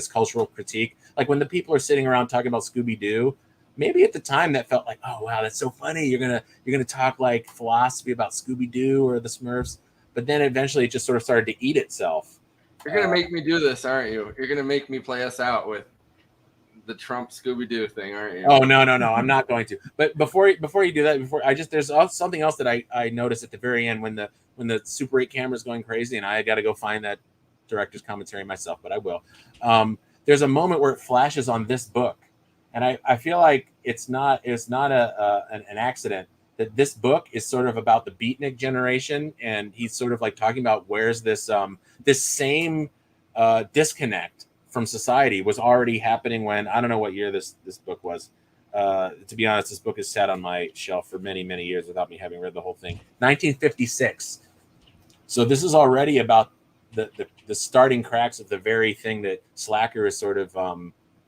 cultural critique, like when the people are sitting around talking about Scooby-Doo, maybe at the time that felt like, oh wow, that's so funny, you're gonna talk like philosophy about Scooby-Doo or the Smurfs, but then eventually it just sort of started to eat itself. You're going to make me do this, aren't you? You're going to make me play us out with the Trump Scooby-Doo thing, aren't you? Oh, no. I'm not going to. But before you do that, there's something else that I noticed at the very end when the Super 8 camera is going crazy, and I got to go find that director's commentary myself, but I will. There's a moment where it flashes on this book, and I feel like it's not an accident that this book is sort of about the beatnik generation, and he's sort of like talking about where's this same disconnect from society was already happening when, I don't know what year this book was. To be honest, this book has sat on my shelf for many, many years without me having read the whole thing. 1956. So this is already about the starting cracks of the very thing that Slacker is sort of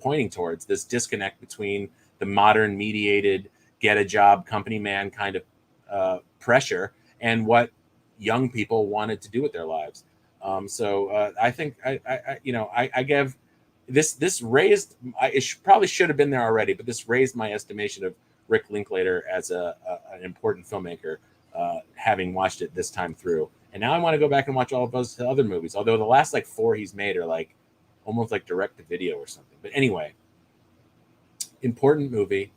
pointing towards, this disconnect between the modern mediated get a job company man kind of pressure and what young people wanted to do with their lives. So I think I give this raised. Probably should have been there already, but this raised my estimation of Rick Linklater as an important filmmaker, having watched it this time through. And now I want to go back and watch all of those other movies. Although the last like 4 he's made are like almost like direct to video or something. But anyway, important movie.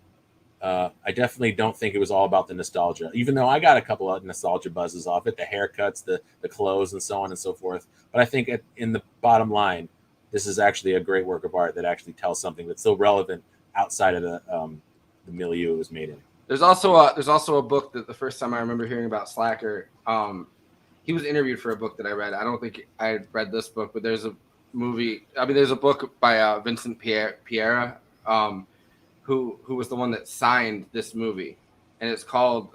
I definitely don't think it was all about the nostalgia, even though I got a couple of nostalgia buzzes off it, the haircuts, the clothes, and so on and so forth. But I think in the bottom line, this is actually a great work of art that actually tells something that's so relevant outside of the milieu it was made in. There's also a book that the first time I remember hearing about Slacker, he was interviewed for a book that I read. I don't think I had read this book, but there's a movie. I mean, there's a book by Vincent Piera, who was the one that signed this movie, and it's called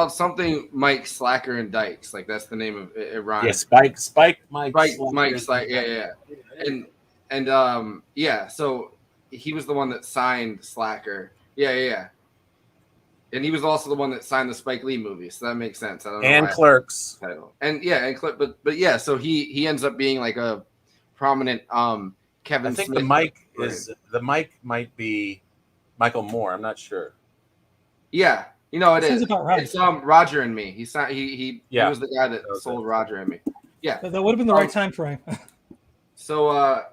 something Mike Slacker and Dykes. Like that's the name of it. It rhymes. Yeah, Spike Mike Slacker. Yeah. And yeah. So he was the one that signed Slacker. Yeah. And he was also the one that signed the Spike Lee movie, so that makes sense. I don't know and Clerks. And yeah, so he ends up being like a prominent Kevin I think Smith. the mic might be Michael Moore. I'm not sure. Yeah, you know it Sounds is. about right. It's Roger and Me. He was the guy that sold Roger and Me. Yeah, That would have been the right time frame. So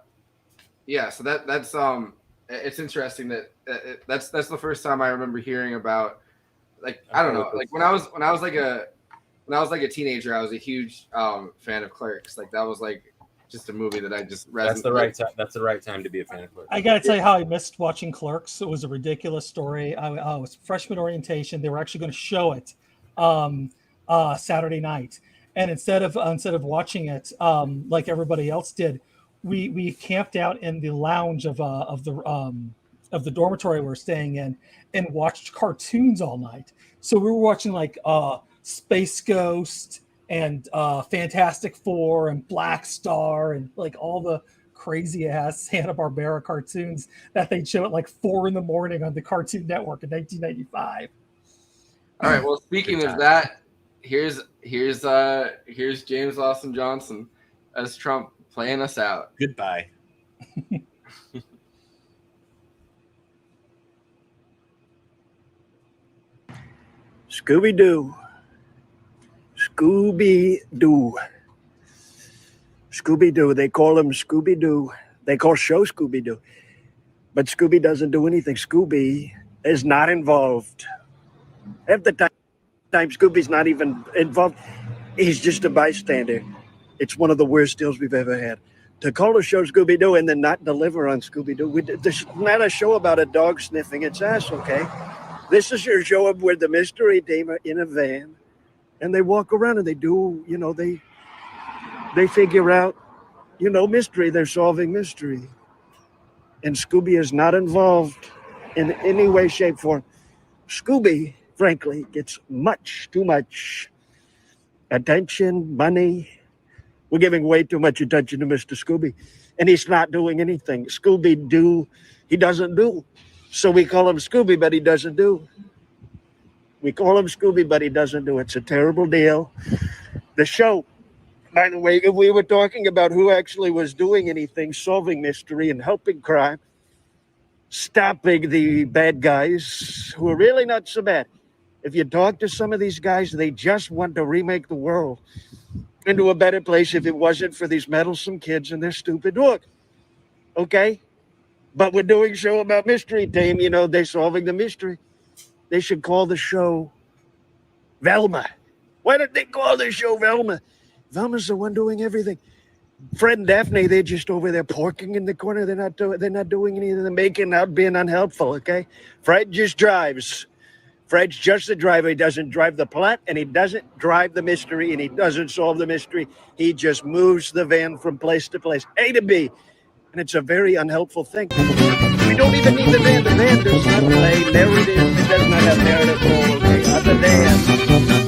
yeah, so that's it's interesting that that's the first time I remember hearing about, like, I don't know, like when I was like a teenager, I was a huge fan of Clerks. Like that was like just a movie that I just resonated. That's the right time to be a fan of Clerks. I got to tell you how I missed watching Clerks. It was a ridiculous story. It was freshman orientation. They were actually going to show it Saturday night, and instead of watching it like everybody else did, we camped out in the lounge of the dormitory we were staying in and watched cartoons all night. So we were watching like Space Ghost and Fantastic Four and Black Star and like all the crazy ass Hanna-Barbera cartoons that they'd show at like 4 a.m. on the Cartoon Network in 1995. All right. Well, speaking of that, here's James Austin Johnson as Trump playing us out. Goodbye. Scooby-Doo. Scooby-Doo. Scooby-Doo. They call him Scooby-Doo. They call show Scooby-Doo. But Scooby doesn't do anything. Scooby is not involved. Half the time Scooby's not even involved. He's just a bystander. It's one of the worst deals we've ever had. To call a show Scooby-Doo and then not deliver on Scooby-Doo. This is not a show about a dog sniffing its ass, okay? This is your show up where the mystery team are in a van and they walk around and they do, they figure out, mystery. They're solving mystery. And Scooby is not involved in any way, shape, form. Scooby, frankly, gets much too much attention, money. We're giving way too much attention to Mr. Scooby. And he's not doing anything. Scooby-Doo, he doesn't do. So we call him Scooby, but he doesn't do. We call him Scooby, but he doesn't do. It's a terrible deal. The show, by the way, if we were talking about who actually was doing anything, solving mystery and helping crime, stopping the bad guys who are really not so bad. If you talk to some of these guys, they just want to remake the world into a better place if it wasn't for these meddlesome kids and their stupid work. Okay? But we're doing a show about mystery team. They're solving the mystery. They should call the show Velma. Why don't they call the show Velma? Velma's the one doing everything. Fred and Daphne, they're just over there porking in the corner. They're not doing anything. They're making out being unhelpful, okay? Fred just drives. Fred's just the driver. He doesn't drive the plot, and he doesn't drive the mystery, and he doesn't solve the mystery. He just moves the van from place to place, A to B. And it's a very unhelpful thing. We don't even need the van. The van does not play narrative. It does not have narrative. Okay, other than